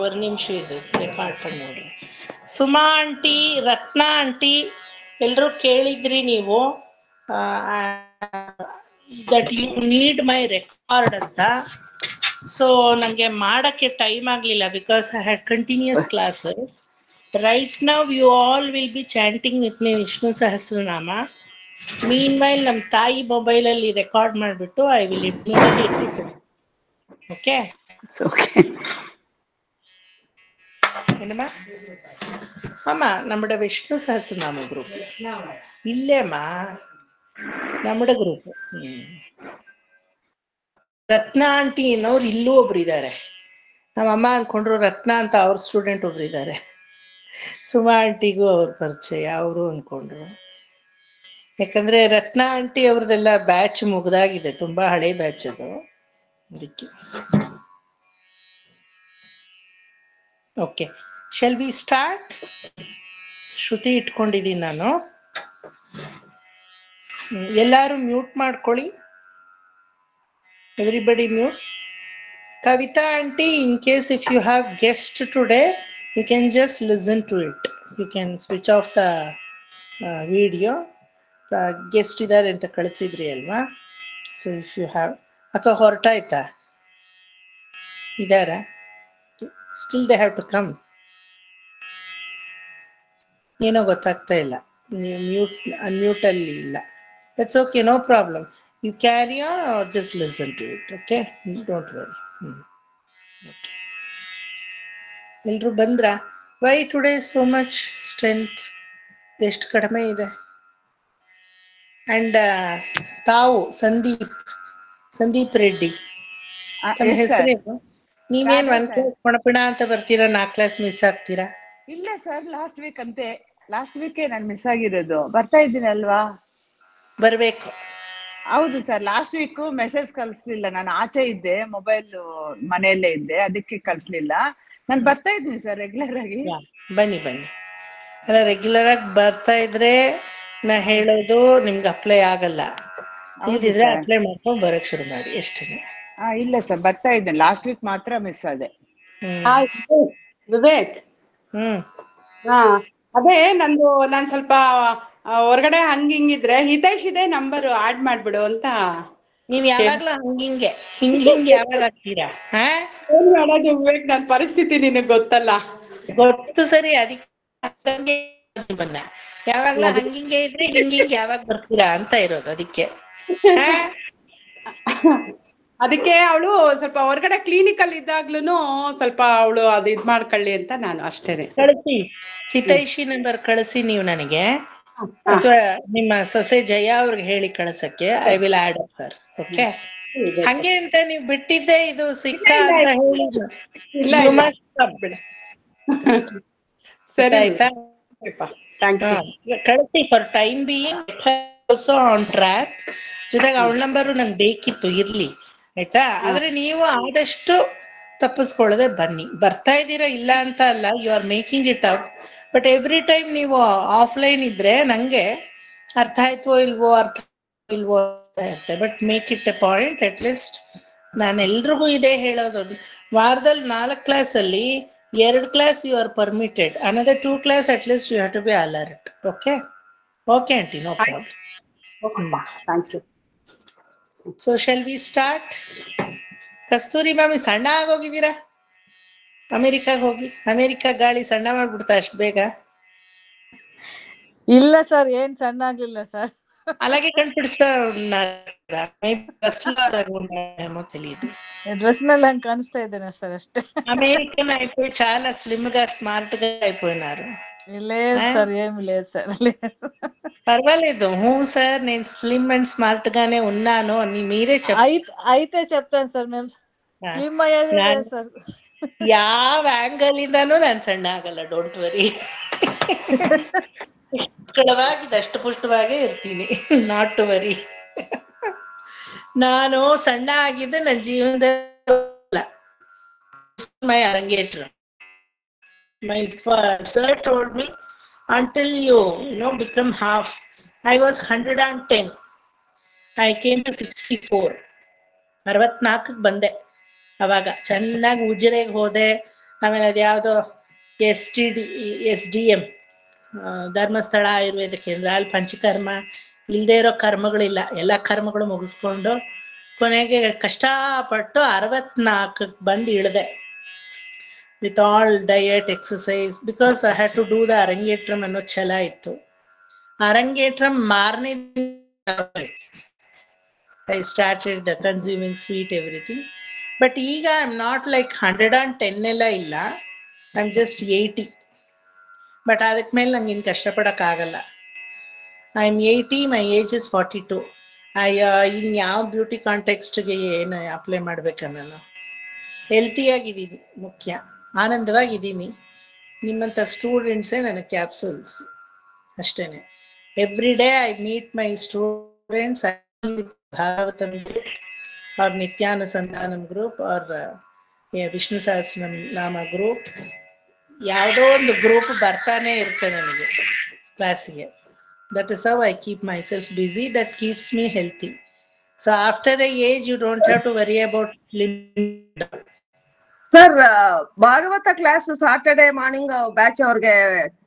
ஒரு நிಮಿಷம் ಇದು ರೆಕಾರ್ಡ್ ನೋಡಿ. ಸುಮಾ ಆಂಟಿ, ರತ್ನಾ ಆಂಟಿ ಎಲ್ಲರೂ ಕೇಳಿದ್ರಿ ನೀವು that you need my record ಅಂತ. ಸೊ ನನಗೆ ಮಾಡೋಕ್ಕೆ ಟೈಮ್ ಆಗಲಿಲ್ಲ because I had continuous classes. Right now you all will be chanting with me Vishnu Sahasranama. Meanwhile ನಮ್ಮ ತಾಯಿ ಮೊಬೈಲಲ್ಲಿ ರೆಕಾರ್ಡ್ ಮಾಡಿಬಿಟ್ಟು I will immediately send. Okay என்னம்மா ஆமா நம்மட விஷ்ணு சஹஸ்ரநாம குரூப் இல்லேம்மா நம்மட ಗ್ರೂಪ್. ರತ್ನಾ ಆಂಟಿ ಅನ್ನೋರು ಇಲ್ಲೂ ಒಬ್ರು ಇದ್ದಾರೆ. ನಮ್ಮಮ್ಮ ಅನ್ಕೊಂಡ್ರು ರತ್ನಾ ಅಂತ ಅವ್ರ ಸ್ಟೂಡೆಂಟ್ ಒಬ್ರು ಇದ್ದಾರೆ. ಸುಮಾ ಆಂಟಿಗೂ ಅವ್ರ ಪರಿಚಯ, ಅವರು ಅನ್ಕೊಂಡ್ರು. ಯಾಕಂದ್ರೆ ರತ್ನಾ ಆಂಟಿ ಅವ್ರದ್ದೆಲ್ಲ ಬ್ಯಾಚ್ ಮುಗ್ದಾಗಿದೆ, ತುಂಬಾ ಹಳೆ ಬ್ಯಾಚ್ ಅದು, ಅದಕ್ಕೆ. Okay, shall we start? Shruti ಇಟ್ಕೊಂಡಿದ್ದೀನಿ ನಾನು. ಎಲ್ಲರೂ ಮ್ಯೂಟ್ ಮಾಡ್ಕೊಳ್ಳಿ. Everybody mute. Kavita aunty, in case if you have guest today, you can just listen to it. You can switch off the video. Guest idare anta kalisidri alva. So if you have, ಅಥವಾ ಹೊರಟಾಯ್ತಾ ಇದಾರ, still they have to come. ಏನೋ ಗೊತ್ತಾಗ್ತಾ ಇಲ್ಲ, ನೀವು unmute ಅಲ್ಲಿ ಇಲ್ಲ. That's okay, no problem. You carry on or just listen to it, okay? Don't worry. ಎಲ್ರು ಬಂದ್ರ? Why today so much strength? ಎಷ್ಟು ಕಡಿಮೆ ಇದೆ. ಅಂಡ್ ತಾವು ಸಂದೀಪ್ ರೆಡ್ಡಿ, ತಮ್ಮ ಹೆಸರೇನು? ನೀವೇನು ಒಂದ್ ಕ್ಲಾಸ್ ಪಣಪಣ ಅಂತ ಬರ್ತೀರಾ, 4 ಕ್ಲಾಸ್ ಮಿಸ್ ಆಗ್ತೀರಾ? ಇಲ್ಲ ಸರ್, ಲಾಸ್ಟ್ ವೀಕ್ ನಾನು ಮಿಸ್ ಆಗಿರೋದು. ಬರ್ತಾ ಇದ್ದೀನಿ ಅಲ್ವಾ? ಬರ್ಬೇಕು. ಹೌದು ಸರ್, ಲಾಸ್ಟ್ ವೀಕ್ ಮೆಸೇಜ್ ಕಳಿಸ್ಲಿಲ್ಲ, ನಾನು ಆಚೆ ಇದ್ದೆ, ಮೊಬೈಲ್ ಮನೆಯಲ್ಲೇ ಇದ್ದೆ, ಅದಕ್ಕೆ ಕಳಿಸ್ಲಿಲ್ಲ. ನಾನು ಬರ್ತಾ ಇದ್ದೀನಿ ಸರ್ ರೆಗ್ಯುಲರ್ ಆಗಿ. ಬನ್ನಿ ಅಲ್ಲ, ರೆಗ್ಯುಲರ್ ಆಗಿ ಬರ್ತಾ ಇದ್ರೆ ನಾ ಹೇಳೋದು ನಿಮ್ಗೆ ಅಪ್ಲೈ ಆಗಲ್ಲ. ಇಲ್ದಿದ್ರೆ ಅಪ್ಲೈ ಮಾಡ್ಕೊಂಡು ಬರಕ್ ಶುರು ಮಾಡಿ, ಎಷ್ಟೇ. ಇಲ್ಲ ಸರ್, ಬರ್ತಾ ಇದ್ದೇನೆ. ಲಾಸ್ಟ್ ವೀಕ್ ಮಾತ್ರ ಮಿಸ್ ಆದೆ. ವಿವೇಕ್, ಅದೇ ನಾನು ಸ್ವಲ್ಪ ಹೊರಗಡೆ ಹಿಂಗಿದ್ರೆ ಹಿತೈಷ್ ಇದೆ ನಂಬರ್ ಆಡ್ ಮಾಡ್ಬಿಡು ಅಂತ. ನೀವ್ ಯಾವಾಗ್ಲೂ ಹಿಂಗೆ ಯಾವಾಗ ಆಗ್ತೀರಾ? ಏನ್ ಮಾಡೋದು ವಿವೇಕ್, ನನ್ ಪರಿಸ್ಥಿತಿ ನಿನಗ್ ಗೊತ್ತಲ್ಲ. ಗೊತ್ತು ಸರಿ, ಅದಕ್ಕೆ ಯಾವಾಗ್ಲೂ ಹಂಗಿಂಗೆ ಇದ್ರೆ ಹಿಂಗಿಂಗೆ ಯಾವಾಗ ಬರ್ತೀರಾ ಅಂತ ಇರೋದು, ಅದಕ್ಕೆ ಅವಳು ಸ್ವಲ್ಪ ಹೊರಗಡೆ ಕ್ಲಿನಿಕಲ್ ಇದ್ದಾಗ್ಲೂ ಸ್ವಲ್ಪ ಅವಳು ಅದು ಇದ್ ಮಾಡ್ಕೊಳ್ಳಿ ಅಂತ ನಾನು ಅಷ್ಟೇನೆ. ಕಳಿಸಿ, ಹಿತೈಷಿ ನಂಬರ್ ಕಳಿಸಿ ನೀವು ನನಗೆ, ಅಥವಾ ನಿಮ್ಮ ಸೊಸೆ ಜಯ ಅವ್ರಿಗೆ ಹೇಳಿ ಕಳ್ಸಕ್ಕೆ. I will add up her. Okay, ಹಂಗೆ ಅಂತ ನೀವು ಬಿಟ್ಟಿದ್ದೆ ಇದು ಸಿಕ್ಕ ಅಂತ ಹೇಳಿದ್ರು. ಸರಿ ಆಯ್ತಾ? ಕಳಿಸಿ. For time being also on track. ಜೊತೆಗೆ ಅವಳ ನಂಬರು ನಂಗೆ ಬೇಕಿತ್ತು, ಇರ್ಲಿ ಆಯ್ತಾ? ಆದ್ರೆ ನೀವು ಆದಷ್ಟು ತಪ್ಪಿಸ್ಕೊಳ್ಳದೆ ಬನ್ನಿ. ಬರ್ತಾ ಇದ್ದೀರಾ, ಇಲ್ಲ ಅಂತ ಅಲ್ಲ, you are making it up. But every time ನೀವು ಆಫ್ಲೈನ್ ಇದ್ರೆ ನಂಗೆ ಅರ್ಥ ಆಯ್ತೋ ಇಲ್ವೋ ಇರುತ್ತೆ. But make it a point. At least ನಾನು ಎಲ್ರಿಗೂ ಇದೇ ಹೇಳೋದು, ವಾರದಲ್ಲಿ 4 ಕ್ಲಾಸಲ್ಲಿ 2 class you are permitted. Another 2 class at least you have to be alert. Okay aunty, no problem. Thank you. So shall we start? Kasturi ಮಾಮಿ, ಸಣ್ಣ ಆಗೋಗಿದ್ದೀರಾ? ಅಮೆರಿಕಾಗ ಹೋಗಿ ಅಮೆರಿಕಾ ಗಾಳಿ ಸಣ್ಣ ಮಾಡ್ಬಿಡ್ತಾ ಅಷ್ಟು ಬೇಗ? ಇಲ್ಲ ಸರ್, ಏನ್ ಸಣ್ಣ ಆಗ್ಲಿಲ್ಲ ಸರ್. అలాగే కనిపిస్తా తెలియదు. డ్రెస్ ನಲ್ಲಿ ಹಂಗೆ ಕಾಣಿಸ್ತಾ ಇದ್ದೇನೆ ಸರ್ ಅಷ್ಟೇ. అమెరికన్ అయిపోయి చాలా స్లిమ్ గా స్మార్ట్ గా అయిపోయినారు. లేదు సార్, ఏమి లేదు సార్. పర్వాలేదు. సార్ నేను స్లిమ్ అండ్ స్మార్ట్ గానే ఉన్నాను అని మీరే అయితే చెప్తాను సార్. మేము ಸ್ಲಿಮ್ ಆಗಿದೆ ಸರ್. ಯಾವ ಆಂಗಲ್ ಇಂದಾನು ನಾನು ಸಣ್ಣ ಆಗಲ್ಲ, ಡೋಂಟ್ ವರಿ. ಪುಷ್ಟವಾಗಿದ್ದಷ್ಟು ಪುಷ್ಟವಾಗೇ ಇರ್ತೀನಿ, ನಾಟ್ ಟು ವರಿ. ನಾನು ಸಣ್ಣ ಆಗಿದ್ದೆ ನನ್ನ ಜೀವನದಲ್ಲಿ. ಮೈ ಅರಂಗೇಟ್ರ, ಮೈ sir told me until you become half. I was 110. I came to 64. 64ಕ್ಕೆ ಬಂದೆ. ಅವಾಗ ಚೆನ್ನಾಗಿ ಉಜಿರೆಗೆ ಹೋದೆ. ಆಮೇಲೆ ಅದ್ಯಾವುದೋ SDM ಧರ್ಮಸ್ಥಳ ಆಯುರ್ವೇದ ಕೇಂದ್ರ, ಅಲ್ಲಿ ಪಂಚಕರ್ಮ ಇಲ್ಲದೆ ಇರೋ ಕರ್ಮಗಳಿಲ್ಲ, ಎಲ್ಲ ಕರ್ಮಗಳು ಮುಗಿಸ್ಕೊಂಡು ಕೊನೆಗೆ ಕಷ್ಟಪಟ್ಟು 64ಕ್ಕೆ ಬಂದು ಇಳಿದೆ with all diet exercise, because I had to do the arangetram ಅನ್ನೋ ಛಲ ಇತ್ತು. ಅರಂಗೇಟ್ರಮ್ ಮಾರನೇ I started consuming sweet everything. But ಈಗ ಐ ಆಮ್ ನಾಟ್ ಲೈಕ್ 110 ಎಲ್ಲ ಇಲ್ಲ, ಐ ಆಮ್ ಜಸ್ಟ್ 80. ಬಟ್ ಅದಕ್ಕೆ ಮೇಲೆ ನಂಗೆ ಇನ್ನು ಕಷ್ಟಪಡೋಕ್ಕಾಗಲ್ಲ. I am 80, my age is 42. ಇನ್ಯಾವ ಬ್ಯೂಟಿ ಕಾಂಟೆಕ್ಸ್ಟ್ಗೆ ಏನು ಅಪ್ಲೈ ಮಾಡ್ಬೇಕಾ ನಾನು? ಹೆಲ್ತಿಯಾಗಿದ್ದೀನಿ ಮುಖ್ಯ, ಆನಂದವಾಗಿದ್ದೀನಿ. ನಿಮ್ಮಂಥ ಸ್ಟೂಡೆಂಟ್ಸೇ ನನಗೆ ಕ್ಯಾಪ್ಸೂಲ್ಸ್ ಅಷ್ಟೇ. Every day I meet my students Bhagavatam group और ನಿತ್ಯಾನುಸಂಧಾನಂ ಗ್ರೂಪ್ और ವಿಷ್ಣು ಸಹಸ್ರನಾಮ ನಾಮ ಗ್ರೂಪ್, ಯಾವುದೋ ಒಂದು ಗ್ರೂಪ್ ಬರ್ತಾನೆ ಇರುತ್ತೆ ನನಗೆ ಕ್ಲಾಸಿಗೆ. That is how I keep myself busy, that keeps me healthy. So after a age you don't have to worry about limit. Sir, Bhagavata class Saturday morning batch ಅವ್ರಿಗೆ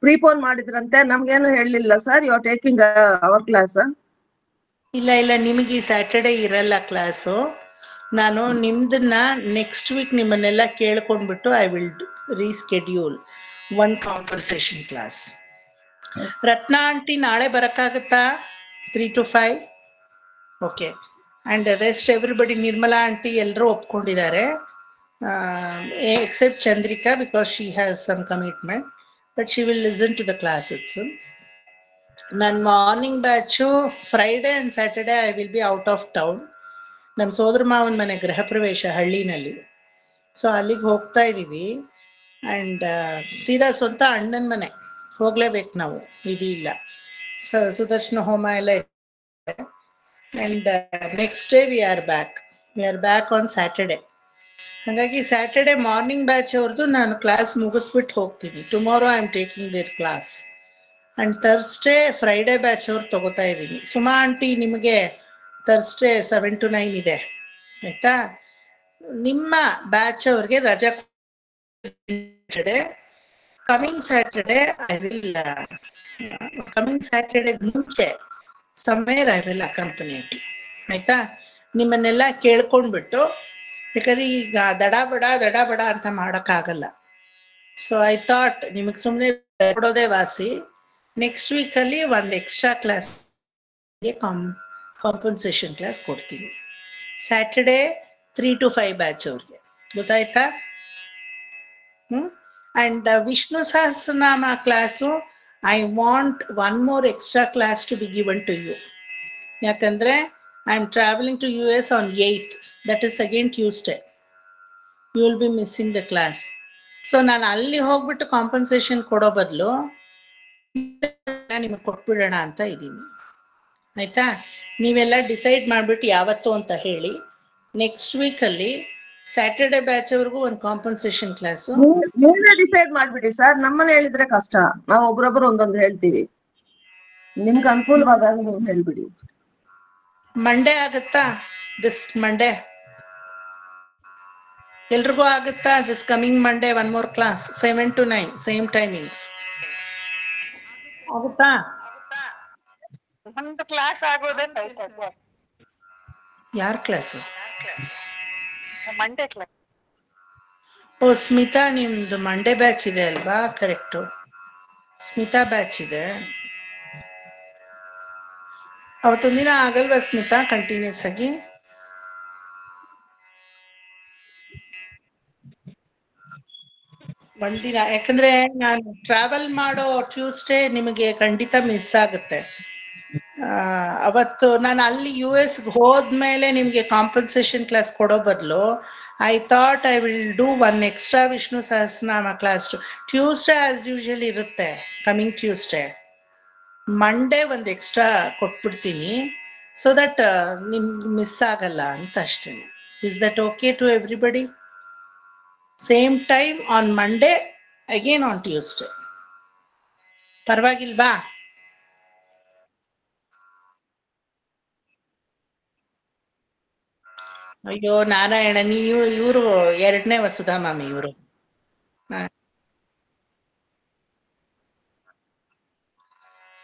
prepone ಮಾಡಿದ್ರಂತೆ, ನಮ್ಗೇನು ಹೇಳಲಿಲ್ಲ sir. You are taking our class? ಇಲ್ಲ, ನಿಮಗೆ ಈ Saturday ಇರಲ್ಲ class. ನಾನು ನಿಮ್ದನ್ನ next week ನಿಮ್ಮನ್ನೆಲ್ಲ ಕೇಳ್ಕೊಂಡ್ಬಿಟ್ಟು I will reschedule one compensation class. Ratna aunty ನಾಳೆ ಬರೋಕ್ಕಾಗುತ್ತಾ 3 to 5? ಓಕೆ. And rest everybody, Nirmala aunty ಎಲ್ಲರೂ ಒಪ್ಕೊಂಡಿದ್ದಾರೆ, except Chandrika, because she has some commitment, but she will listen to the class itself. ನನ್ನ morning batch Friday and Saturday I will be out of town. ನಮ್ಮ ಸೋದರ ಮಾವನ ಮನೆ ಗೃಹ ಪ್ರವೇಶ ಹಳ್ಳಿನಲ್ಲಿ, ಸೊ ಅಲ್ಲಿಗೆ ಹೋಗ್ತಾ ಇದ್ದೀವಿ. ಆ್ಯಂಡ್ ತೀರಾ ಸ್ವಂತ ಅಣ್ಣನ ಮನೆ, ಹೋಗಲೇಬೇಕು ನಾವು, ವಿಧಿ ಇಲ್ಲ. ಸುದರ್ಶನ ಹೋಮ ಎಲ್ಲ ಇದೆ. And next day we are back on Saturday. ಹಾಗಾಗಿ ಸ್ಯಾಟರ್ಡೆ ಮಾರ್ನಿಂಗ್ ಬ್ಯಾಚ್ ಅವ್ರದ್ದು ನಾನು ಕ್ಲಾಸ್ ಮುಗಿಸ್ಬಿಟ್ಟು ಹೋಗ್ತೀನಿ. Tomorrow I am taking their class. And Thursday Friday batch ಅವ್ರು ತೊಗೋತಾ ಇದ್ದೀನಿ. ಸುಮಾ ಆಂಟಿ ನಿಮಗೆ ಥರ್ಸ್ಡೇ 7 to 9 ಇದೆ, ಆಯಿತಾ? ನಿಮ್ಮ ಬ್ಯಾಚ್ ಅವ್ರಿಗೆ ರಜಾ coming Saturday I will coming Saturday ಮುಂಚೆ ಸಮ್ವೇರ್ ಐ ವಿಲ್ ಅಕಂಪನಿ, ಆಯಿತಾ? ನಿಮ್ಮನ್ನೆಲ್ಲ ಕೇಳ್ಕೊಂಡ್ಬಿಟ್ಟು, ಯಾಕಂದರೆ ಈಗ ದಡ ಬಡ ಅಂತ ಮಾಡೋಕ್ಕಾಗಲ್ಲ. ಸೊ ಐ ಥಾಟ್ ನಿಮಗೆ ಸುಮ್ಮನೆ ಕೊಡೋದೇ ವಾಸಿ. ನೆಕ್ಸ್ಟ್ ವೀಕಲ್ಲಿ ಒಂದು ಎಕ್ಸ್ಟ್ರಾ ಕ್ಲಾಸ್ಗೆ ಕಾಂಪನ್ಸೇಷನ್ ಕ್ಲಾಸ್ ಕೊಡ್ತೀನಿ. ಸ್ಯಾಟರ್ಡೆ 3 to 5 ಬ್ಯಾಚ್ ಅವ್ರಿಗೆ, ಗೊತ್ತಾಯ್ತಾ? And Vishnu Sahasranama class I want 1 more extra class to be given to you. ಯಾಕಂದರೆ I am travelling to US on 8th, that is again Tuesday. You will be missing the class. So ನಾನು ಅಲ್ಲಿ ಹೋಗ್ಬಿಟ್ಟು compensation ಕೊಡೋ ಬದಲು ನಿಮಗೆ ಕೊಟ್ಬಿಡೋಣ ಅಂತ ಇದ್ದೀನಿ, ಆಯಿತಾ? ನೀವೆಲ್ಲ ಡಿಸೈಡ್ ಮಾಡಿಬಿಟ್ಟು ಯಾವತ್ತು ಅಂತ ಹೇಳಿ. ನೆಕ್ಸ್ಟ್ ವೀಕಲ್ಲಿ ಸ್ಯಾಟರ್ಡೆ ಬ್ಯಾಚ್ ಅವ್ರಿಗೂ ಒಂದು ಕಾಂಪನ್ಸೇಷನ್ ಕ್ಲಾಸು. ನೀವೇ ಡಿಸೈಡ್ ಮಾಡ್ಬಿಡಿ ಸರ್, ನಮ್ಮನ್ನ ಹೇಳಿದ್ರೆ ಕಷ್ಟ. ನಾವು ಒಬ್ರೊಬ್ರು ಒಂದೊಂದು ಹೇಳ್ತೀವಿ, ನಿಮ್ಗೆ ಅನುಕೂಲವಾದಾಗ ನೀವು ಹೇಳ್ಬಿಡಿ. ಮಂಡೇ ಆಗುತ್ತಾ? ದಿಸ್ ಮಂಡೇ ಎಲ್ರಿಗೂ ಆಗುತ್ತಾ? This coming Monday 1 more class, 7 to 9 same timings ಆಗುತ್ತಾ? ನಮ್ದು ಕ್ಲಾಸ್ ಆಗೋದೇ ಯಾರ ಕ್ಲಾಸು? Monday class. ಓ ಸ್ಮಿತಾ, ನಿಮ್ದು ಮಂಡೇ ಬ್ಯಾಚ್ ಇದೆ ಅಲ್ವಾ? ಕರೆಕ್ಟು, ಸ್ಮಿತಾ ಬ್ಯಾಚ್ ಇದೆ. ಅವತ್ತೊಂದಿನ ಆಗಲ್ವಾ ಸ್ಮಿತಾ ಕಂಟಿನ್ಯೂಸ್ ಆಗಿ? ಒಂದಿನ, ಯಾಕಂದ್ರೆ ನಾನು ಟ್ರಾವೆಲ್ ಮಾಡೋ ಟ್ಯೂಸ್ಡೇ ನಿಮಗೆ ಖಂಡಿತ ಮಿಸ್ ಆಗುತ್ತೆ. ಅವತ್ತು ನಾನು ಅಲ್ಲಿ US ಹೋದ್ಮೇಲೆ ನಿಮಗೆ ಕಾಂಪನ್ಸೇಷನ್ ಕ್ಲಾಸ್ ಕೊಡೋ ಬದಲು I thought I will do 1 extra Vishnu Sahasranama class. Tuesday as usual ಇರುತ್ತೆ, ಕಮಿಂಗ್ ಟ್ಯೂಸ್ಡೇ. ಮಂಡೇ ಒಂದು ಎಕ್ಸ್ಟ್ರಾ ಕೊಟ್ಬಿಡ್ತೀನಿ, ಸೊ ದಟ್ ನಿಮ್ಗೆ ಮಿಸ್ ಆಗಲ್ಲ ಅಂತ ಅಷ್ಟೇ. Is that okay to everybody? Same time on Monday, again on Tuesday, ಪರವಾಗಿಲ್ವಾ? ಅಯ್ಯೋ ನಾರಾಯಣ, ನೀವು ಇವರು ಎರಡನೇ ವಸುಧಾ ಮಾಮಿ ಇವರು.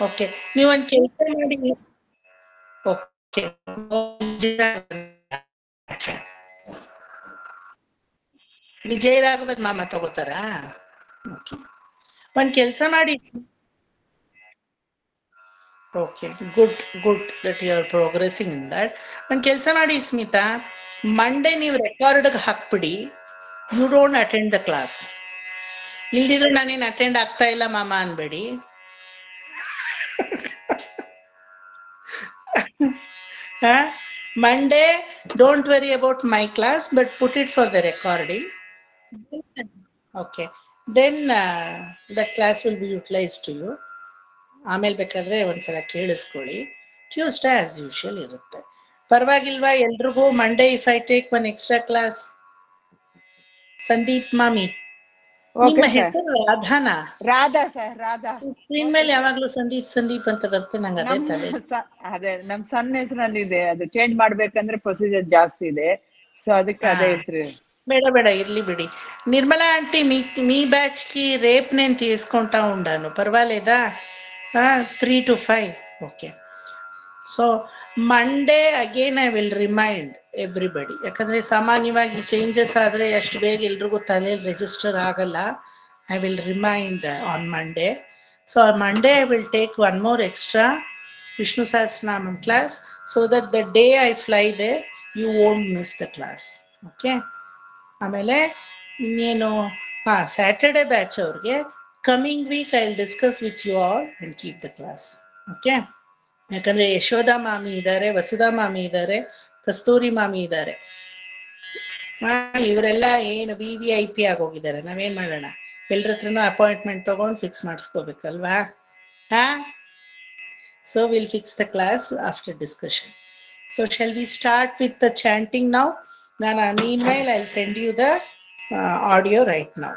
ಓಕೆ, ನೀವೊಂದ್ ಕೆಲಸ ಮಾಡಿ. ಓಕೆ, ವಿಜಯ ರಾಘವನ್ ಮಾಮ ತಗೋತಾರಾ? ಓಕೆ, ಒಂದ್ ಕೆಲಸ ಮಾಡಿ. Okay, good good that you are progressing in that. ಒಂದ್ ಕೆಲಸ ಮಾಡಿ ಸ್ಮಿತಾ, ಮಂಡೇ ನೀವು ರೆಕಾರ್ಡ್ಗೆ ಹಾಕ್ಬಿಡಿ, you don't attend the class. ಇಲ್ದಿದ್ರೆ ನಾನೇನು ಅಟೆಂಡ್ ಆಗ್ತಾ ಇಲ್ಲ ಮಾಮ ಅನ್ಬೇಡಿ. Monday, don't worry about my class, but put it for the recording. Okay, then that class will be utilized to you. ಆಮೇಲೆ ಬೇಕಾದ್ರೆ ಒಂದ್ಸಲ ಕೇಳಿಸ್ಕೊಳ್ಳಿ. ಟ್ಯೂಸ್ಡೇ ಆಸ್ ಯೂಶುವಲ್ ಇರುತ್ತೆ, ಪರವಾಗಿಲ್ವಾ ಎಲ್ರಿಗೂ? Monday if I take one extra class. Sandeep ಮಾಮಿ, ನಿಮ್ಮ ಹೆಸರು ರಾಧಾನಾ? ರಾಧಾ ಸರ್, ರಾಧಾ. ಸ್ಕ್ರೀನ್ ಮೇಲೆ ಯಾವಾಗ್ಲೂ ಸಂದೀಪ್ ಸಂದೀಪ್ ಅಂತ ಬರುತ್ತೆ, ನಂಗೆ ಅದೇ ತಲೆ. ಅದೇ ನಮ್ ಸಣ್ಣ ಹೆಸರಲ್ಲಿ ಇದೆ, ಅದು ಚೇಂಜ್ ಮಾಡ್ಬೇಕಂದ್ರೆ ಪ್ರೊಸೀಜರ್ ಜಾಸ್ತಿ ಇದೆ, ಸೊ ಅದಕ್ಕೆ ಅದೇ ಹೆಸರು. ಬೇಡ ಬೇಡ, ఇర్లి బిడి. నిర్మలా ఆంటీ మీ బ్యాచ్ కి రేపు నేను తీసుకుంటా ఉండాను, పర్వాలేదా? 3 to 5. Okay, so Monday again I will remind everybody, ಯಾಕಂದರೆ ಸಾಮಾನ್ಯವಾಗಿ ಚೇಂಜಸ್ ಆದರೆ ಅಷ್ಟು ಬೇಗ ಎಲ್ರಿಗೂ ತಲೆಯಲ್ಲಿ ರಿಜಿಸ್ಟರ್ ಆಗಲ್ಲ. I will remind on Monday. So Monday I will take one more extra Vishnu Sahasranamam class, so that the day I fly they you won't miss the class. Okay, ಆಮೇಲೆ ಇನ್ನೇನು, ಸ್ಯಾಟರ್ಡೆ ಬ್ಯಾಚ್ ಅವ್ರಿಗೆ coming week I will discuss with you all and keep the class. Okay, ಯಾಕಂದರೆ ಯಶೋಧಾ ಮಾಮಿ ಇದ್ದಾರೆ, ವಸುಧಾ ಮಾಮಿ ಇದ್ದಾರೆ, ಕಸ್ತೂರಿ ಮಾಮಿ ಇದ್ದಾರೆ. ಇವರೆಲ್ಲ ಏನು VIP ಆಗೋಗಿದ್ದಾರೆ. ನಾವೇನು ಮಾಡೋಣ, ಎಲ್ಲರ ಹತ್ರನೂ ಅಪಾಯಿಂಟ್ಮೆಂಟ್ ತೊಗೊಂಡು ಫಿಕ್ಸ್ ಮಾಡಿಸ್ಕೋಬೇಕಲ್ವಾ? So will fix the class after discussion. So shall we start with the chanting now? Meanwhile, I'll send you the audio right now.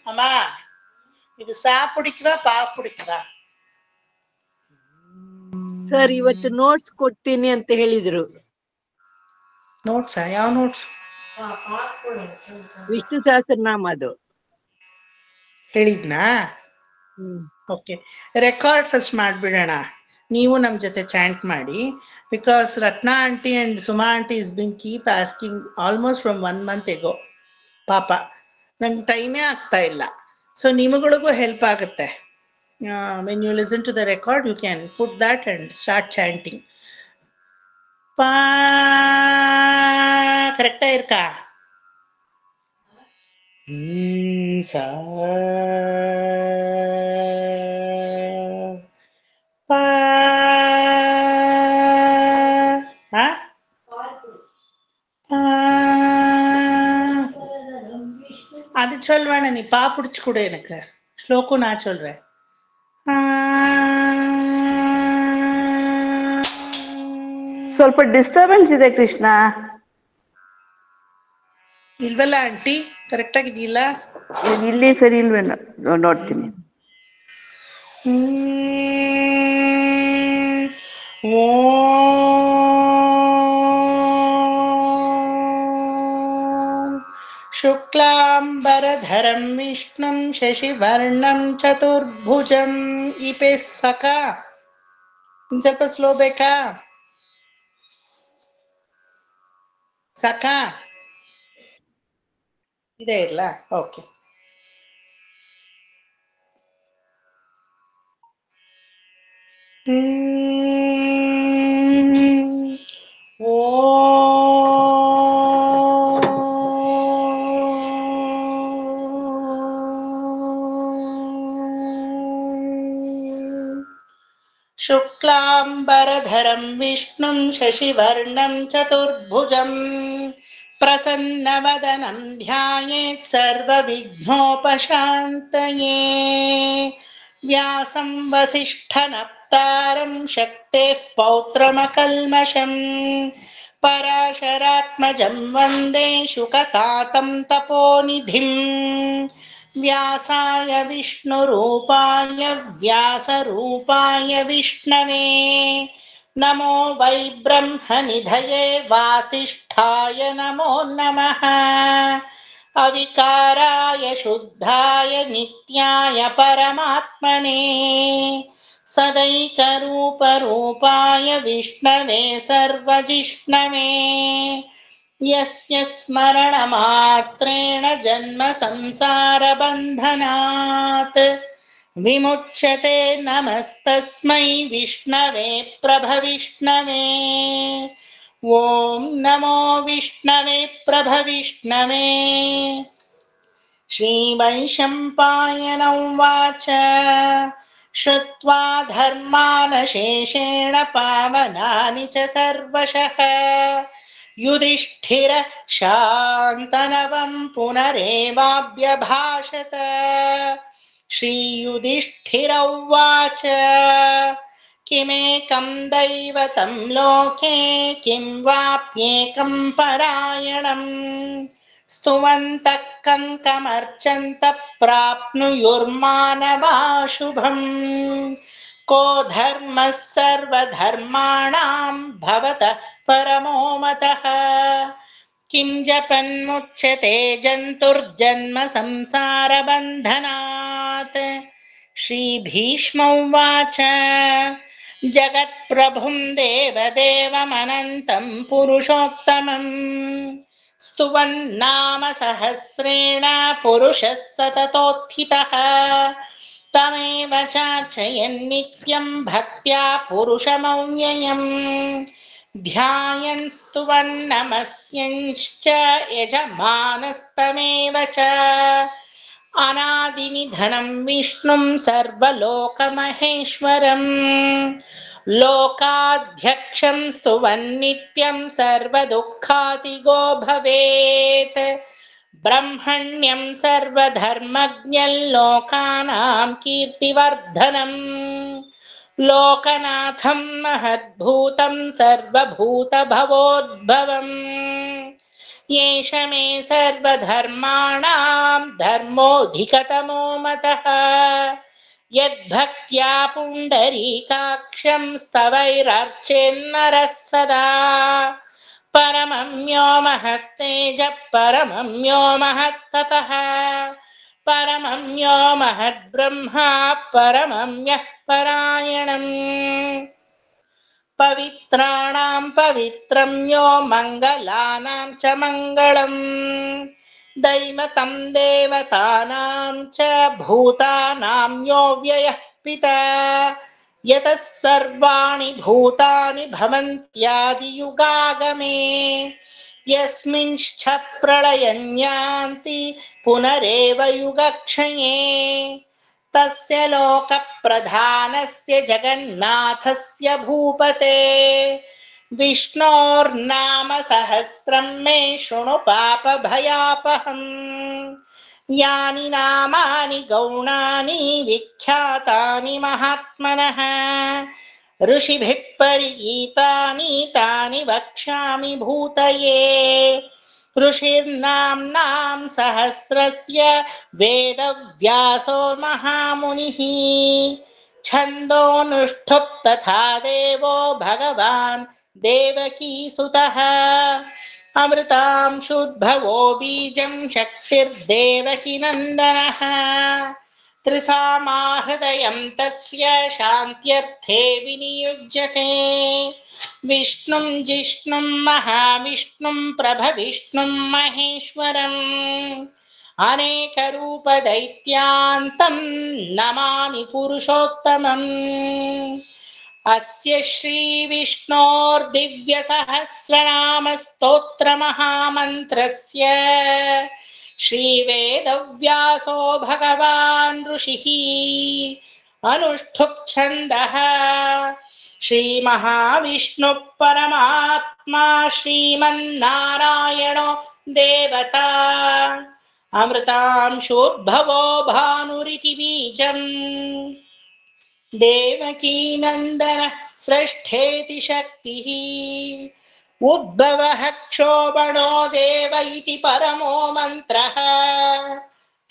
ಅಮ್ಮ, ಇದು ಸಾ ಪುಡಿಕ್ವಾ ಪಾ ಪುಡಿಕ್ವಾ? ಸರ್ ಇವತ್ತು ನೋಟ್ಸ್ ಕೊಡ್ತೀನಿ ಅಂತ ಹೇಳಿದ್ರು. ನೋಟ್ಸಾ? ಯಾವ ನೋಟ್ಸ್? ವಿಷ್ಣು ಸಹಸ್ರನಾಮ ಅದು ಹೇಳಿದ್ನಾ? ಓಕೆ, ರೆಕಾರ್ಡ್ ಫಸ್ಟ್ ಮಾಡಿಬಿಡೋಣ. ನೀವು ನಮ್ಮ ಜೊತೆ ಚಾಂಟ್ ಮಾಡಿ, because Ratna aunty and Suma aunty is been keep asking almost from 1 month ago. ಪಾಪ ನಂಗೆ ಟೈಮೇ ಆಗ್ತಾ ಇಲ್ಲ. ಸೊ ನಿಮಗಳಿಗೂ ಹೆಲ್ಪ್ ಆಗುತ್ತೆ. When you listen to the record you can put that and start chanting. ಪಾ ಕರೆಕ್ಟಾ ಇರ್ಕಾ? ಸಾ பா அது சொல்வேன, நீ பா பிடிச்சு கொடு எனக்கு. ஸ்லோகம் நான் சொல்றேன். ಸ್ವಲ್ಪ ಡಿಸ್ಟರ್ಬೆನ್ಸ್ ಇದೆ ಕೃಷ್ಣ. ಇಲ್ವಲ್ಲ ಆಂಟಿ? ಕರೆಕ್ಟ್ ಆಗಿದೆಯಲ್ಲ? ಇಲ್ಲಿ ಸರಿ ಇಲ್ವೇನೋ, ನೋಡ್ತೀನಿ. ಶುಕ್ಲಾಂಬರಧರಂ ವಿಷ್ಣುಂ ಶಶಿವರ್ಣಂ ಚತುರ್ಭುಜಂ. ಈ ಪೇಸ್ ಸಾಕಾ? ಇನ್ನು ಸ್ವಲ್ಪ ಸ್ಲೋ ಬೇಕಾ? ಸಾಕಾ? ಇದೇ ಇರಲ್ಲ? ಓಕೆ. ಶುಕ್ಲಾಂಬರಧರಂ ವಿಷ್ಣುಂ ಶಶಿವರ್ಣಂ ಚತುರ್ಭುಜಂ ಪ್ರಸನ್ನವದನಂ ಧ್ಯಾಯೇತ್ ಸರ್ವವಿಘ್ನೋಪಶಾಂತಯೇ. ವ್ಯಾಸಂ ವಸಿಷ್ಠನಪ್ತ ओङ्कारं शक्तेः पौत्रमकल्मषम् पराशरात्मजं वन्दे शुकतातं तपोनिधिं व्यासाय विष्णुरूपाय व्यासरूपाय विष्णवे नमो वै ब्रह्मनिधये वासिष्ठाय नमो नमः अविकाराय शुद्धाय नित्याय परमात्मने सदैकरूपरूपाय विष्णवे सर्वजिष्णवे यस्य स्मरणमात्रेण जन्म संसारबन्धनात् विमुच्यते नमस्तस्मै विष्णवे प्रभविष्णवे ॐ नमो विष्णवे प्रभविष्णवे श्रीवैशम्पायन उवाच श्रुत्वा धर्मानशेषेण पावनानि च सर्वशः युधिष्ठिरः शान्तनवं पुनरेवाभ्यभाषत श्रीयुधिष्ठिर उवाच किमेकं दैवतं लोके किं वाप्येकं परायणम् स्तुवन्तः कङ्कमर्चन्तः प्राप्नुयुर्मानवा शुभम् को धर्मः सर्वधर्माणां भवतः परमो मतः किं जपन्मुच्यते जन्तुर्जन्म संसारबन्धनात् श्रीभीष्म उवाच जगत्प्रभुं देवदेवमनन्तं पुरुषोत्तमम् स्तुवन्नाम सहस्रेण पुरुषः सततोत्थितः तमेव चार्चयन्नित्यं भक्त्या पुरुषमव्ययम् ध्यायन् स्तुवन्नमस्यंश्च यजमानस्तमेव च अनादिनिधनं विष्णुं सर्वलोकमहेश्वरम् लोकाध्यक्षं स्तुवन्नित्यं सर्वदुःखातिगो भवेत् ब्रह्मण्यं सर्वधर्मज्ञं लोकानां कीर्तिवर्धनम् लोकनाथं महद्भूतं सर्वभूतभवोद्भवम् येष मे सर्वधर्माणां धर्मोऽधिकतमो मतः यद्भक्त्या पुण्डरीकाक्षं स्तवैरर्चेन्नरः सदा परमं यो महत्तेजः परमं यो महत्तपः परमं यो महद्ब्रह्मा परमं यः परायणम् पवित्राणां पवित्रं यो मङ्गलानां च मङ्गलम् दैवतं देवतानां च भूतानां यो व्ययः पिता यतः सर्वाणि भूतानि भवन्त्यादियुगागमे यस्मिंश्च प्रलयं यान्ति पुनरेव युगक्षये तस्य लोकप्रधानस्य जगन्नाथस्य भूपते विष्णोर्नाम सहस्रं मे शृणु पापभयापहम् यानि नामानि गौणानि विख्यातानि महात्मनः ऋषिभिः परिगीतानि तानि वक्ष्यामि भूतये ऋषिर्नाम्नां सहस्रस्य वेदव्यासो महामुनिः छन्दोऽनुष्ठुप् तथा देवो भगवान् देवकीसुतः अमृतांशुद्भवो बीजं शक्तिर्देवकीनन्दनः त्रिसामाहृदयं तस्य शान्त्यर्थे विनियुज्यते विष्णुं जिष्णुं महाविष्णुं प्रभविष्णुं महेश्वरम् अनेकरूपदैत्यान्तं नमामि पुरुषोत्तमम् अस्य श्रीविष्णोर्दिव्यसहस्रनामस्तोत्रमहामन्त्रस्य श्रीवेदव्यासो भगवान् ऋषिः अनुष्ठुप् छन्दः श्रीमहाविष्णुः परमात्मा श्रीमन्नारायणो देवता अमृतांशोद्भवो भानुरिति बीजम् ದೇವಕೀ ನಂದನ ಸೃಷ್ಟೇತಿ ಶಕ್ತಿಃ ಉದ್ಭವಃ ಕ್ಷೋಭಣೋ ದೇವ ಇತಿ ಪರಮೋ ಮಂತ್ರಃ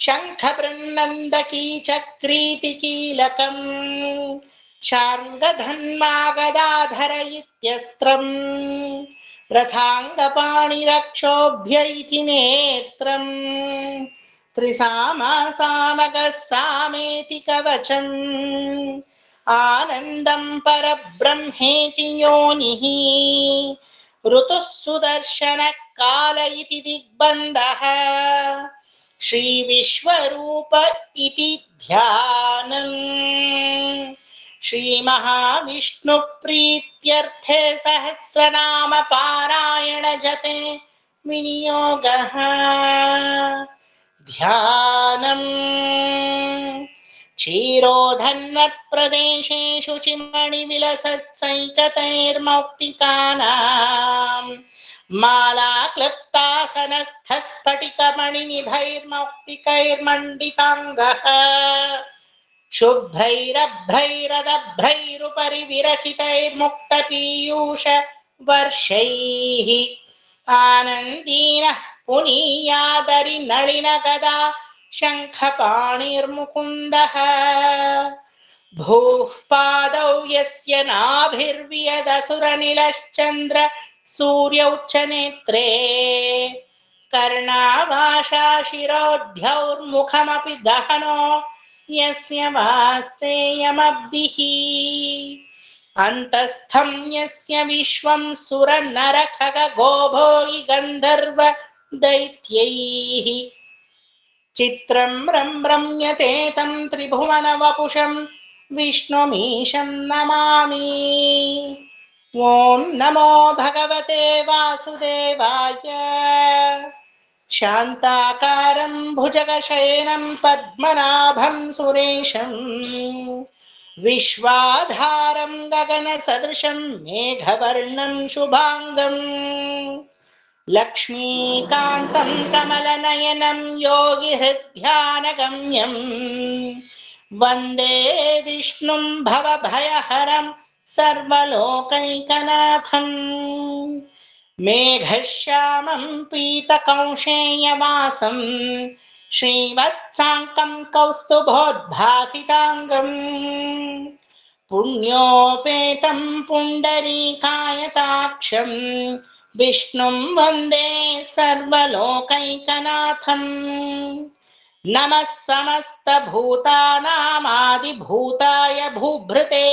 ಶಂಖ ಬೃನ್ನಂದಕೀ ಚಕ್ರೀತಿ ಕೀಲಕಂ ಶಾರ್ಂಗಧನ್ಮಾಗದಾಧರ ಇತ್ಯಸ್ತ್ರಂ ರಥಾಂಗಪಾಣಿರಕ್ಷೋಭ್ಯ ಇತಿ ನೇತ್ರಂ ತ್ರಿಸಾಮಸಾಮಗಃ ಸಾಮೇತಿ ಕವಚಂ ಆನಂದಂ ಪರಬ್ರಹ್ಮೇತಿ ಯೋನಿಃ ಋತುಃ ಸುದರ್ಶನ ಕಾಲ ಇತಿ ದಿಗ್ಬಂಧಃ ಶ್ರೀ ವಿಶ್ವರೂಪ ಇತಿ ಧ್ಯಾನಂ ಶ್ರೀ ಮಹಾವಿಷ್ಣು ಪ್ರೀತ್ಯರ್ಥೆ ಸಹಸ್ರನಾಮ ಪಾರಾಯಣ ಜಪೆ ವಿನಿಯೋಗಃ ಧ್ಯಾನಂ ಕ್ಷೀರೋಧನ್ವತ್ ಪ್ರದೇಶೇಷು ಚಿಮಣಿ ವಿಲಸತ್ಸೈಕತೈರ್ಮೌಕ್ತಿಕಾನಾಂ ಮಾಲಾ ಕ್ಲಪ್ತಾಸನಸ್ಥ ಸ್ಫಟಿಕಮಣಿ ನಿಭೈರ್ಮೌಕ್ತಿಕೈರ್ಮಂಡಿತಾಂಗಃ ಶುಭ್ರೈರಭ್ರೈರದಭ್ರೈರುಪರಿ ವಿರಚಿತೈರ್ಮುಕ್ತ ಪೀಯೂಷ ವರ್ಷೈಃ ಆನಂದೀನಃ ಪುನೀಯಾದರಿ ನಳಿನ ಗದಾ ಶಂಖಪಾಣಿರ್ಮುಕುಂದಃ ಭೂಃ ಪಾದೌ ಯಸ್ಯ ನಾಭಿರ್ವಿಯದಸುರನಿಲಶ್ಚಂದ್ರ ಸೂರ್ಯೌ ಚ ನೇತ್ರೇ ಕರ್ಣಾವಾಶಾ ಶಿರೋಧ್ಯೌರ್ಮುಖಮಪಿ ದಹನೋ ಯಸ್ಯ ವಾಸ್ತೇಯಮಬ್ಧಿಃ ಅಂತಸ್ಥಂ ಯಸ್ಯ ವಿಶ್ವಂ ಸುರ ನರ ಖಗ ಗೋಭೋಗಿ ಗಂಧರ್ವ ದೈತ್ಯೈಃ ಚಿತ್ರಂ ರಮ್ಯತೆ ತಂ ತ್ರಿಭುವನ ವಪುಷಂ ವಿಷ್ಣುಮೀಶಂ ನಮಾಮಿ. ಓಂ ನಮೋ ಭಗವತೆ ವಾಸುದೇವಾಯ. ಶಾಂತಾಕಾರಂ ಭುಜಗಶಯನಂ ಪದ್ಮನಾಭಂ ಸುರೇಶಂ ವಿಶ್ವಾಧಾರಂ ಗಗನ ಸದೃಶಂ ಮೇಘವರ್ಣಂ ಶುಭಾಂಗಂ ಲಕ್ಷ್ಮೀಕಾಂತಂ ಕಮಲನಯನಂ ಯೋಗಿ ಹೃದ್ಯಾನಗಮ್ಯಂ ವಂದೇ ವಿಷ್ಣುಂ ಭವಭಯಹರಂ ಸರ್ವಲೋಕೈಕನಾಥಂ. ಮೇಘಶ್ಯಾಮಂ ಪೀತಕೌಶೇಯವಾಸಂ ಶ್ರೀವತ್ಸಾಂಕಂ ಕೌಸ್ತುಭೋದ್ಭಾಸಿತಾಂಗಂ ಪುಣ್ಯೋಪೇತಂ ಪುಂಡರೀಕಾಯತಾಕ್ಷಂ ವಿಷ್ಣುಂ ವಂದೇ ಸರ್ವಲೋಕೈಕನಾಥಂ. ನಮಃ ಸಮಸ್ತಭೂತಾನಾಮಾದಿಭೂತಾಯ ಭೂಭೃತೆ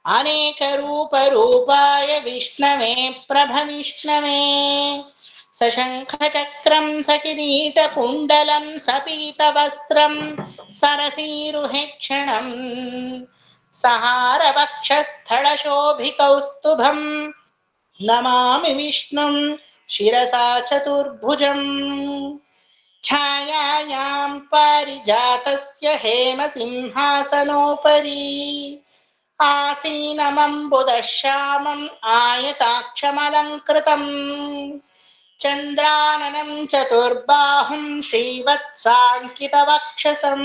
ಅನೇಕರೂಪರೂಪಾಯ ವಿಷ್ಣವೇ ಪ್ರಭವಿಷ್ಣವೇ. ಸಶಂಖಚಕ್ರಂ ಸಕಿರೀಟಕುಂಡಲಂ ಸಪೀತವಸ್ತ್ರಂ ಸರಸೀರುಹೇಕ್ಷಣಂ ಸಹಾರವಕ್ಷಸ್ಥಳಶೋಭಿಕೌಸ್ತುಭಂ ನಮಾಮಿ ವಿಷ್ಣುಂ ಶಿರಸಾ ಚತುರ್ಭುಜಂ. ಛಾಯಾಯಾಂ ಪಾರಿಜಾತಸ್ಯ ಹೇಮಸಿಂಹಾಸನೋಪರಿ ಆಸೀನಮಂಬುದಶ್ಯಾಮಂ ಆಯತಾಕ್ಷಮಲಂಕೃತಂ ಚಂದ್ರಾನನಂ ಚತುರ್ಬಾಹುಂ ಶ್ರೀವತ್ಸಾಂಕಿತವಕ್ಷಸಂ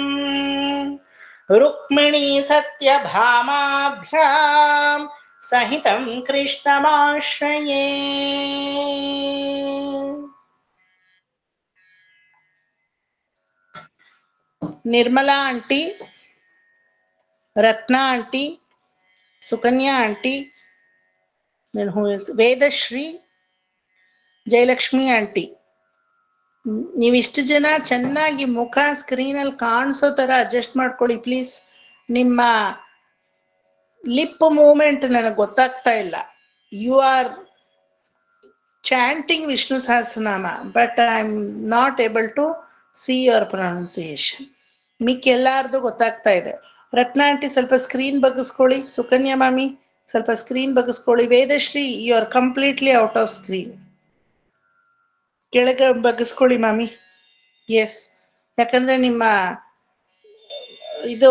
ರುಕ್ಮಿಣೀ ಸತ್ಯಭಾಮಾಭ್ಯಾಂ ಸಹಿತಂ ಕೃಷ್ಣಮಾಶ್ರಯೇ. Nirmala aunty, Ratna aunty, Sukanya aunty, Vedashree, Jayalakshmi aunty, ನೀವಿಷ್ಟು ಜನ ಚೆನ್ನಾಗಿ ಮುಖ ಸ್ಕ್ರೀನಲ್ಲಿ ಕಾಣಿಸೋ ಥರ ಅಡ್ಜಸ್ಟ್ ಮಾಡ್ಕೊಳ್ಳಿ ಪ್ಲೀಸ್. ನಿಮ್ಮ ಲಿಪ್ ಮೂವ್ಮೆಂಟ್ ನನಗೆ ಗೊತ್ತಾಗ್ತಾ ಇಲ್ಲ. You are chanting Vishnu Sahasranama but I am not able to see your pronunciation. ಮಿಕ್ಕೆಲ್ಲಾರ್ದು ಗೊತ್ತಾಗ್ತಾ ಇದೆ. ರತ್ನಾ ಆಂಟಿ ಸ್ವಲ್ಪ ಸ್ಕ್ರೀನ್ ಬಗ್ಗಿಸ್ಕೊಳ್ಳಿ. ಸುಕನ್ಯಾ ಮಾಮಿ ಸ್ವಲ್ಪ ಸ್ಕ್ರೀನ್ ಬಗ್ಗಿಸ್ಕೊಳ್ಳಿ. Vedashree you are completely out of screen. ಕೆಳಗೆ ಬಗ್ಗಿಸ್ಕೊಳ್ಳಿ ಮಾಮಿ. ಎಸ್, ಯಾಕಂದ್ರೆ ನಿಮ್ಮ ಇದು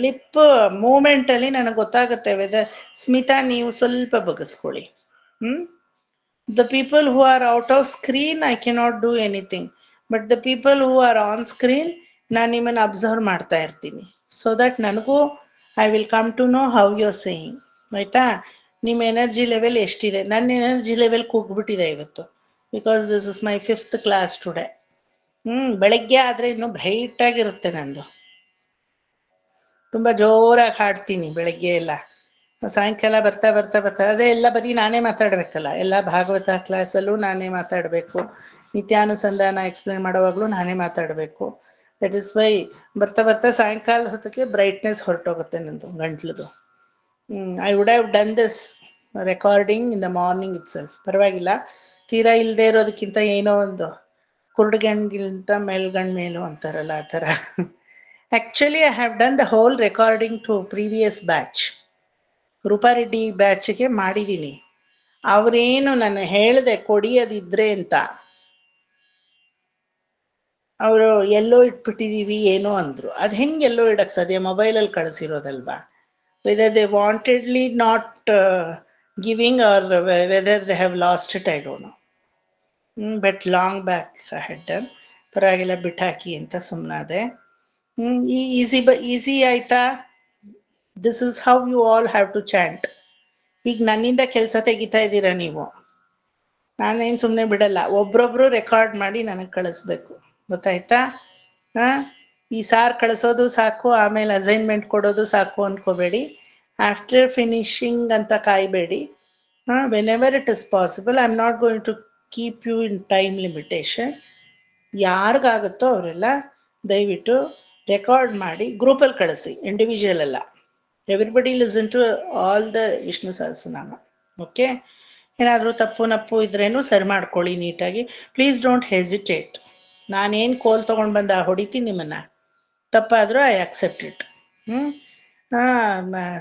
ಲಿಪ್ ಮೂಮೆಂಟ್ ಅಲ್ಲಿ ನನಗೆ ಗೊತ್ತಾಗುತ್ತೆ. ಸ್ಮಿತಾ ನೀವು ಸ್ವಲ್ಪ ಬಗ್ಗಿಸ್ಕೊಳ್ಳಿ. The people who are out of screen I cannot do anything, but the people who are on screen ನಾನು ನಿಮ್ಮನ್ನು ಅಬ್ಸರ್ವ್ ಮಾಡ್ತಾ ಇರ್ತೀನಿ. ಸೊ ದಟ್ ನನಗೂ I will come to know how you are saying. ಆಯಿತಾ? ನಿಮ್ಮ ಎನರ್ಜಿ ಲೆವೆಲ್ ಎಷ್ಟಿದೆ. ನನ್ನ energy level ಕುಗ್ಬಿಟ್ಟಿದೆ ಇವತ್ತು, because this is my 5th class today. ಬೆಳಗ್ಗೆ ಆದರೆ ಇನ್ನೂ ಬ್ರೈಟಾಗಿರುತ್ತೆ ನಂದು. ತುಂಬ ಜೋರಾಗಿ ಹಾಡ್ತೀನಿ ಬೆಳಗ್ಗೆ ಎಲ್ಲ. ಸಾಯಂಕಾಲ ಬರ್ತಾ ಬರ್ತಾ ಬರ್ತಾ ಅದೇ ಎಲ್ಲ ಬರೀ ನಾನೇ ಮಾತಾಡಬೇಕಲ್ಲ. ಎಲ್ಲ ಭಾಗವತ ಕ್ಲಾಸಲ್ಲೂ ನಾನೇ ಮಾತಾಡಬೇಕು, ನಿತ್ಯಾನುಸಂಧಾನ ಎಕ್ಸ್ಪ್ಲೇನ್ ಮಾಡೋವಾಗಲೂ ನಾನೇ ಮಾತಾಡಬೇಕು. ದಟ್ ಈಸ್ ವೈ ಬರ್ತಾ ಬರ್ತಾ ಸಾಯಂಕಾಲದ ಹೊತ್ತಿಗೆ ಬ್ರೈಟ್ನೆಸ್ ಹೊರಟೋಗುತ್ತೆ ನಂದು ಗಂಟ್ಲದು. I would have done this recording in the morning itself. ಪರವಾಗಿಲ್ಲ, ತೀರಾ ಇಲ್ಲದೆ ಇರೋದಕ್ಕಿಂತ ಏನೋ ಒಂದು ಕುರುಡುಗಣ್ಗಿಂತ ಮೇಲ್ಗಣ್ ಮೇಲು ಅಂತಾರಲ್ಲ, ಆ ಥರ. Actually I have done the whole recording to previous batch, Roopa Reddy ಬ್ಯಾಚ್ಗೆ ಮಾಡಿದ್ದೀನಿ. ಅವರೇನು ನಾನು ಹೇಳಿದೆ ಕೊಡಿಯೋದಿದ್ರೆ ಅಂತ, ಅವರು ಎಲ್ಲೋ ಇಟ್ಬಿಟ್ಟಿದ್ದೀವಿ ಏನೋ ಅಂದರು. ಅದು ಹೆಂಗೆ ಎಲ್ಲೋ ಇಡಕ್ಕೆ ಸಾಧ್ಯ? ಮೊಬೈಲಲ್ಲಿ ಕಳಿಸಿರೋದಲ್ವಾ. Whether they wantedly not giving or whether they have lost it, I don't know. But long back I had done. ಪರವಾಗಿಲ್ಲ ಬಿಟ್ಟಾಕಿ ಅಂತ ಸುಮ್ಮನಾದೆ. ಈಸಿ ಆಯಿತಾ? This is how you all have to chant. ಈಗ ನನ್ನಿಂದ ಕೆಲಸ ತೆಗಿತಾ ಇದ್ದೀರಾ ನೀವು, ನಾನೇನು ಸುಮ್ಮನೆ ಬಿಡಲ್ಲ. ಒಬ್ರೊಬ್ರು ರೆಕಾರ್ಡ್ ಮಾಡಿ ನನಗೆ ಕಳಿಸ್ಬೇಕು, ಗೊತ್ತಾಯ್ತಾ? ಈ ಸಾರು ಕಳಿಸೋದು ಸಾಕು, ಆಮೇಲೆ ಅಸೈನ್ಮೆಂಟ್ ಕೊಡೋದು ಸಾಕು ಅಂದ್ಕೋಬೇಡಿ. ಆಫ್ಟರ್ ಫಿನಿಶಿಂಗ್ ಅಂತ ಕಾಯಬೇಡಿ. Whenever it is possible, I am not going to keep you in time limitation. ಯಾರಿಗಾಗುತ್ತೋ ಅವರೆಲ್ಲ ದಯವಿಟ್ಟು ರೆಕಾರ್ಡ್ ಮಾಡಿ ಗ್ರೂಪಲ್ಲಿ ಕಳಿಸಿ, ಇಂಡಿವಿಜುವಲ್ ಅಲ್ಲ. Everybody listen to all the Vishnu Sahasranama. Okay? ಏನಾದರೂ ತಪ್ಪು ನಪ್ಪು ಇದ್ರೇನು ಸರಿ ಮಾಡ್ಕೊಳ್ಳಿ ನೀಟಾಗಿ. Please don't hesitate. ನಾನೇನು ಕೋಲ್ ತೊಗೊಂಡು ಬಂದ ಹೊಡಿತೀನಿ ನಿಮ್ಮನ್ನು. ತಪ್ಪಾದರೂ I accept it.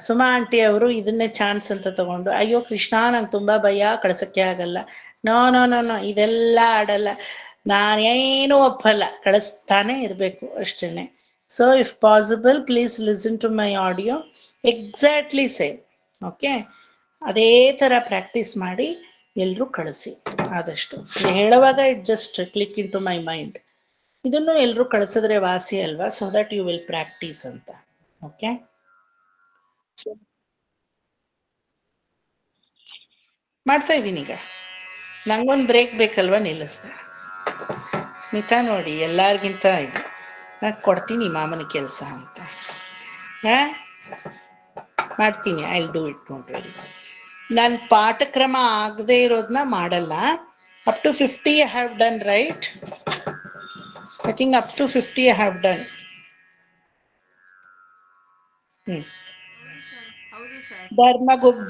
Suma aunty ಅವರು ಇದನ್ನೇ ಚಾನ್ಸ್ ಅಂತ ತೊಗೊಂಡು, ಅಯ್ಯೋ ಕೃಷ್ಣ ನಂಗೆ ತುಂಬ ಭಯ, ಕಳ್ಸೋಕ್ಕೆ ಆಗಲ್ಲ. ನೋ ನೋ ನೋ ನೋ, ಇದೆಲ್ಲ ಆಡಲ್ಲ. ನಾನೇನು ಒಪ್ಪಲ್ಲ, ಕಳಿಸ್ತಾನೆ ಇರಬೇಕು ಅಷ್ಟೇ. So if possible please listen to my audio exactly same. Okay? ಅದೇ ಥರ ಪ್ರಾಕ್ಟೀಸ್ ಮಾಡಿ ಎಲ್ಲರೂ ಕಳಿಸಿ ಆದಷ್ಟು. ಹೇಳುವಾಗ it just click into my mind. ಇದನ್ನು ಎಲ್ಲರೂ ಕಳಿಸಿದ್ರೆ ವಾಸಿ ಅಲ್ವಾ, so that you will practise ಅಂತ. ಓಕೆ? ಮಾಡ್ತಾ ಇದ್ದೀನಿ ಈಗ. ನಂಗೊಂದು ಬ್ರೇಕ್ ಬೇಕಲ್ವ, ನಿಲ್ಲಿಸ್ದೆ. ಸ್ಮಿತಾ ನೋಡಿ ಎಲ್ಲರಿಗಿಂತ ಇದು ಕೊಡ್ತೀನಿ ಮಾಮನ ಕೆಲಸ ಅಂತ. ಮಾಡ್ತೀನಿ, I will do it, don't worry. ನಾನು ಪಾಠಕ್ರಮ ಆಗದೆ ಇರೋದನ್ನ ಮಾಡಲ್ಲ. Up to 50 I have done, right? I think up to 50 I have done.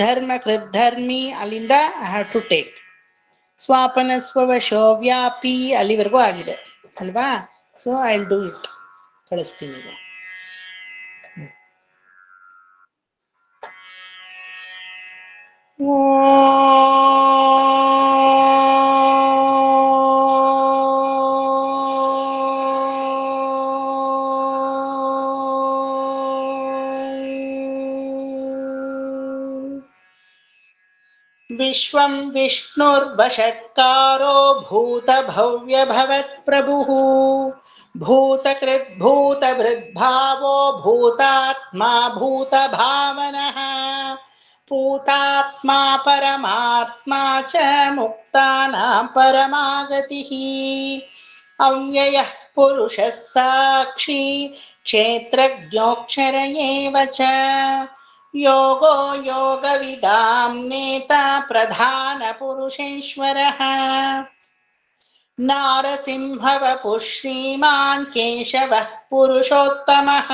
ಧರ್ಮ ಕೃದ್ಧರ್ಮಿ ಅಲ್ಲಿಂದ ಐ ಹ್ಯಾವ್ ಟು ಟೇಕ್. ಸ್ವಾಪನ ಸ್ವವಶೋ ವ್ಯಾಪಿ ಅಲ್ಲಿವರೆಗೂ ಆಗಿದೆ ಅಲ್ವಾ? So I will do it. ಕಳಿಸ್ತೀನಿ ಈಗ. ವಿಶ್ವಂ ವಿಷ್ಣುರ್ವಷಟ್ಕಾರೋ ಭೂತಭವ್ಯ ಭವತ್ಪ್ರಭುಃ ಭೂತಕೃದ್ಭೂತಭೃದ್ಭಾವೋ ಭೂತಾತ್ಮ ಭೂತಭಾವನಃ ಭೂತಾತ್ಮ ಪರಮಾತ್ಮ ಚ ಮುಕ್ತಾನಾಂ ಪರಮಾಗತಿಃ ಅವ್ಯಯಃ ಪುರುಷಃ ಸಾಕ್ಷಿ ಕ್ಷೇತ್ರಜ್ಞೋಕ್ಷರ ಏವ ಚ ಯೋಗೋ ಯೋಗವಿದಾಂ ನೇತಾ ಪ್ರಧಾನ ಪುರುಷೇಶ್ವರಃ ನಾರಸಿಂಹವಪುಃ ಶ್ರೀಮಾನ್ ಕೇಶವಃ ಪುರುಷೋತ್ತಮಃ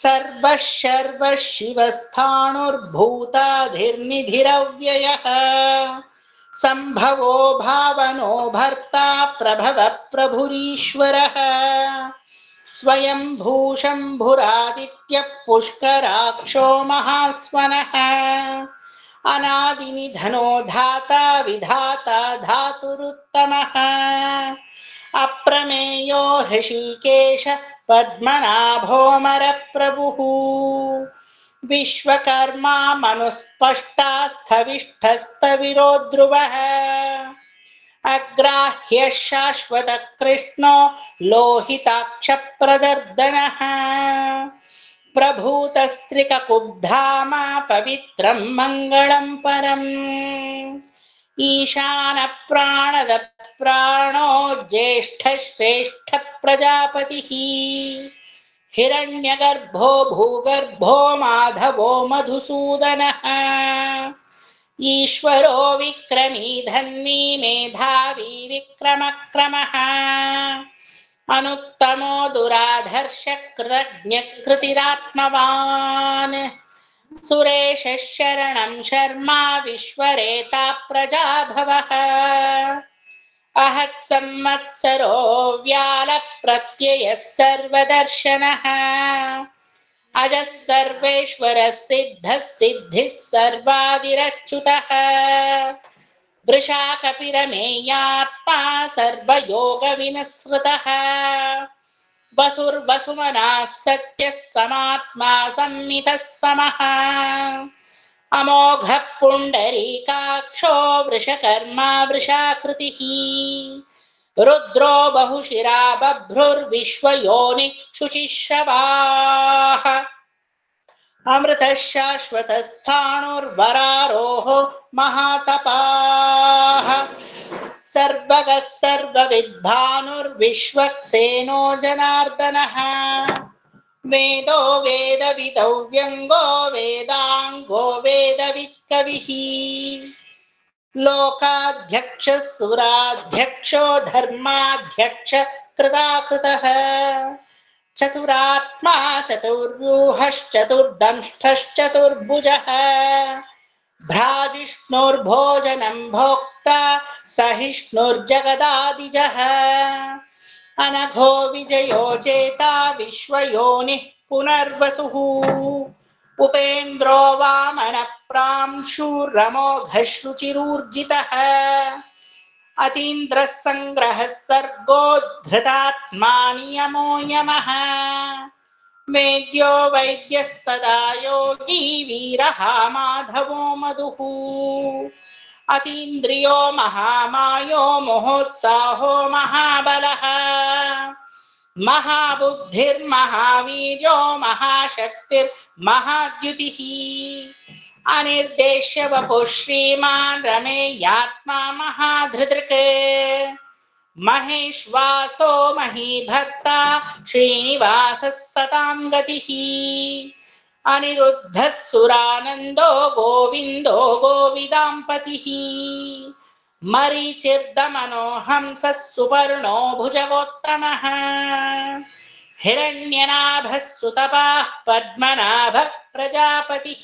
ಸರ್ವಃ ಶರ್ವಃ ಶಿವಸ್ಥಾಣುರ್ಭೂತಾಧಿರ್ನಿಧಿರವ್ಯಯಃ ಸಂಭವೋ ಭಾವನೋ ಭರ್ತಾ ಪ್ರಭವ ಪ್ರಭುರೀಶ್ವರಃ ಸ್ವಯಂ ಭೂಷಂಭುರಾದಿತ್ಯ ಪುಷ್ಕರಾಕ್ಷೋ ಮಹಾಸ್ವನಃ ಅನಾದಿನಿಧನೋ ಧಾತಾ ವಿಧಾತಾ ಧಾತುರುತ್ತಮಃ ಅಪ್ರಮೇಯೋ ಹೃಷಿಕೇಶ ಪದ್ಮನಾಭೋಮರ ಪ್ರಭುಃ ವಿಶ್ವಕರ್ಮಾ ಮನುಸ್ಪಷ್ಟಾಸ್ಥವಿಷ್ಠಸ್ಥವಿರೋ ಧ್ರುವಃ ಅಗ್ರಾಹ್ಯ ಶಾಶ್ವತ ಕೃಷ್ಣೋ ಲೋಹಿತಾಕ್ಷ ಪ್ರದರ್ದನಃ प्रभूतस्त्रिककुब्धाम पवित्रं मङ्गलं परम् ईशान प्राणद प्राणो ज्येष्ठ श्रेष्ठ प्रजापतिः हिरण्यगर्भो भूगर्भो माधवो मधुसूदनः ईश्वरो विक्रमी धन्वी मेधावी विक्रमक्रमः अनुत्तमो दुराधर्ष कृतज्ञ कृतिरात्मवान् सुरेश शरणं शर्मा विश्वरेता प्रजाभवः अहत् संवत्सरो व्याल प्रत्ययः सर्वदर्शनः अजः सर्वेश्वरः सिद्धः सिद्धिः सर्वादिरच्युतः वृषाकपिरमेयात्मा सर्वयोगविनिसृतः वसुर्वसुमनः सत्यः समात्मा संमितः समः अमोघः पुण्डरीकाक्षो वृषकर्मा वृषाकृतिः रुद्रो बहुशिरा बभ्रुर्विश्वयोनिः शुचिश्रवाः अमृतः शाश्वतस्थाणुर्वरारोहो महातपाः सर्वगः सर्वविद्भानुर्विश्वक्सेनो जनार्दनः वेदो वेदविदौ व्यङ्गो वेदाङ्गो वेदवित्कविः लोकाध्यक्षः सुराध्यक्षो धर्माध्यक्ष कृताकृतः चतुरात्मा चतुर्व्यूहश्चतुर्दंष्टश्चतुर्भुजः भ्राजिष्णुर्भोजनं भोक्ता सहिष्णुर्जगदादिजः अनघो विजयो चेता विश्वयोनिः पुनर्वसुः उपेन्द्रो वामन प्रांशुरमोघः शुचिरूर्जितः अतीन्द्रः संग्रहः सर्गो धृतात्मा नियमो यमः वेद्यो वैद्यः सदा योगी वीरः माधवो मधुः अतीन्द्रियो महामायो मोहोत्साहो महाबलः महाबुद्धिर्महावीर्यो महाशक्तिर्महाद्युतिः अनिर्देश्य वपुः श्रीमान् रमेयात्मा महाधृदृक् महेश्वासो महीभर्ता श्रीनिवासः सतां गतिः अनिरुद्धः सुरानन्दो गोविन्दो गोविदाम्पतिः मरीचिर्दमनो हंसः सुपर्णो भुजगोत्तमः हिरण्यनाभः सुतपाः पद्मनाभः प्रजापतिः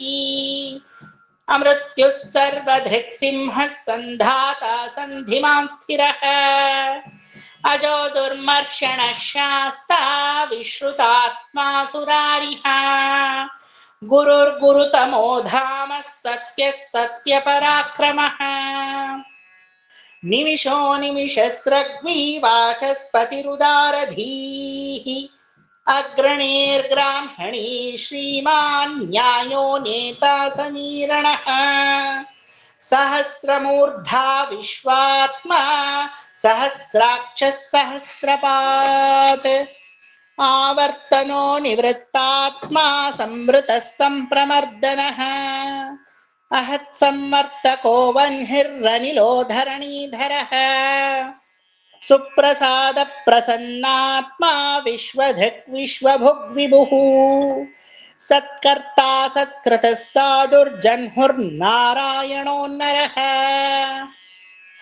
अमृत्युः सर्वधृक्सिंहः सन्धाता सन्धिमान् स्थिरः अजो दुर्मर्षणः शास्ता विश्रुतात्मा सुरारिः गुरुर्गुरुतमो धामः सत्यः सत्यपराक्रमः निमिषो निमिषस्रग्वी वाचस्पतिरुदारधीः अग्रणीर्ब्राह्मणी श्रीमान् न्यायो नेता समीरणः सहस्रमूर्धा विश्वात्मा सहस्राक्षः सहस्रपात् आवर्तनो निवृत्तात्मा संवृतः संप्रमर्दनः अहत्सम्वर्तको वह्निरनिलो धरणीधरः सुप्रसाद प्रसन्नात्मा विश्वधृक् विश्वभुग् विभुः सत्कर्ता सत्कृतः साधुर्जह्नुर्नारायणो नरः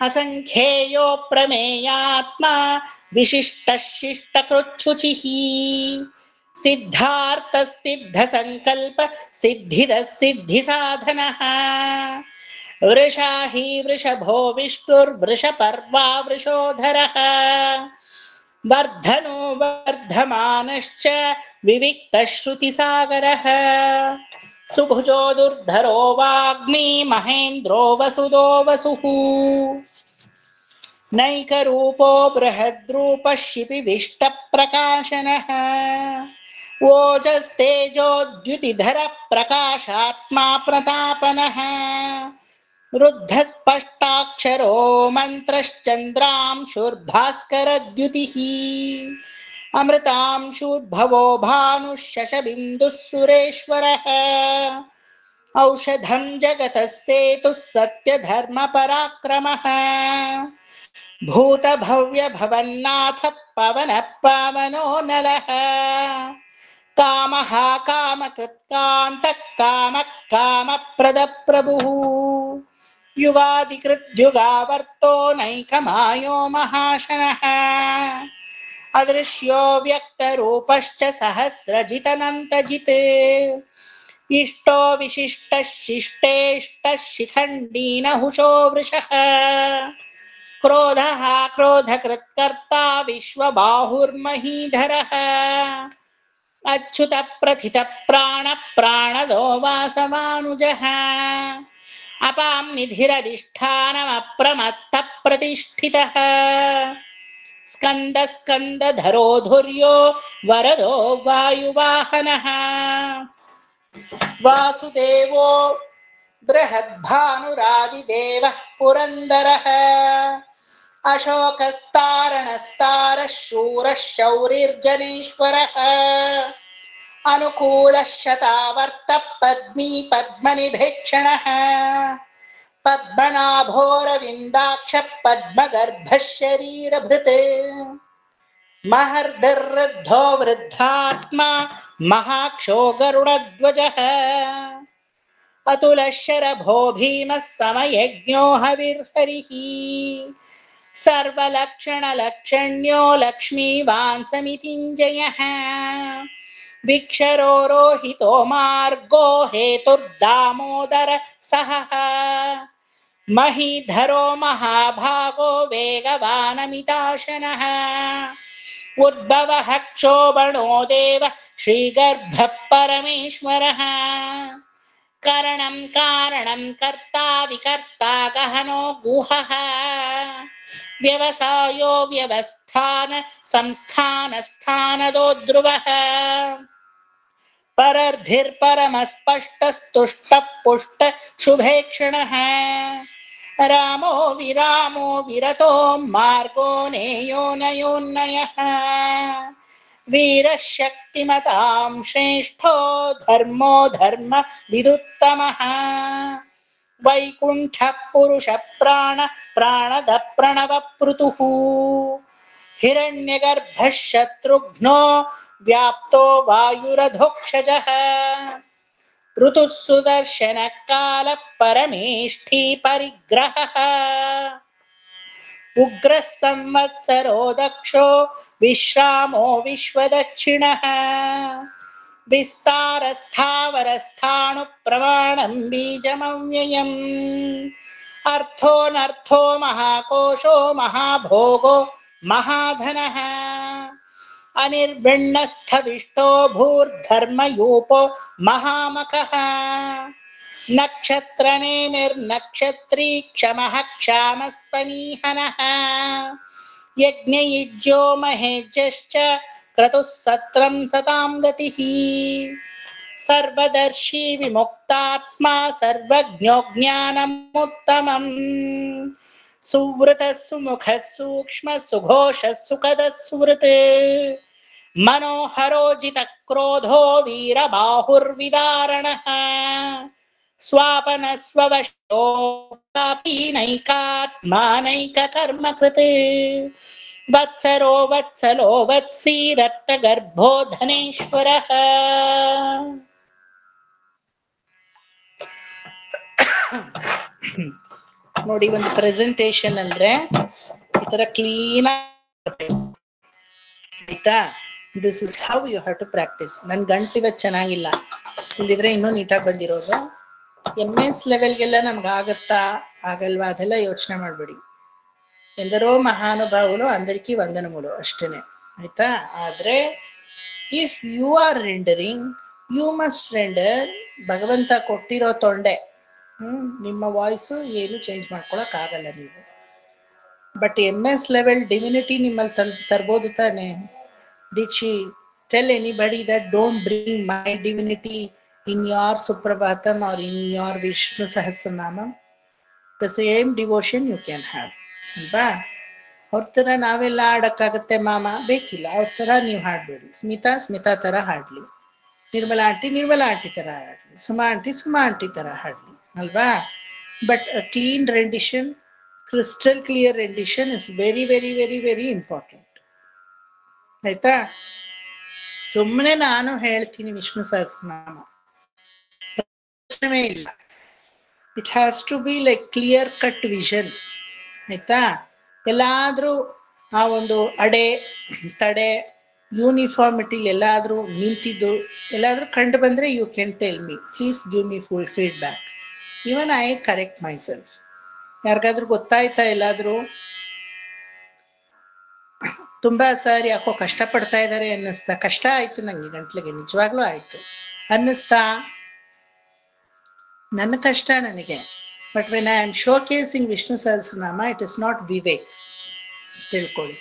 असंख्येयो प्रमेयात्मा विशिष्टः शिष्टकृच्छुचिः सिद्धार्थ सिद्ध संकल्प सिद्धिदः सिद्धिसाधनः वृषाहि वृषभो विष्णुर्वृषपर्वा वृषोधरः वर्धनो वर्धमानश्च विविक्तः श्रुतिसागरः सुभुजो दुर्धरो वाग्मी महेन्द्रो वसुदो वसुः नैकरूपो बृहद्रूपः शिपिविष्टप्रकाशनः ओजस्तेजोद्युतिधर प्रकाशात्मा प्रतापनः रुद्धस्पष्टाक्षरो मन्त्रश्चन्द्रांशुर्भास्करद्युतिः अमृतांशूर्भवो भानुः शशबिन्दुः सुरेश्वरः औषधं जगतः सेतुः सत्यधर्मपराक्रमः भूतभव्यभवन्नाथ पवनः पावनो नलः कामः कामकृत्कान्तः कामः कामप्रदप्रभुः युगादिकृद्युगावर्तो नैकमायो महाशनः अदृश्यो व्यक्तरूपश्च सहस्रजितनन्तजित् इष्टो विशिष्टः शिष्टेष्टः शिखण्डीनहुषो वृषः क्रोधः क्रोधकृत्कर्ता विश्वबाहुर्महीधरः अच्युतप्रथितप्राणप्राणदो वासवानुजः अपां निधिरधिष्ठानमप्रमत्तप्रतिष्ठितः स्कन्दस्कन्दधरो धुर्यो वरदो वायुवाहनः वासुदेवो बृहद्भानुरादिदेवः पुरन्दरः अशोकस्तारणस्तारः शूरः शौरिर्जनेश्वरः अनुकूलः शतावर्तः पद्मी पद्मनिभेक्षणः पद्मनाभोरविन्दाक्षः पद्मगर्भः शरीरभृत् महर्दर्वृद्धो वृद्धात्मा महाक्षो गरुडध्वजः अतुलः शरभो भीमः समयज्ञो हविर्हरिः सर्वलक्षणलक्षण्यो लक्ष्मीवान् समितिञ्जयः विक्षरो रोहितो मार्गो हेतुर्दामोदर सहः महीधरो महाभागो वेगवानमिताशनः उद्भवः क्षोभणो देव श्रीगर्भः परमेश्वरः करणं कारणं कर्ता विकर्ता गहनो गुहः व्यवसायो व्यवस्थान संस्थानस्थानदो ध्रुवः परर्धिर्परमस्पष्टस्तुष्टः पुष्ट शुभेक्षणः रामो विरामो विरतो मार्गो नेयो नयोन्नयः वीरः शक्तिमतां श्रेष्ठो धर्मो धर्म विदुत्तमः वैकुण्ठः पुरुष प्राण प्राणद प्रणव पृतुः हिरण्यगर्भः शत्रुघ्नो व्याप्तो वायुरधोक्षजः ऋतुः सुदर्शन काल परमेष्ठी परिग्रहः उग्रः संवत्सरो दक्षो विश्रामो विश्वदक्षिणः विस्तारस्थावरस्थाणुप्रमाणं बीजमव्ययम् अर्थोऽनर्थो महाकोशो महाभोगो महाधनः अनिर्विण्णस्थविष्टो भूर्धर्मयूपो महामखः नक्षत्रनेमिर्नक्षत्री क्षमः क्षामः समीहनः यज्ञयुज्यो महेज्यश्च क्रतुः सत्रं सतां गतिः सर्वदर्शी विमुक्तात्मा सर्वज्ञो ज्ञानमुत्तमम् सुवृतः सुमुखः सूक्ष्मः सुघोषः सुखदः सुवृत् मनोहरो जितक्रोधो वीरबाहुर्विदारणः स्वापनस्ववशोऽपि नैकात्मानैककर्मकृत् वत्सरो वत्सलो वत्सीरट्टगर्भो धनेश्वरः ನೋಡಿ ಒಂದು ಪ್ರೆಸೆಂಟೇಶನ್ ಅಂದ್ರೆ ಈ ತರ ಕ್ಲೀನ್ ಆಯ್ತಾ this is how you have to practise ನನ್ ಗಂಟಿವತ್ತು ಚೆನ್ನಾಗಿಲ್ಲ ಇಲ್ಲಿದ್ರೆ ಇನ್ನೂ ನೀಟಾಗಿ ಬಂದಿರೋದು MS ಲೆವೆಲ್ಗೆಲ್ಲ ನಮ್ಗೆ ಆಗತ್ತಾ ಆಗಲ್ವಾ ಅದೆಲ್ಲ ಯೋಚನೆ ಮಾಡ್ಬೇಡಿ ಎಂದರೋ ಮಹಾನುಭಾವುలు అందరికీ వందనములు ಅಷ್ಟೇನೆ ಆಯ್ತಾ ಆದ್ರೆ if you are rendering you must render ಭಗವಂತ ಕೊಟ್ಟಿರೋ ತೊಂಡೆ ನಿಮ್ಮ ವಾಯ್ಸು ಏನು ಚೇಂಜ್ ಮಾಡ್ಕೊಳಕ್ ಆಗಲ್ಲ ನೀವು ಬಟ್ MS ಲೆವೆಲ್ ಡಿವಿನಿಟಿ ನಿಮ್ಮಲ್ಲಿ ತರ್ಬೋದು ತಾನೆ did she tell anybody that don't bring my divinity in your Suprabhatam or in your Vishnu Sahasranamam? The same devotion you can have. ಅವ್ರ ತರ ನಾವೆಲ್ಲ ಆಡಕ್ಕಾಗತ್ತೆ ಮಾಮ? ಬೇಕಿಲ್ಲ. ಅವ್ರ ತರ ನೀವು ಹಾಡ್ಬೇಡಿ. ಸ್ಮಿತಾ ತರ ಹಾಡ್ಲಿ, ನಿರ್ಮಲಾ ಆಂಟಿ ತರ ಹಾಡ್ಲಿ, ಸುಮಾ ಆಂಟಿ ತರ ಹಾಡ್ಲಿ, ಅಲ್ವಾ? But clean rendition, crystal clear rendition is very very very very important. ಆಯ್ತಾ? ಸುಮ್ಮನೆ ನಾನು ಹೇಳ್ತೀನಿ ವಿಷ್ಣು ಸಹಸ್ರನಾಮ, ಪ್ರಶ್ನೆ ಇಲ್ಲ. It has to be like clear cut vision. ಆಯ್ತಾ? ಎಲ್ಲಾದ್ರೂ ಆ ಒಂದು ಅಡೆ ತಡೆ ಯೂನಿಫಾರ್ಮಿಟಿ ಎಲ್ಲಾದ್ರೂ ನಿಂತಿದ್ದು ಎಲ್ಲಾದ್ರೂ ಕಂಡು ಬಂದ್ರೆ you can tell me, please give me full feedback. Even I correct myself. ಯಾರಿಗಾದ್ರೂ ಗೊತ್ತಾಯ್ತಾ? ಎಲ್ಲಾದ್ರೂ ತುಂಬಾ ಸರ್ ಯಾಕೋ ಕಷ್ಟಪಡ್ತಾ ಇದ್ದಾರೆ ಅನ್ನಿಸ್ತಾ? ಕಷ್ಟ ಆಯ್ತು ನಂಗೆ, ಗಂಟ್ಲಿಗೆ ನಿಜವಾಗ್ಲೂ ಆಯ್ತು ಅನ್ನಿಸ್ತಾ? ನನ್ನ ಕಷ್ಟ ನನಗೆ. But when I am showcasing Vishnu Sahasranama, it is not Vivek, ತಿಳ್ಕೊಳ್ಳಿ.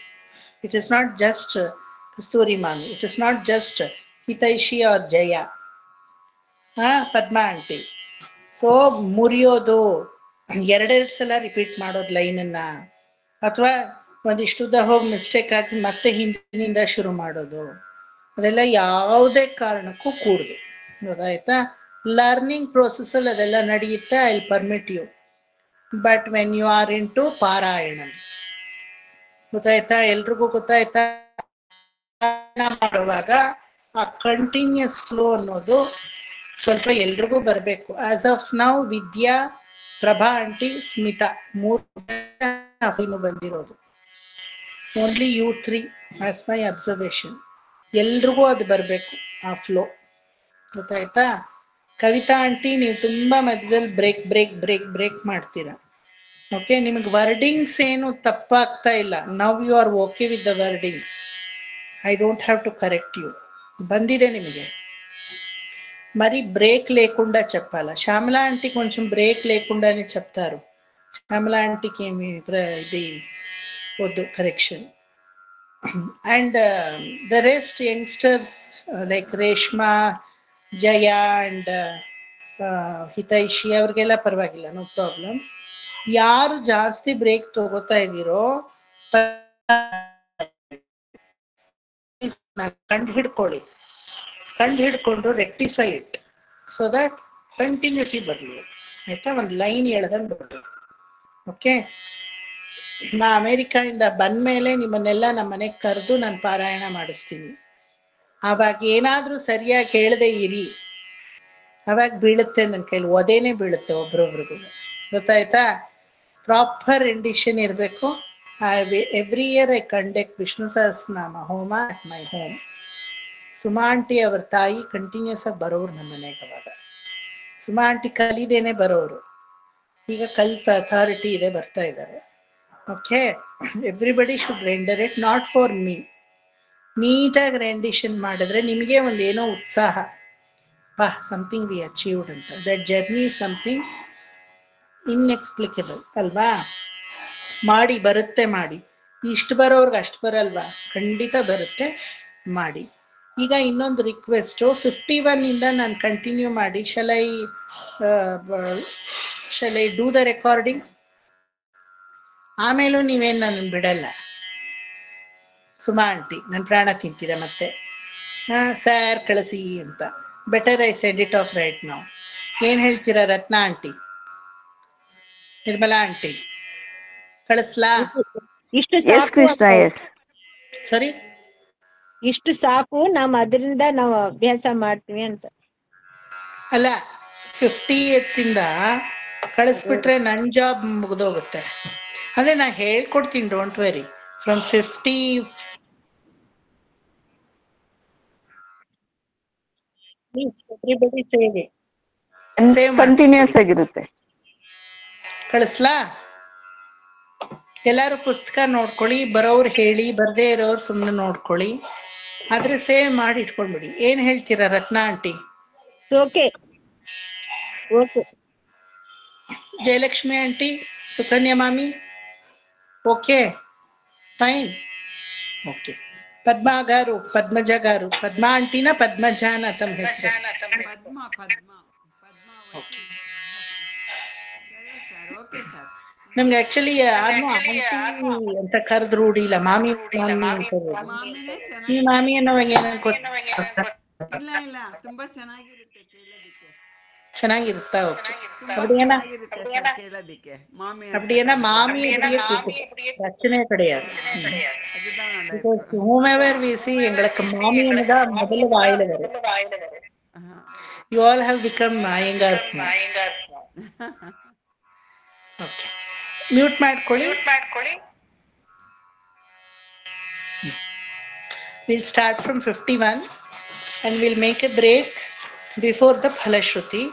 It is not just Kasturi ಮಾಮಿ, it is not just Hitaishi or Jaya, Padma aunty. So ಮುರಿಯೋದು, ಎರಡೆರಡು ಸಲ ರಿಪೀಟ್ ಮಾಡೋದು ಲೈನನ್ನ, ಅಥವಾ ಒಂದಿಷ್ಟುದ್ದ ಹೋಗಿ ಮಿಸ್ಟೇಕ್ ಆಗಿ ಮತ್ತೆ ಹಿಂದಿನಿಂದ ಶುರು ಮಾಡೋದು, ಅದೆಲ್ಲ ಯಾವುದೇ ಕಾರಣಕ್ಕೂ ಕೂಡುದು. ಗೊತ್ತಾಯ್ತಾ? ಲರ್ನಿಂಗ್ ಪ್ರೋಸೆಸ್ಸಲ್ಲಿ ಅದೆಲ್ಲ ನಡೆಯುತ್ತೆ. I will permit you. But when you are into parayanam, ಗೊತ್ತಾಯ್ತಾ? ಎಲ್ರಿಗೂ ಗೊತ್ತಾಯ್ತಾ? ಮಾಡುವಾಗ ಆ ಕಂಟಿನ್ಯೂಸ್ ಫ್ಲೋ ಅನ್ನೋದು ಸ್ವಲ್ಪ ಎಲ್ರಿಗೂ ಬರಬೇಕು. As of now Vidya, Prabha aunty, Smita 3 ಬಂದಿರೋದು. Only you 3 as my observation. ಎಲ್ರಿಗೂ ಅದು ಬರಬೇಕು ಆ ಫ್ಲೋ. ಗೊತ್ತಾಯ್ತಾ? ಕವಿತಾ ಆಂಟಿ ನೀವು ತುಂಬಾ ಮಧ್ಯದಲ್ಲಿ ಬ್ರೇಕ್ ಮಾಡ್ತೀರಾ. ಓಕೆ, ನಿಮಗೆ ವರ್ಡಿಂಗ್ಸ್ ಏನು ತಪ್ಪಾಗ್ತಾ ಇಲ್ಲ. Now you are okay with the wordings. I don't have to correct you. ಬಂದಿದೆ నిಮಗೆ. మరి బ్రేక్ లేకుండా చెప్పాలా? శ్యామల ఆంటీ కొంచెం బ్రేక్ లేకుండానే చెప్తారు. శ్యామల ఆంటీకి ఏమి ఇది వద్దు correction. And the rest youngsters like Reshma, Jaya and Hitaishi ಅವ್ರಿಗೆಲ್ಲ ಪರವಾಗಿಲ್ಲ, ನೋ ಪ್ರಾಬ್ಲಮ್. ಯಾರು ಜಾಸ್ತಿ ಬ್ರೇಕ್ ತಗೋತಾ ಇದ್ದೀರೋ ಕಂಡು ಹಿಡ್ಕೊಂಡು rectify it, so that continuity ಬರಲಿ. ಆಯ್ತಾ? ಒಂದು ಲೈನ್ ಎಳ್ದಂಗೆ ಬರಬೇಕು. ಓಕೆ, ನಾ ಅಮೇರಿಕಾದಿಂದ ಬಂದ್ಮೇಲೆ ನಿಮ್ಮನ್ನೆಲ್ಲ ನಮ್ಮ ಮನೆಗೆ ಕರೆದು ನಾನು ಪಾರಾಯಣ ಮಾಡಿಸ್ತೀನಿ. ಆವಾಗ ಏನಾದ್ರೂ ಸರಿಯಾಗಿ ಹೇಳದೆ ಇರಿ, ಅವಾಗ ಬೀಳುತ್ತೆ ನನ್ನ ಕೈಲಿ, ಒದೇನೆ ಬೀಳುತ್ತೆ ಒಬ್ರೊಬ್ರಿಗೂ. ಗೊತ್ತಾಯ್ತಾ? ಪ್ರಾಪರ್ ರೆಂಡಿಷನ್ ಇರಬೇಕು. Every year I conduct Vishnu Sahasranama homa at my home. Suma aunty ಅವ್ರ ತಾಯಿ ಕಂಟಿನ್ಯೂಸ್ ಆಗಿ ಬರೋರು ನಮ್ಮ ಮನೆಗೆ. ಅವಾಗ ಸುಮಾ ಆಂಟಿ ಕಲಿದೇನೆ ಬರೋರು, ಈಗ ಕಲಿತ ಅಥಾರಿಟಿ ಇದೆ, ಬರ್ತಾ ಇದ್ದಾರೆ. Okay, everybody should render it, not for me. ನೀಟಾಗಿ ರೆಂಡಿಷನ್ ಮಾಡಿದ್ರೆ ನಿಮಗೆ ಒಂದೇನೋ ಉತ್ಸಾಹ, ಸಮಥಿಂಗ್ ವಿ ಅಚೀವ್ಡ್ ಅಂತ. ದಟ್ ಜರ್ನಿ ಇಸ್ ಸಮಥಿಂಗ್ ಇನ್ಎಕ್ಸ್ಪ್ಲಿಕಬಲ್ ಅಲ್ವಾ? ಮಾಡಿ, ಬರುತ್ತೆ ಮಾಡಿ. ಇಷ್ಟು ಬರೋರ್ಗೆ ಅಷ್ಟು ಬರಲ್ವಾ? ಖಂಡಿತ ಬರುತ್ತೆ, ಮಾಡಿ. ಈಗ ಇನ್ನೊಂದು ರಿಕ್ವೆಸ್ಟು, 51 ಇಂದ ನಾನು ಕಂಟಿನ್ಯೂ ಮಾಡಿ. Shall I do the recording? ಆಮೇಲೂ ನೀವೇನು ನನ್ನ ಬಿಡಲ್ಲ ಸುಮಾ ಆಂಟಿ, ನನ್ನ ಪ್ರಾಣ ತಿಂತೀರ ಮತ್ತೆ. ಸ್ಯಾರ್ ಕಳಿಸಿ ಅಂತ. Better I send it off right ನಾವು. ಏನು ಹೇಳ್ತೀರಾ ರತ್ನಾ ಆಂಟಿ, ನಿರ್ಮಲಾ ಆಂಟಿ? ಕಳಿಸ್ಲಾ? ಇಷ್ಟು ಸಾಕು, ಸರಿ, ಇಷ್ಟು ಸಾಕು, ಅದರಿಂದ ನಾವು ಅಭ್ಯಾಸ ಮಾಡ್ತೀವಿ ಅಂತ. ಅಲ್ಲ, 50th ಕಳಿಸ್ಬಿಟ್ರೆ ನನ್ನ ಜಾಬ್ ಮುಗಿದೋಗುತ್ತೆ. ಅಂದ್ರೆ ನಾ ಹೇಳ್ಕೊಡ್ತೀನಿ, don't worry. From 50 save continuous ಆಗಿರುತ್ತೆ. ಕಳಿಸ್ಲಾ? ಎಲ್ಲಾರು ಪುಸ್ತಕ ನೋಡ್ಕೊಳ್ಳಿ, ಬರೋರು ಹೇಳಿ, ಬರ್ದೇ ಇರೋರು ಸುಮ್ಮನೆ ನೋಡ್ಕೊಳ್ಳಿ, ಆದ್ರೆ ಸೇವ್ ಮಾಡಿ ಇಟ್ಕೊಂಡ್ಬಿಡಿ. ಏನ್ ಹೇಳ್ತೀರಾ Ratna aunty? Okay okay. Jayalakshmi aunty, Sukanya ಮಾಮಿ, okay fine. Okay, Padma garu, Padmaja garu, ಪದ್ಮಾ ಆಂಟಿನ ಪದ್ಮಜಾನ ತಮ್ಮ ಹೆಸರು? ಪದ್ಮಾ. ಸರಿ ಸರ್, ಓಕೆ ಸರ್. ನಮ್ಗೆ ಆಕ್ಚುಲಿ ಯಾರನ್ನೂ ಆಂಟಿ ಅಂತ ಕರೆದ್ ರೂಢಿ ಇಲ್ಲ. ಮಾಮಿ ಮಾಮಿ ಅಂತ ಕರೆಯೋದು. ಮಾಮಿನೇ ಈ ಚೆನ್ನಾಗಿ ಮಾಮಿ ಅನ್ನೋವಾಗ ಏನಂತ ಇಲ್ಲ ಇಲ್ಲ ತುಂಬಾ ಚೆನ್ನಾಗಿರುತ್ತೆ ಕೇಳೋದಿಕ್ಕೆ. ಚೆನ್ನಾಗಿರುತ್ತಾ? ಓಕೆ. ತುಂಬಾ அப்படியேனா ಚೆನ್ನಾಗಿರುತ್ತೆ ಸರ್ ಕೇಳೋದಿಕ್ಕೆ. ಮಾಮಿ ಅಂತ அப்படியேனா ಕರೆದ್ರೆ மாமி அப்படியே பிரச்சனையே கிடையாது. அதுதான் நல்லா Because இருக்கும். whomever we see எங்களுக்கு மாமின்னு தான் முதல்ல வாயில வரும். ஆஹா. You all have become Iyengars now. Okay. Mute ಮಾಡ್ಕೊಳ್ಳಿ. We'll start from 51 and we'll make a break before the Phalashruti.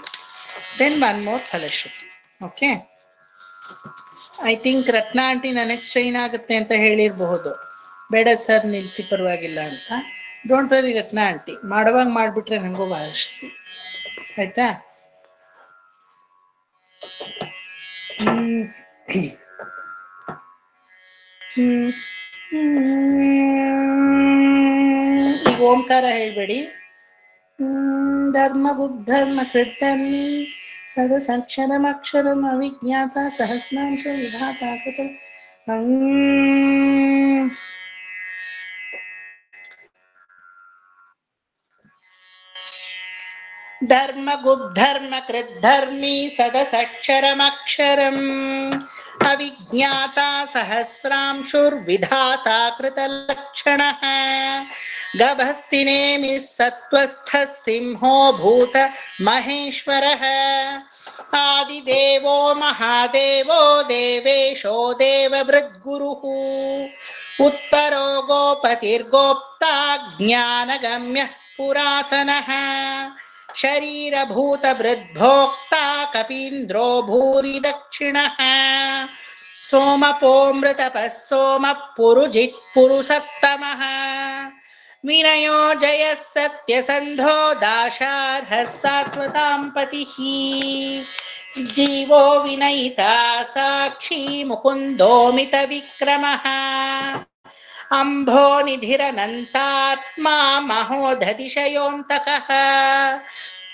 Then one more Phalashruti. Okay. I think Ratna aunty ನನಗೆ strain ಆಗುತ್ತೆ ಅಂತ ಹೇಳಿರಬಹುದು. ಬೇಡ ಸರ್ ನಿಲ್ಸಿ ಪರವಾಗಿಲ್ಲ ಅಂತ. ಡೋಂಟ್ ವೆರಿ ರತ್ನಾ ಆಂಟಿ, ಮಾಡುವಾಗ ಮಾಡಿಬಿಟ್ರೆ ನನಗೂ ಭಾಷೆ ಆಯ್ತಾ. ಈಗ ಓಂಕಾರ ಹೇಳ್ಬೇಡಿ. ಧರ್ಮ ಗುಬ್ಧರ್ಮ ಕೃತರ್ಮಿ ಸದಸಕ್ಷರಮಕ್ಷರಂ ಅವಿಜ್ಞಾತ ಸಹಸ್ರಾಂಶ ವಿಧಾತ ಕೃತ ಧರ್ಮ ಗುಬ್ಧರ್ಮ ಕೃದ್ಧರ್ಮಿ ಸದಸಕ್ಷರಮಕ್ಷರಂ ಅವಿಜ್ಞಾತ ಸಹಸ್ರಾಂಶುರ್ವಿಧಾತ ಕೃತಲಕ್ಷಣಃ ಗಭಸ್ತಿನೇಮಿ ಸತ್ವಸ್ಥಃ ಸಿಂಹೋ ಭೂತ ಮಹೇಶ್ವರಃ ಆದಿದೇವೋ ಮಹಾದೇವೋ ದೇವೇಶೋ ದೇವಭೃದ್ಗುರುಃ ಉತ್ತರೋ ಗೋಪತಿರ್ಗೋಪ್ತಾ ಜ್ಞಾನಗಮ್ಯಃ ಪುರಾತನಃ ಶರೀರಭೂತ ಬೃದ್ಭೋಕ್ತಾ ಕಪೀಂದ್ರೋ ಭೂರಿ ದಕ್ಷಿಣಃ ಸೋಮಪೋಮೃತಪಃ ಸೋಮಃ ಪುರುಜಿತ್ ಪುರುಸತ್ತಮಃ ವಿನಯೋ ಜಯಃ ಸತ್ಯಸಂಧೋ ದಾಶಾರ್ಹಃ ಸಾತ್ವತಾಂ ಪತಿಃ ಜೀವೋ ವಿನಯಿತಾ ಸಾಕ್ಷಿ ಮುಕುಂದೋ ಮಿತ ವಿಕ್ರಮಃ ಅಂಭೋ ನಿಧಿರನಂತಾತ್ಮಾ ಮಹೋದಧಿಶಯೋಂತಕಃ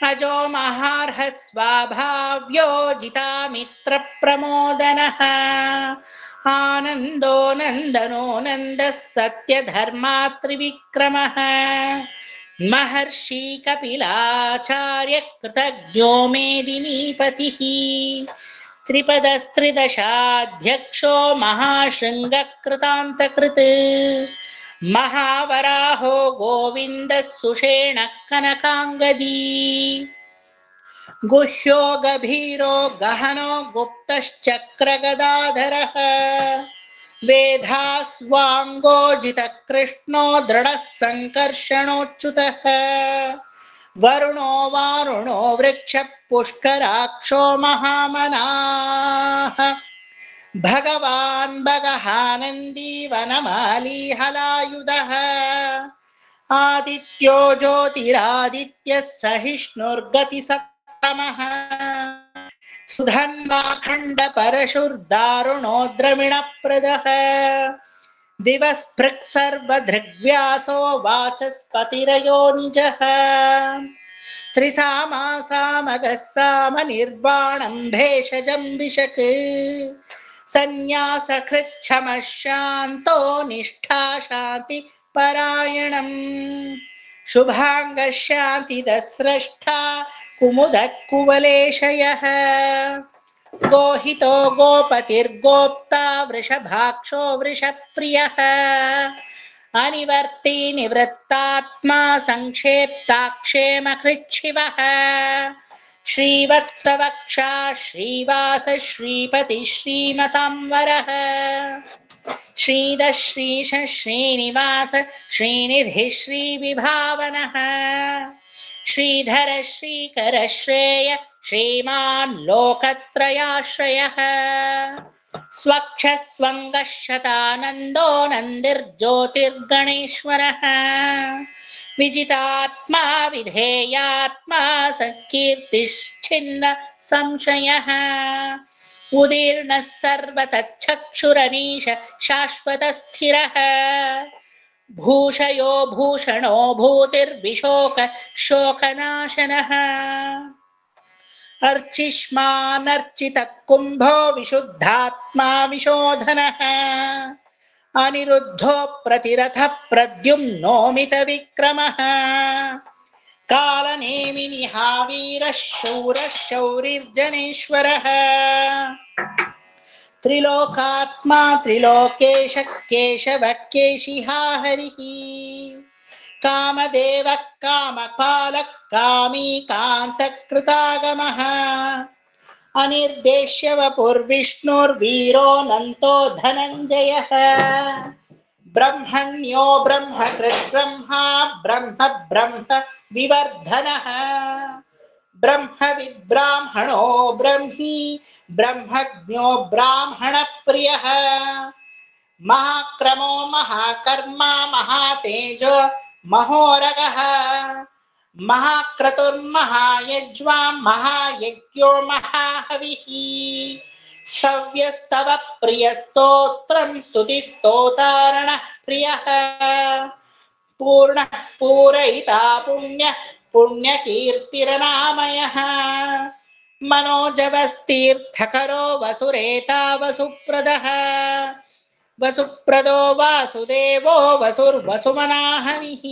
ಅಜೋ ಮಹಾರ್ಹ ಸ್ವಾಭಾವ್ಯೋ ಜಿತಾಮಿತ್ರ ಪ್ರಮೋದನಃ ಆನಂದೋ ನಂದನೋ ನಂದಃ ಸತ್ಯಧರ್ಮಾತ್ರಿವಿಕ್ರಮಃ ಮಹರ್ಷಿ ಕಪಿಲಾಚಾರ್ಯ ಕೃತಜ್ಞೋ ಮೇದಿನೀಪತಿಃ ತ್ರಿಪದಸ್ತ್ರಿದಶಾಧ್ಯಕ್ಷೋ ಮಹಾಶೃಂಗಕೃತಾಂತಕೃತ್ ಮಹಾವರಾಹೋ ಗೋವಿಂದ ಸುಷೇಣ ಕನಕಾಂಗದೀ ಗುಹ್ಯೋ ಗಭೀರೋ ಗಹನೋ ಗುಪ್ತಶ್ಚಕ್ರಗದಾಧರಃ ವೇದಾಸ್ವಾಂಗೋಜಿತ ಕೃಷ್ಣೋ ದೃಢಃ ಸಂಕರ್ಷಣೋಚ್ಯುತಃ ವರುಣೋ ವಾರುಣೋ ವೃಕ್ಷ ಪುಷ್ಕರಾಕ್ಷೋ ಮಹಾಮನಾಃ ಭಗವಾನ್ ಭಗಹಾನಂದಿ ವನಮಾಲಿ ಹಲಾಯುಧಃ ಆದಿತ್ಯೋ ಜ್ಯೋತಿರಾದಿತ್ಯಃ ಸಹಿಷ್ಣುರ್ಗತಿ ಸತ್ತಮಃ ಸುಧನ್ವಾಖಂಡ ಪರಶುರ್ದಾರುಣೋ ದ್ರವಿಣಪ್ರದಃ ದಿವಸ್ಪೃಕ್ ಸರ್ವದೃಗ್ವ್ಯಾಸೋ ವಾಚಸ್ಪತಿರಯೋ ನಿಜಃ ತ್ರಿಸಾಮಾಸಾಮಗಃ ಸಾಮ ನಿರ್ವಾಣಂ ಭೇಷಜಂ ವಿಶಕ್ ಸನ್ಯಾಸಕೃಚ್ಛಮಃ ಶಾಂತೋ ನಿಷ್ಠಾ ಶಾಂತಿ ಪರಾಯಣಂ ಶುಭಾಂಗಃ ಶಾಂತಿದಸ್ರಷ್ಟಾ ಕುಮುದಃ ಕುವಲೇಶಯಃ ಗೋಹಿತೋ ಗೋಪತಿರ್ಗೋಪ್ತಾ ವೃಷಭಾಕ್ಷೋ ವೃಷಪ್ರಿಯಃ ಅನಿವರ್ತಿ ನಿವೃತ್ತಾತ್ಮಾ ಸಂಕ್ಷೇಪ್ತಾಕ್ಷೇಮಕೃಚ್ಛಿವಃ ಶ್ರೀವತ್ಸವಕ್ಷಾ ಶ್ರೀವಾಸ ಶ್ರೀಪತಿ ಶ್ರೀಮತಾಂವರಃ ಶ್ರೀಧ ಶ್ರೀಶ ಶ್ರೀನಿವಾಸ ಶ್ರೀನಿಧಿ ಶ್ರೀವಿಭಾವನಃ ಶ್ರೀಧರ ಶ್ರೀಕರ ಶ್ರೇಯ ಶ್ರೀಮಾನ್ ಲೋಕತ್ರಯಾಶ್ರಯಃ ಸ್ವಕ್ಷಸ್ವಂಗಶತಾನಂದೋ ನಂದಿರ್ಜ್ಯೋತಿರ್ಗಣೇಶ್ವರಃ ವಿಜಿತಾತ್ಮಾ ವಿಧೇಯಾತ್ಮಾ ಸತ್ಕೀರ್ತಿಶ್ಚಿನ್ನ ಸಂಶಯಃ ಉದೀರ್ಣಃ ಸರ್ವತಚ್ಚಕ್ಷುರನೀಶ ಶಾಶ್ವತಸ್ಥಿರಃ ಭೂಷಯೋ ಭೂಷಣೋ ಭೂತಿರ್ವಿಶೋಕ ಶೋಕನಾಶನಃ अर्चिष्मानर्चितः कुम्भो विशुद्धात्मा विशोधनः अनिरुद्धो प्रतिरथः प्रद्युम्नोमितविक्रमः कालनेमिनिहावीरः शूरः शौरिर्जनेश्वरः त्रिलोकात्मा त्रिलोकेशः केशवः केशिहा हरिः कामदेवः कामपालः कामी कान्तकृतागमः अनिर्देश्य वपुर्विष्णुर्वीरोऽनन्तो धनञ्जयः ब्रह्मण्यो ब्रह्मकृद्ब्रह्मा ब्रह्म ब्रह्म विवर्धनः ब्रह्मविद्ब्राह्मणो ब्रह्मी ब्रह्मज्ञो ब्राह्मणप्रियः महाक्रमो महाकर्मा महातेजो महोरगः महाक्रतुर्महायज्वा महायज्ञो महाहविः सव्यस्तव प्रियस्तोत्रं स्तुतिस्तोतारणः प्रियः पूर्णः पूरयिता पुण्यः पुण्यकीर्तिरनामयः मनोजवस्तीर्थकरो वसुरेता वसुप्रदः वसुप्रदो वासुदेवो वसुर्वसुमनाहविः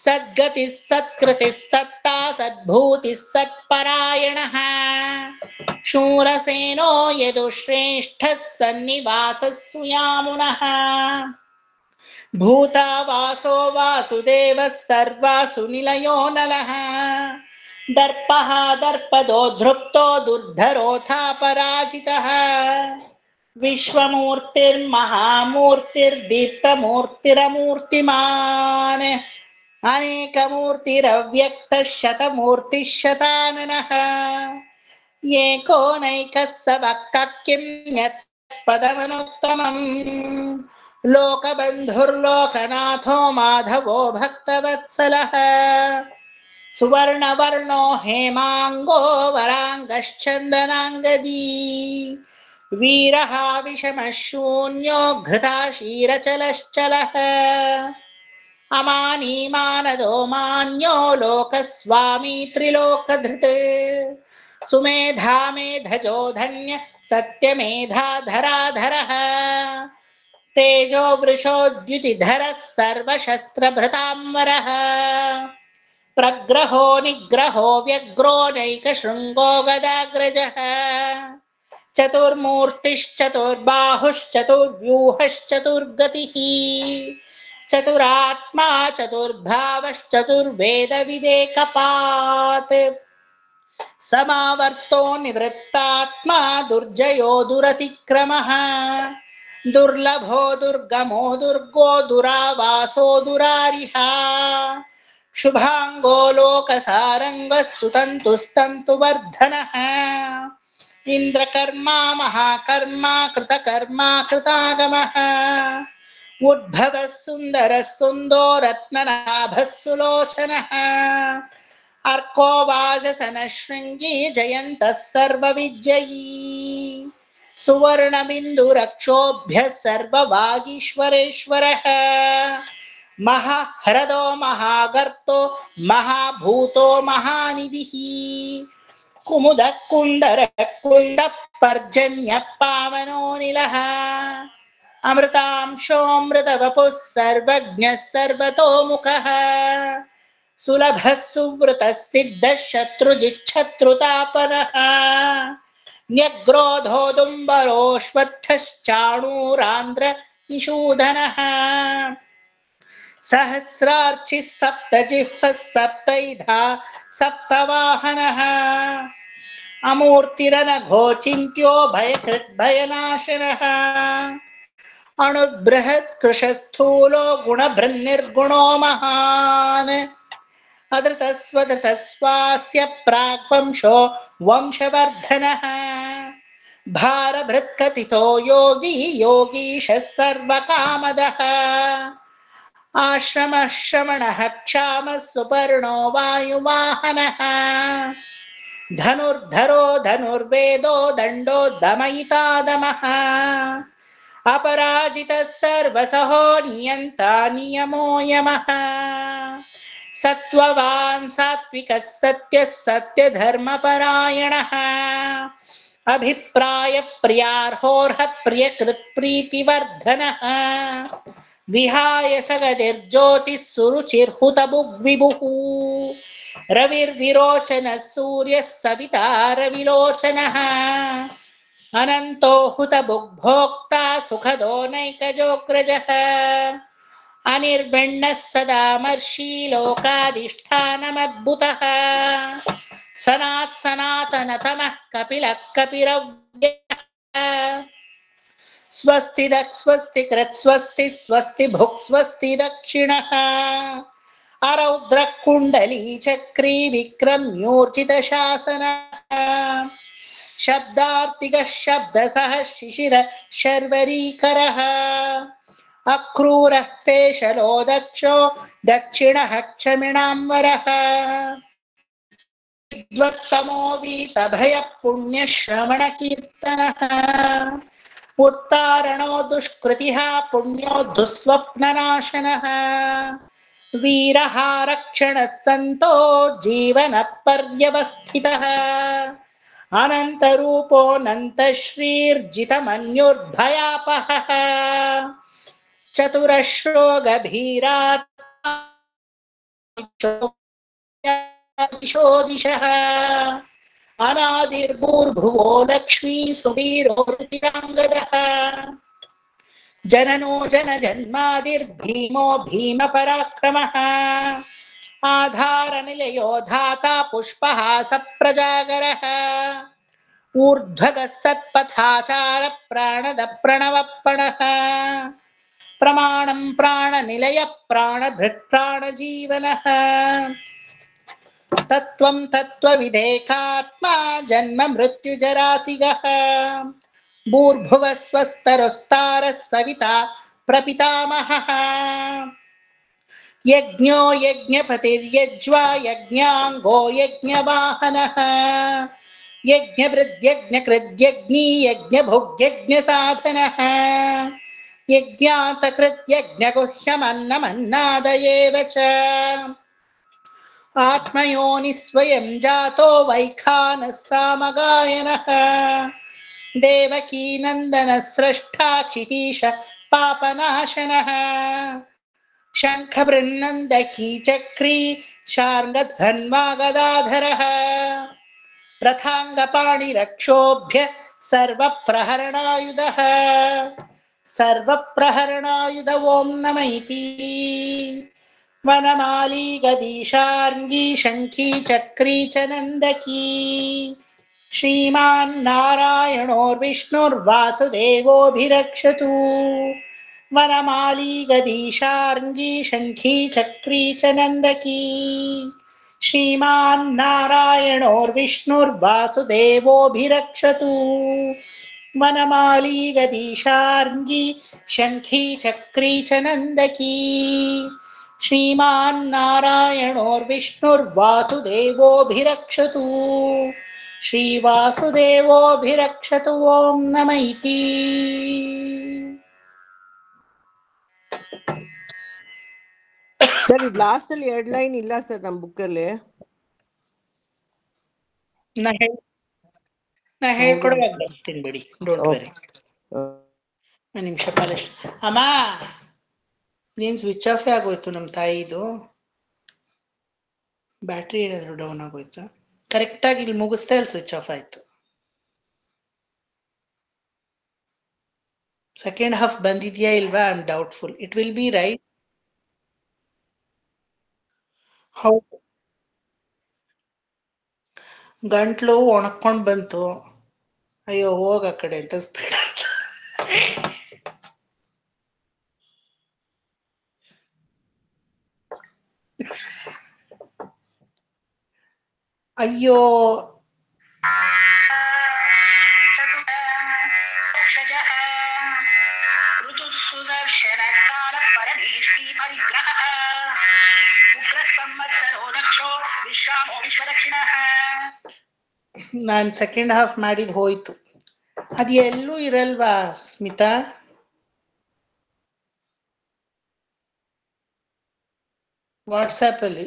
सद्गतिः सत्कृतिः सत्ता सद्भूतिः सत्परायणः शूरसेनो यदुश्रेष्ठः सन्निवासः सुयामुनः भूता वासो वासुदेवः सर्वासु निलयो नलः दर्पः दर्पदो धृप्तो दुर्धरोऽथा पराजितः विश्वमूर्तिर्महामूर्तिर्दीप्तमूर्तिरमूर्तिमान् अनेकमूर्तिरव्यक्तः शतमूर्तिः शताननः एकोनैकः स वक्ता किं यत्पदमनुत्तमम् लोकबन्धुर्लोकनाथो माधवो भक्तवत्सलः सुवर्णवर्णो हेमाङ्गो वराङ्गश्चन्दनाङ्गदी वीरः विषमः शून्यो घृताशीरचलश्चलः अमानी मानदो मान्यो लोकस्वामी त्रिलोकधृत् सुमेधा मेधजो धन्य सत्यमेधाधराधरः तेजो वृषोद्युतिधरः सर्वशस्त्रभृताम्बरः प्रग्रहो निग्रहो व्यग्रो नैकशृङ्गो गदाग्रजः चतुर्मूर्तिश्चतुर्बाहुश्चतुर्व्यूहश्चतुर्गतिः चतुरात्मा चतुर्भावश्चतुर्वेदविदेकपात् समावर्तो निवृत्तात्मा दुर्जयो दुरतिक्रमः दुर्लभो दुर्गमो दुर्गो दुरावासो दुरारिहा शुभांगो लोकसारंगः सुतन्तुस्तन्तुवर्धनः इंद्रकर्मा महाकर्मा कृतकर्मा कृतागमः उद्भवः सुन्दरः सुन्दो रत्ननाभः सुलोचनः अर्को वाजसनः शृङ्गी जयन्तः सर्वविजयी सुवर्णबिन्दुरक्षोभ्यः सर्ववागीश्वरेश्वरः महाह्रदो महागर्तो महाभूतो महानिधिः कुमुदः कुन्दरः कुन्दः पर्जन्यः पावनोऽनिलः अमृतांशोऽमृतवपुः सर्वज्ञः सर्वतोमुखः सुलभः सुवृतः सिद्धः शत्रुजिच्छत्रुतापनः न्यग्रोधोदुम्बरोऽश्वत्थश्चाणूरान्ध्र निषूदनः सहस्रार्चिः सप्तजिह्वः सप्तैधा सप्तवाहनः अमूर्तिरनघोचिन्त्यो भयकृद्भयनाशनः अणुबृहत् कृशस्थूलो गुणभृन्निर्गुणो महान् अधृतस्वधृतस्वास्य प्राग्वंशो वंशवर्धनः भारभृत्कथितो योगी योगीशः सर्वकामदः आश्रमः श्रमणः क्षामः सुपर्णो वायुवाहनः धनुर्धरो धनुर्वेदो दण्डो दमयिता दमः अपराजितः सर्वसहो नियन्ता नियमो यमः ಸತ್ವವಾನ್ ಸಾತ್ವಿಕಃ ಸತ್ಯಃ ಸತ್ಯಧರ್ಮಪರಾಯಣಃ ಅಭಿಪ್ರಾಯ ಪ್ರಿಯಾರ್ಹೋರ್ಹ ಪ್ರಿಯಕೃತ್ ಪ್ರೀತಿವರ್ಧನಃ ವಿಹಾಯ ಸಗದಿರ್ಜ್ಯೋತಿಃ ಸುರುಚಿರ್ಹುತಭುಗ್ವಿಭುಃ ರವಿರ್ವಿರೋಚನಃ ಸೂರ್ಯಃ ಸವಿತಾ ರವಿಲೋಚನಃ ಅನಂತೋ ಹುತಭುಗ್ಭೋಕ್ತಾ ಸುಖದೋ ನೈಕಜೋಗ್ರಜಃ ಅನಿರ್ಬಣ್ಣಃ ಸದಾಮರ್ಷಿ ಲೋಕಾಧಿಷ್ಠಾನಮದ್ಭುತಃ ಸನಾತ್ ಸನಾತನತಮಃ ಕಪಿಲಃ ಕಪಿರವ್ಯಯಃ ಸ್ವಸ್ತಿ ದಕ್ ಸ್ವಸ್ತಿ ಕೃತ್ ಸ್ವಸ್ತಿ ಸ್ವಸ್ತಿ ಭುಕ್ ಸ್ವಸ್ತಿ ದಕ್ಷಿಣಃ ಅರೌದ್ರ ಕುಂಡಲಿ ಚಕ್ರೀ ವಿಕ್ರಮ್ಯೋರ್ಜಿತ ಶಾಸನಃ ಶಬ್ದಾರ್ತಿಗಃ ಶಬ್ದಸಃ ಶಿಶಿರ ಶರ್ವರೀಕರಃ ಅಕ್ರೂರಃ ಪೇಶಲೋ ದಕ್ಷೋ ದಕ್ಷಿಣಃ ಕ್ಷಮಿಣಾಂವರಃ ವಿದ್ವತ್ತಮೋ ವೀತಭಯ ಪುಣ್ಯಶ್ರವಣ ಕೀರ್ತನಃ ಉತ್ತಾರಣೋ ದುಷ್ಕೃತಿಃ ಪುಣ್ಯೋ ದುಸ್ವಪ್ನನಾಶನಃ ವೀರಃ ರಕ್ಷಣಃ ಸಂತೋ ಜೀವನ ಪರ್ಯವಸ್ಥಿತಃ ಅನಂತರೂಪೋऽನಂತಶ್ರೀರ್ಜಿತಮನ್ಯುರ್ಭಯಾಪಹಃ ಚತುರಶ್ರೋ ಗಭೀರಾತ್ ದಿಶಃ ಅನಾದಿರ್ಭೂರ್ಭುವೋ ಲಕ್ಷ್ಮೀ ಸುವೀರೋ ರುಚಿರಾಂಗದಃ ಜನನೋ ಜನ ಜನ್ಮಾದಿರ್ಭೀಮೋ ಭೀಮ ಪರಾಕ್ರಮಃ ಆಧಾರ ನಿಲಯೋ ಧಾತಾ ಪುಷ್ಪಹಾಸ ಪ್ರಜಾಗರಃ ಊರ್ಧ್ವಗಃ ಸತ್ಪಥಾಚಾರ ಪ್ರಾಣದ ಪ್ರಣವಪ್ಪಣಃ ಪ್ರಮಾಣಂ ಪ್ರಾಣನಿಲಯ ಪ್ರಾಣಭೃತ್ ಪ್ರಾಣಜೀವನಃ ತತ್ವಂ ತತ್ವವಿದೇಕಾತ್ಮ ಜನ್ಮ ಮೃತ್ಯುಜರಾತಿಗಃ ಭೂರ್ಭುವ ಸ್ವಸ್ತರಸ್ತಾರಃ ಸವಿತಾ ಪ್ರಪಿತಾಮಹಃ ಯಜ್ಞೋ ಯಜ್ಞಪತಿರ್ಯಜ್ವಾ ಯಜ್ಞಾಂಗೋ ಯಜ್ಞವಾಹನಃ ಯಜ್ಞಭೃದ್ಯಜ್ಞಕೃದ್ಯಜ್ಞೀ ಯಜ್ಞಭುಗ್ಯಜ್ಞಸಾಧನಃ ಯಜ್ಞಾತಕೃತ್ಯಜ್ಞಗುಹ್ಯಮನ್ನಮನ್ನಾದಯೇವ ಚ ಆತ್ಮಯೋನಿ ಸ್ವಯಂ ಜಾತೋ ವೈಖಾನಃ ಸಾಮಗಾಯನಃ ದೇವಕೀ ನಂದನ ಸ್ರಷ್ಟಾ ಕ್ಷಿತೀಶ ಪಾಪನಾಶನಃ ಶಂಖ ಬೃನ್ನಂದಕೀ ಚಕ್ರೀ ಶಾರ್ಂಗಧನ್ವಾ ಗದಾಧರಃ ರಥಾಂಗಪಾಣಿ ರಕ್ಷೋಭ್ಯ ಸರ್ವಪ್ರಹರಣಾಯುಧಃ ಸರ್ವಪ್ರಹರಣಾಯುಧ ಓಂ ನಮ ಇತಿ ವನಮಾಲಿ ಗದೀಶಾರ್ಂಗೀ ಶಂಖೀ ಚಕ್ರೀ ಚ ನಂದಕೀ ಶ್ರೀಮಾನ್ ನಾರಾಯಣೋರ್ವಿಷ್ಣುರ್ವಾಸುದೇವೋಭಿರಕ್ಷತು ವನಮಾಲಿ ಗದೀಶಾರ್ಂಗೀ ಶಂಖೀ ಚಕ್ರೀ ಚ ನಂದಕೀ ಶ್ರೀಮಾನ್ ನಾರಾಯಣೋರ್ವಿಷ್ಣುರ್ವಾಸುದೇವೋಭಿರಕ್ಷತು ವನಮಾಲಿ ಗದೀಶಾರ್ಂಗೀ ಶಂಖೀ ಚಕ್ರೀ ಚ ನಂದಕೀ ಶ್ರೀಮಾನ್ ನಾರಾಯಣೋರ್ವಿಷ್ಣುರ್ವಾಸುದೇವೋಭಿರಕ್ಷತು ಶ್ರೀವಾಸುದೇವೋಭಿರಕ್ಷತು ಓಂ ನಮ ಇತಿ ಸರ್ ಇದು ಲಾಸ್ಟ್ ಅಲ್ಲಿ 2 ಲೈನ್ ಇಲ್ಲ ಸರ್ ನಮ್ಮ ಬುಕ್ ಅಲ್ಲಿ. ನಾ ಹೇಳ್ಕೊಡುವಾಗ ಬರ್ಸ್ತೀನಿ ಬಿಡಿ, ಡೋಂಟ್ ವರಿ. ಒಂದು ನಿಮಿಷ ಪಾಲಿಶ್. ಅಮ್ಮ ನೀನ್ ಸ್ವಿಚ್ ಆಫ್ ಆಗೋಯ್ತು ನಮ್ಮ ತಾಯಿದು, ಬ್ಯಾಟ್ರಿ ಏನಾದ್ರು ಡೌನ್ ಆಗೋಯ್ತು. ಕರೆಕ್ಟಾಗಿ ಇಲ್ಲಿ ಮುಗಿಸ್ತಾ ಇಲ್ಲಿ ಸ್ವಿಚ್ ಆಫ್ ಆಯ್ತು. ಸೆಕೆಂಡ್ ಹಾಫ್ ಬಂದಿದ್ಯಾ ಇಲ್ವಾ? I am doubtful. It will be right. ಹೌದು, ಗಂಟ್ಲು ಒಣಕೊಂಡ್ ಬಂತು. ಅಯ್ಯೋ ಹೋಗ ಆ ಕಡೆ ಅಂತ ಅಯ್ಯೋ ಋತು ಸುದರ್ಶನ ಕಾಲ ಪರಮೇಶ್ವರಿ ಪರಿಗ್ರಹ ಉಗ್ರ ಸಂವತ್ಸರೋ ದಕ್ಷೋ ವಿಶ್ರಾಮೋ ವಿಶ್ವದಕ್ಷಿಣ. ನಾನು ಸೆಕೆಂಡ್ ಹಾಫ್ ಮಾಡಿದ್ ಹೋಯ್ತು. ಅದು ಎಲ್ಲೂ ಇರಲ್ವಾ ಸ್ಮಿತಾ? ವಾಟ್ಸ್ಆ್ಯಪ್ ಅಲ್ಲಿ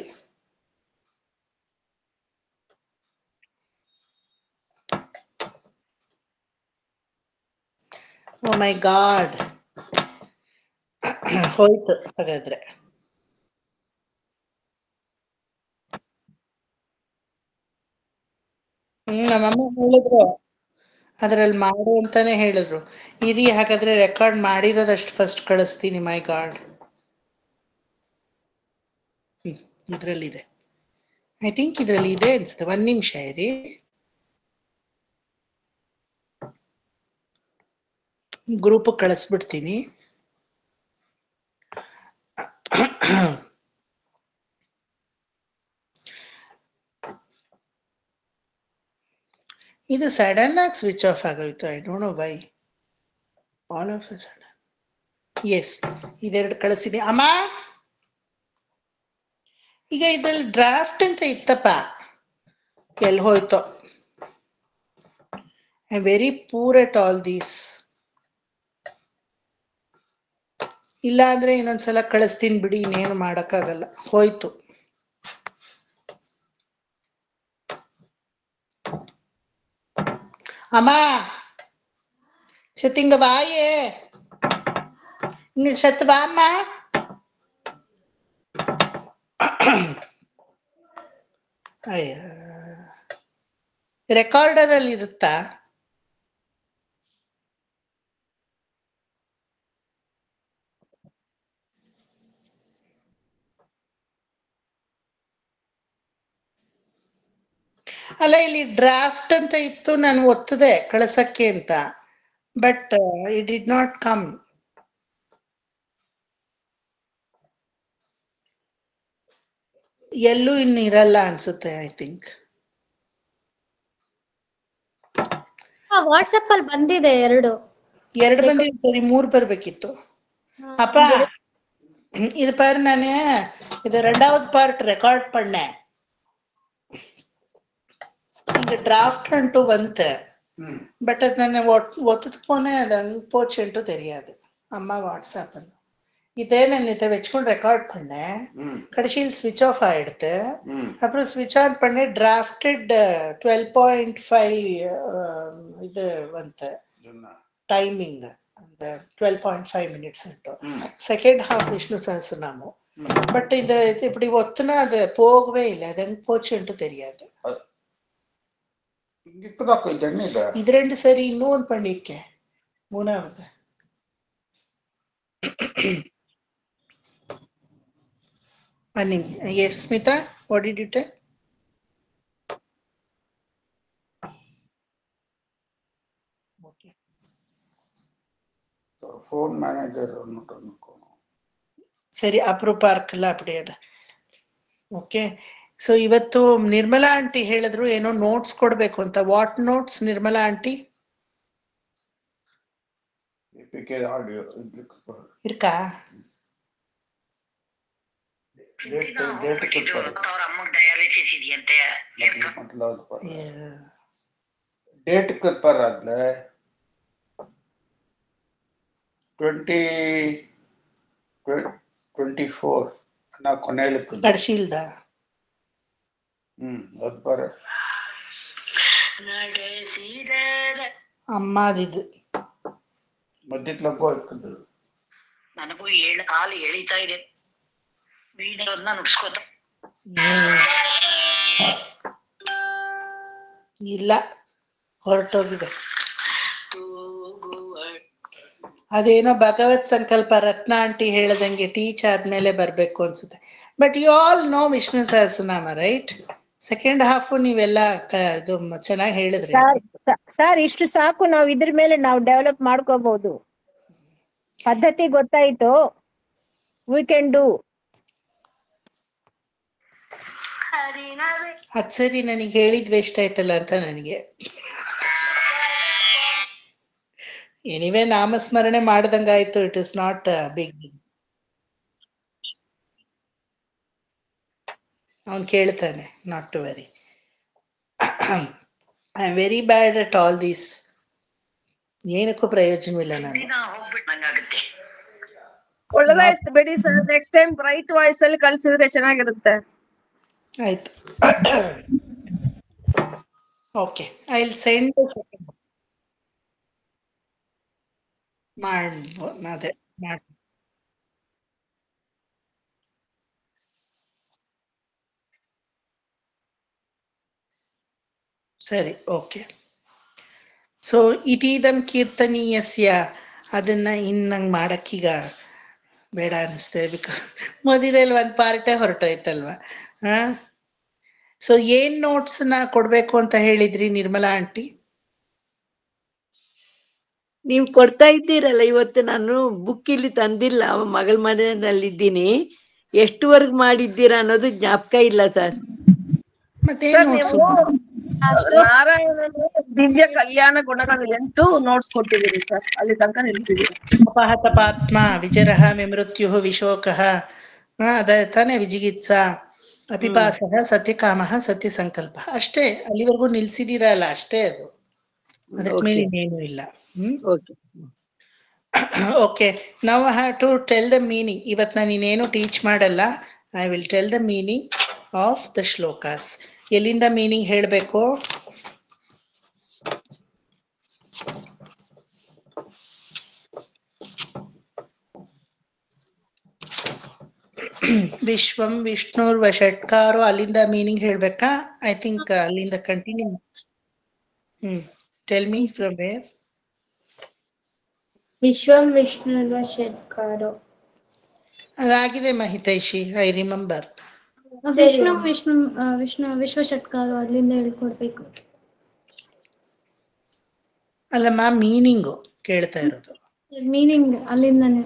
ಓ ಮೈ ಗಾಡ್, ಹೋಯ್ತು ಹಾಗಾದ್ರೆ. ನಮ್ಮಮ್ಮ ಹೇಳಿದ್ರು ಅದ್ರಲ್ಲಿ ಮಾಡು ಅಂತಾನೆ ಹೇಳಿದ್ರು. ಇರಿ ಹಾಗಾದ್ರೆ ರೆಕಾರ್ಡ್ ಮಾಡಿರೋದಷ್ಟು ಫಸ್ಟ್ ಕಳಿಸ್ತೀನಿ. ಮೈ ಗಾಡ್, ಇದ್ರಲ್ಲಿದೆ, ಐ ಥಿಂಕ್ ಇದ್ರಲ್ಲಿ ಇದೆ ಅನ್ಸುತ್ತೆ. 1 ನಿಮಿಷ ಇರಿ, ಗ್ರೂಪ್ ಕಳಿಸ್ಬಿಡ್ತೀನಿ. ಇದು ಸಡನ್ ಆಗಿ ಸ್ವಿಚ್ ಆಫ್ ಆಗೋಯ್ತು. I don't know why, all of a sudden. Yes, ಇದೆರಡು ಕಳಿಸಿದೆ ಅಮ್ಮ. ಈಗ ಇದ್ರಲ್ಲಿ ಡ್ರಾಫ್ಟ್ ಅಂತ ಇತ್ತಪ್ಪ, ಎಲ್ಲಿ ಹೋಯ್ತೋ. I very poor at all these. ಇಲ್ಲ ಅಂದ್ರೆ ಇನ್ನೊಂದ್ಸಲ ಕಳಿಸ್ತೀನಿ ಬಿಡಿ, ಇನ್ನೇನು ಮಾಡಕ್ಕಾಗಲ್ಲ, ಹೋಯ್ತು. ಅಮ್ಮ சத்திங்க வாயே, இங்க சத்து வாம்மா. ಅಯ್ಯ, ರೆಕಾರ್ಡರ್ ಅಲ್ಲಿ ಇರುತ್ತಾ? ಅಲ್ಲ, ಇಲ್ಲಿ ಡ್ರಾಫ್ಟ್ ಅಂತ ಇತ್ತು, ನಾನು ಒತ್ತದೆ ಕಳ್ಸಕ್ಕೆ ಅಂತ, but it did not come. ಎಲ್ಲೂ ಇನ್ನು ಇರಲ್ಲ ಅನ್ಸುತ್ತೆ, ಐ ಥಿಂಕ್. ವಾಟ್ಸಪ್ ಅಲ್ಲಿ ಬಂದಿದೆ ಎರಡು ಬಂದಿದೆ, ಸರಿ 3 ಬರ್ಬೇಕಿತ್ತು. அப்பா இது பாரு, நானு இது 2வது பார்ட் ரெக்கார்ட் பண்ணேன். இங்க டிராஃப்ட் ಅಂಟು ಬಂತು, பட் அது நான் ஒத்துட்டு போனேன், அது அங்க போச்சுன்ட்டு தெரியாது. அம்மா வாட்ஸ்அப் இதே நான் இதை வச்சுக்கொண்டு ரெக்கார்ட் பண்ணேன். கடைசியில் ஸ்விட்ச் ஆஃப் ஆயிடுத்து. அப்புறம் ஸ்விட்ச் ஆன் பண்ணி டிராஃப்டட் 12.5 இது வந்து ಟೈಮಿಂಗ್, அந்த 12.5 minutes second half Vishnu Sahasranamam. But இது இப்படி ஒத்துனா அது போகவே இல்லை, அது எங்க போச்சுன்ட்டு தெரியாது. இது 2 சரி, இன்னொன்று பண்ணிருக்கேன், 3வது. Yes Smita, what did you tell? Phone manager ಸರಿ, ಅಪರೂಪ ಇರ್ಕಲ್ಲ ಅಪ್ಪಡಿಯ. ಓಕೆ, ಸೊ ಇವತ್ತು ನಿರ್ಮಲಾ ಆಂಟಿ ಹೇಳಿದ್ರು ಏನೋ ನೋಟ್ಸ್ ಕೊಡ್ಬೇಕು ಅಂತ. What notes Nirmala aunty? Audio இருக்கா? ಡೇಟ್ ಪರ್ ಆದ್ಲ 2024 ನಾ ಕೊನೆಯಲ್ಲಿ ಕಡ್ಶಿಲ್ದ ಅದು ಬರ ಅಮ್ಮದಿದು ಮಧ್ಯತ್ಲಕ್ಕೂ ಹಾಕಿದ್ರು. ನನಗೂ ಕಾಲು ಎಳಿತಾ ಇದೆ, ವೀಡಿಯೋನ ನುಡ್ಸ್ಕೋತ ಇಲ್ಲ, ಹೊರಟೋಗಿದೆ. ಅದೇನೋ ಭಗವತ್ ಸಂಕಲ್ಪ ರತ್ನ ಆಂಟಿ ಹೇಳದಂಗೆ ಟೀಚ್ ಆದ್ಮೇಲೆ ಬರ್ಬೇಕು ಅನ್ಸುತ್ತೆ. But you all know Vishnu Sahasranama, right? Second half ನೀವೆಲ್ಲ ಇದು ಚೆನ್ನಾಗಿ ಹೇಳಿದ್ರಿ. ಸರ್ ಇಷ್ಟು ಸಾಕು, ನಾವು ಇದ್ರ ಮೇಲೆ ನಾವು ಡೆವಲಪ್ ಮಾಡ್ಕೋಬಹುದು. ಪದ್ಧತಿ ಗೊತ್ತಾಯ್ತು, ವಿ ಕ್ಯಾನ್ ಡೂ. ಅದ್ ಸರಿ, ನನಗೆ ಹೇಳಿದ್ ವೇಸ್ಟ್ ಆಯ್ತಲ್ಲ ಅಂತ ನನಗೆ. ಎನಿವೆ ನಾಮಸ್ಮರಣೆ ಮಾಡ್ದಂಗಾಯ್ತು, ಇಟ್ ಇಸ್ ನಾಟ್ ಬಿಗ್. ಅವನ್ ಕೇಳ್ತಾನೆ, not too very. I am very bad at all these. ಏನಕ್ಕೂ ಪ್ರಯೋಜನವಿಲ್ಲ. ನಾನು ಒಳ್ಳೆದಾಯ್ತು ಬಿಡಿ sir, next time bright voice ಅಲ್ಲಿ ಕಳ್ಸಿದ್ರೆ ಚೆನ್ನಾಗಿರುತ್ತೆ. ಆಯ್ತು, ಓಕೆ, ಐ ವಿಲ್ ಸೆಂಡ್. ಅದೇ ಮಾಡ್ ಸರಿ, ಓಕೆ. ಸೊ ಇದೀದಂ ಕೀರ್ತನೀಯಸ್ಯ ಅದನ್ನ ನಂಗೆ ಮಾಡಕ್ಕೀಗ ಬೇಡ ಅನಿಸ್ತೇವೆ, ಬಿಕಾಸ್ ಮಧ್ಯದಲ್ಲಿ ಒಂದು ಪಾರ್ಟೇ ಹೊರಟೋಯ್ತಲ್ವ. ಹಾ, ಸೊ ಏನ್ ನೋಟ್ಸ್ನ ಕೊಡ್ಬೇಕು ಅಂತ ಹೇಳಿದ್ರಿ ನಿರ್ಮಲಾ ಆಂಟಿ? ನೀವು ಕೊಡ್ತಾ ಇದ್ದೀರಲ್ಲ, ಇವತ್ತು ನಾನು ಬುಕ್ ಇಲ್ಲಿ ತಂದಿಲ್ಲ, ಮಗಳ ಮನೆಯಲ್ಲಿದ್ದೀನಿ. ಎಷ್ಟುವರೆಗೆ ಮಾಡಿದ್ದೀರಾ ಅನ್ನೋದು ಜ್ಞಾಪಕ ಇಲ್ಲ ಸರ್. ಮತ್ತೇನ್ ಸರ್ ನೋಟ್ಸ್? ನೀವು ನಾರಾಯಣನ ದಿವ್ಯ ಕಲ್ಯಾಣ ಗುಣಗಳು 8 ನೋಟ್ಸ್ ಕೊಟ್ಟಿದ್ದೀರಿ ಸರ್, ಅಲ್ಲಿ ತನಕ ನಿಲ್ಸಿದ್ದೀರಿ. ಅಪಹತಪಾತ್ಮ ವಿಜರಃ ವಿಮೃತ್ಯು ವಿಶೋಕಃ, ಅದ ತಾನೇ ವಿಜಿಗಿತ್ಸಾ ಅಪಿಪಾಸಃ ಸತ್ಯಕಾಮಃ ಸತ್ಯ ಸಂಕಲ್ಪ. ಅಷ್ಟೇ, ಅಲ್ಲಿವರೆಗೂ ನಿಲ್ಸಿದೀರಲ್ಲ, ಅಷ್ಟೇ ಅದು. ಅದಕ್ಕೆ ಮೇಲೆ ಇನ್ನೇನು ಇಲ್ಲ. ಓಕೆ, ನಾವು have to tell the meaning. ಇವತ್ತು ನಾನು ಇನ್ನೇನು ಟೀಚ್ ಮಾಡಲ್ಲ. I will tell the meaning of the shlokas. ಎಲ್ಲಿಂದ ಮೀನಿಂಗ್ ಹೇಳಬೇಕು? ವಿಶ್ವಂ ವಿಷ್ಣುರ್ ವಷಟ್ಕಾರೋ, ಅಲ್ಲಿಂದ ಮೀನಿಂಗ್ ಹೇಳ್ಬೇಕಾ? ಐ ಥಿಂಕ್ ಅಲ್ಲಿಂದ continue. Tell me from where. ವಿಶ್ವಂ ವಿಷ್ಣುರ್ವ ಷಟ್ಕಾರೋ. ಅದಾಗಿದೆ ಮಹಿತೈಷಿ, ಐ ರಿಮೆಂಬರ್. ವಿಶ್ವ ಷಟ್ಕಾರೋ ಅಲ್ಲಿಂದ ಹೇಳ್ಕೊಡ್ಬೇಕು. ಅಲ್ಲಮ್ಮ, ಮೀನಿಂಗು ಕೇಳ್ತಾ ಇರೋದು. ಮೀನಿಂಗ್ ಅಲ್ಲಿಂದಾನೆ.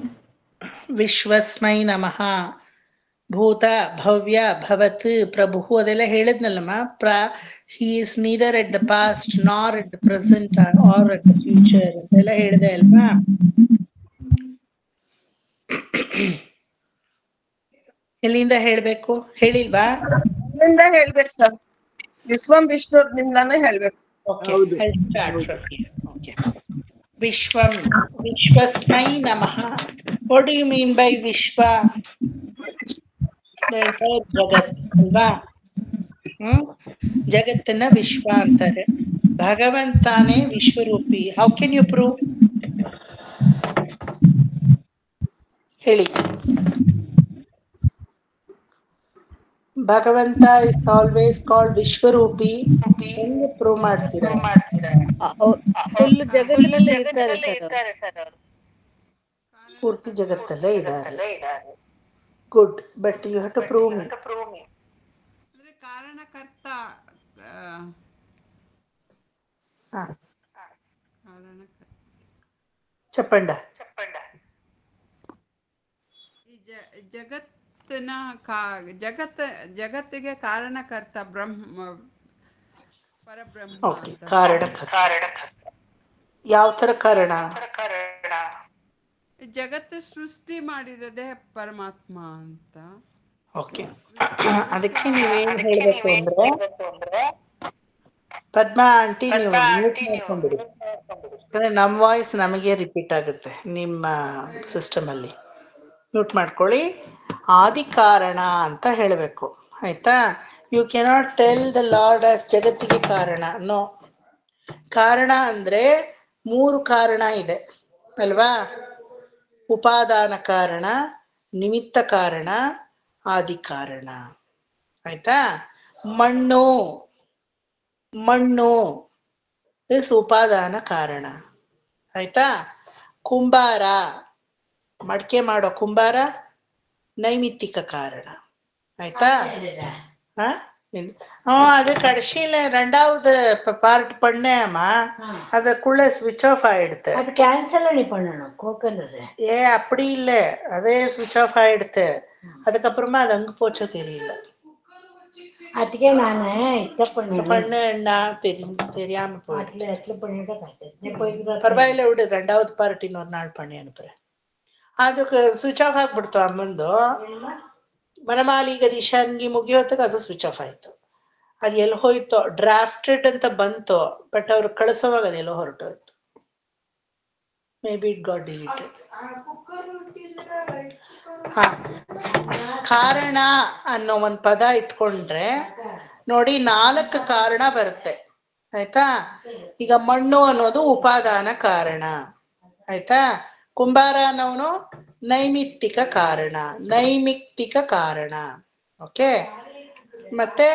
ವಿಶ್ವಸ್ಮೈ ನಮಃ, ಭೂತ ಭವ್ಯ ಭವತ್ ಪ್ರಭು, ಅದೆಲ್ಲ ಹೇಳಿದ್ನಲ್ಲಮ್ಮ. He is neither at the past nor at the present or at the future ಅಂತೆಲ್ಲ ಹೇಳಿದೆ ಅಲ್ವಾ? ಎಲ್ಲಿಂದ ಹೇಳ್ಬೇಕು ಹೇಳಿಲ್ವಾ? ಅಲ್ಲಿಂದ ಹೇಳ್ಬೇಕು ಸರ್, ವಿಶ್ವಂ ವಿಷ್ಣುರ್ನಿಂದಾನೇ ಹೇಳ್ಬೇಕು. ವಿಶ್ವಂ, ವಿಶ್ವಸ್ಮೈ ನಮಃ. What do you mean by ವಿಶ್ವ? ಜಗತ್ ಅಲ್ವಾ? ಜಗತ್ತನ್ನ ವಿಶ್ವ ಅಂತಾರೆ. ಭಗವಂತಾನೇ ವಿಶ್ವರೂಪಿ. How can you prove? ಹೇಳಿ. ಭಗವಂತ ಇಸ್ ಆಲ್ವೇಸ್ ಕಾಲ್ಡ್ ವಿಶ್ವರೂಪಿ. ಹೆಂಗೆ ಪ್ರೂವ್ ಮಾಡ್ತೀರಾ? ಫುಲ್ ಜಗತ್ತಿನಲ್ಲೇ ಇರ್ತಾರೆ ಸರ್ ಅವರು. ಪೂರ್ತಿ ಜಗತ್ತಲ್ಲೇ ಇದ್ದಾರೆ. Good, but you have to prove me. ಕಾರಣಕರ್ತ ಚಪ್ಪಂಡ. ಈ ಜಗತ್ತಿನ ಜಗತ್ತಿಗೆ ಕಾರಣಕರ್ತ ಪರಬ್ರಹ್ಮ. ಕಾರಣಕರ್ತ ಯಾವ ತರ ಕಾರಣ? ಜಗತ್ತು ಸೃಷ್ಟಿ ಮಾಡಿರೋದೇ ಪರಮಾತ್ಮ ಅಂತ. ಓಕೆ, ಅದಕ್ಕೆ ನೀವೇನ್ ಹೇಳ್ಬೇಕು ಅಂದ್ರೆ, ಪದ್ಮಾ ಆಂಟಿ ನೀವು ಮ್ಯೂಟ್ ಮಾಡ್ಕೊಂಡಿರಿ, ಯಾಕಂದ್ರೆ ನಮ್ಮ ವಾಯ್ಸ್ ನಮಗೆ ರಿಪೀಟ್ ಆಗುತ್ತೆ ನಿಮ್ಮ ಸಿಸ್ಟಮ್ ಅಲ್ಲಿ. ಮ್ಯೂಟ್ ಮಾಡ್ಕೊಳ್ಳಿ. ಆದಿ ಕಾರಣ ಅಂತ ಹೇಳಬೇಕು, ಆಯ್ತಾ? You cannot tell the lord as ಜಗತ್ತಿಗೆ ಕಾರಣ. ನೋ. ಕಾರಣ ಅಂದ್ರೆ 3 ಕಾರಣ ಇದೆ ಅಲ್ವಾ? ಉಪಾದಾನ ಕಾರಣ, ನಿಮಿತ್ತ ಕಾರಣ, ಆದಿ ಕಾರಣ. ಆಯ್ತಾ? ಮಣ್ಣು ಇಸ್ ಉಪಾದಾನ ಕಾರಣ. ಆಯ್ತಾ? ಕುಂಬಾರ, ಮಡಕೆ ಮಾಡೋ ಕುಂಬಾರ ನೈಮಿತ್ತಿಕ ಕಾರಣ. ಆಯ್ತಾ? அது கடைசியில 2வது பார்ட் பண்ணேம்மா, அதுக்குள்ள ஸ்விட்ச் ஆஃப் ஆயிடுது. அது கேன்சல் பண்ணி பண்ணணும் கோக்கனது. அப்படி இல்ல, அதே ஸ்விட்ச் ஆஃப் ஆயிடுது. அதுக்கப்புறமா அது அங்க போச்சோ தெரியல. அதுக்கே நான் இத பண்ணேன்னா தெரியாம போயிடுச்சு. பரவாயில்ல விடு, 2வது பார்ட் இன்னொரு நாள் பண்ணி அனுப்புறேன். ಅದಕ್ಕೆ ಸ್ವಿಚ್ ಆಫ್ ಆಗ್ಬಿಡ್ತು ಅಮ್ಮಂದು. ಮನಮಾಲಿ ಗದಿಶಂಗಿ ಮುಗಿಯೋತಕ್ಕೆ ಅದು ಸ್ವಿಚ್ ಆಫ್ ಆಯ್ತು. ಅದು ಎಲ್ಲಿ ಹೋಯ್ತು? ಡ್ರಾಫ್ಟೆಡ್ ಅಂತ ಬಂತು, ಬಟ್ ಅವ್ರು ಕಳಿಸೋವಾಗ ಅದೆಲ್ಲೋ ಹೊರಟೋಯ್ತು. Maybe it got deleted. ಕಾರಣ ಅನ್ನೋ ಒಂದು ಪದ ಇಟ್ಕೊಂಡ್ರೆ ನೋಡಿ 4 ಕಾರಣ ಬರುತ್ತೆ. ಆಯ್ತಾ? ಈಗ ಮಣ್ಣು ಅನ್ನೋದು ಉಪಾದಾನ ಕಾರಣ. ಆಯ್ತಾ? ಕುಂಬಾರ ಅನ್ನೋನು ನೈಮಿತ್ತಿಕ ಕಾರಣ, ನೈಮಿತ್ತಿಕ ಕಾರಣ. ಓಕೆ, ಮತ್ತೆ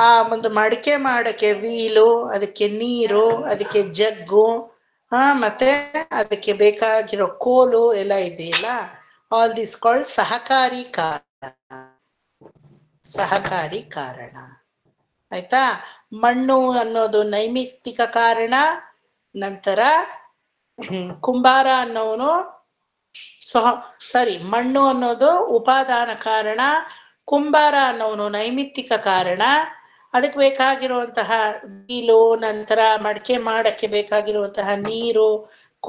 ಆ ಒಂದು ಮಡಿಕೆ ಮಾಡಕ್ಕೆ ವೀಲು, ಅದಕ್ಕೆ ನೀರು, ಅದಕ್ಕೆ ಜಗ್ಗು, ಮತ್ತೆ ಅದಕ್ಕೆ ಬೇಕಾಗಿರೋ ಕೋಲು ಎಲ್ಲ ಇದೆಯಲ್ಲ, ಆಲ್ ದಿಸ್ ಕಾಲ್ಡ್ ಸಹಕಾರಿ ಕಾರಣ. ಸಹಕಾರಿ ಕಾರಣ ಆಯ್ತಾ. ಮಣ್ಣು ಅನ್ನೋದು ನೈಮಿತ್ತಿಕ ಕಾರಣ. ನಂತರ ಕುಂಬಾರ ಅನ್ನೋನು ಮಣ್ಣು ಅನ್ನೋದು ಉಪಾದಾನ ಕಾರಣ, ಕುಂಬಾರ ಅನ್ನೋನು ನೈಮಿತ್ತಿಕ ಕಾರಣ. ಅದಕ್ಕೆ ಬೇಕಾಗಿರುವಂತಹ ವೀಲು, ನಂತರ ಮಡಿಕೆ ಮಾಡಕ್ಕೆ ಬೇಕಾಗಿರುವಂತಹ ನೀರು,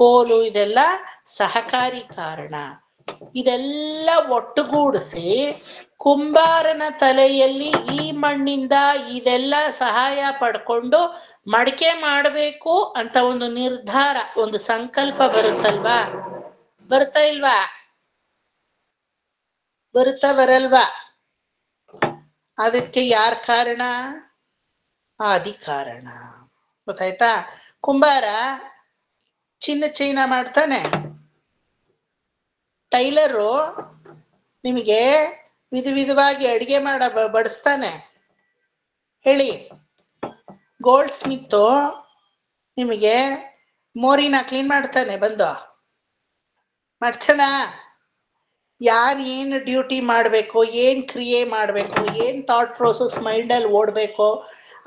ಕೋಲು, ಇದೆಲ್ಲ ಸಹಕಾರಿ ಕಾರಣ. ಇದೆಲ್ಲ ಒಟ್ಟುಗೂಡಿಸಿ ಕುಂಬಾರನ ತಲೆಯಲ್ಲಿ ಈ ಮಣ್ಣಿಂದ ಇದೆಲ್ಲ ಸಹಾಯ ಪಡ್ಕೊಂಡು ಮಡಿಕೆ ಮಾಡಬೇಕು ಅಂತ ಒಂದು ನಿರ್ಧಾರ, ಒಂದು ಸಂಕಲ್ಪ ಬರುತ್ತಲ್ವಾ? ಬರುತ್ತಾ ಇಲ್ವಾ? ಬರುತ್ತಾ ಬರಲ್ವಾ? ಅದಕ್ಕೆ ಯಾರ ಕಾರಣ? ಆದಿ ಕಾರಣ. ಗೊತ್ತಾಯ್ತಾ? ಕುಂಬಾರ ಚೈನ ಮಾಡ್ತಾನೆ, ಟೈಲರು ನಿಮಗೆ ವಿಧವಾಗಿ ಅಡಿಗೆ ಬಡಿಸ್ತಾನೆ. ಹೇಳಿ, ಗೋಲ್ಡ್ ಸ್ಮಿತ್ತು ನಿಮಗೆ ಮೋರಿನ ಕ್ಲೀನ್ ಮಾಡ್ತಾನೆ, ಬಂದು ಮಾಡ್ತಾನ? ಯಾರು ಏನು ಡ್ಯೂಟಿ ಮಾಡಬೇಕು, ಏನು ಕ್ರಿಯೆ ಮಾಡಬೇಕು, ಏನು ಥಾಟ್ ಪ್ರೋಸೆಸ್ ಮೈಂಡಲ್ಲಿ ಓಡಬೇಕು,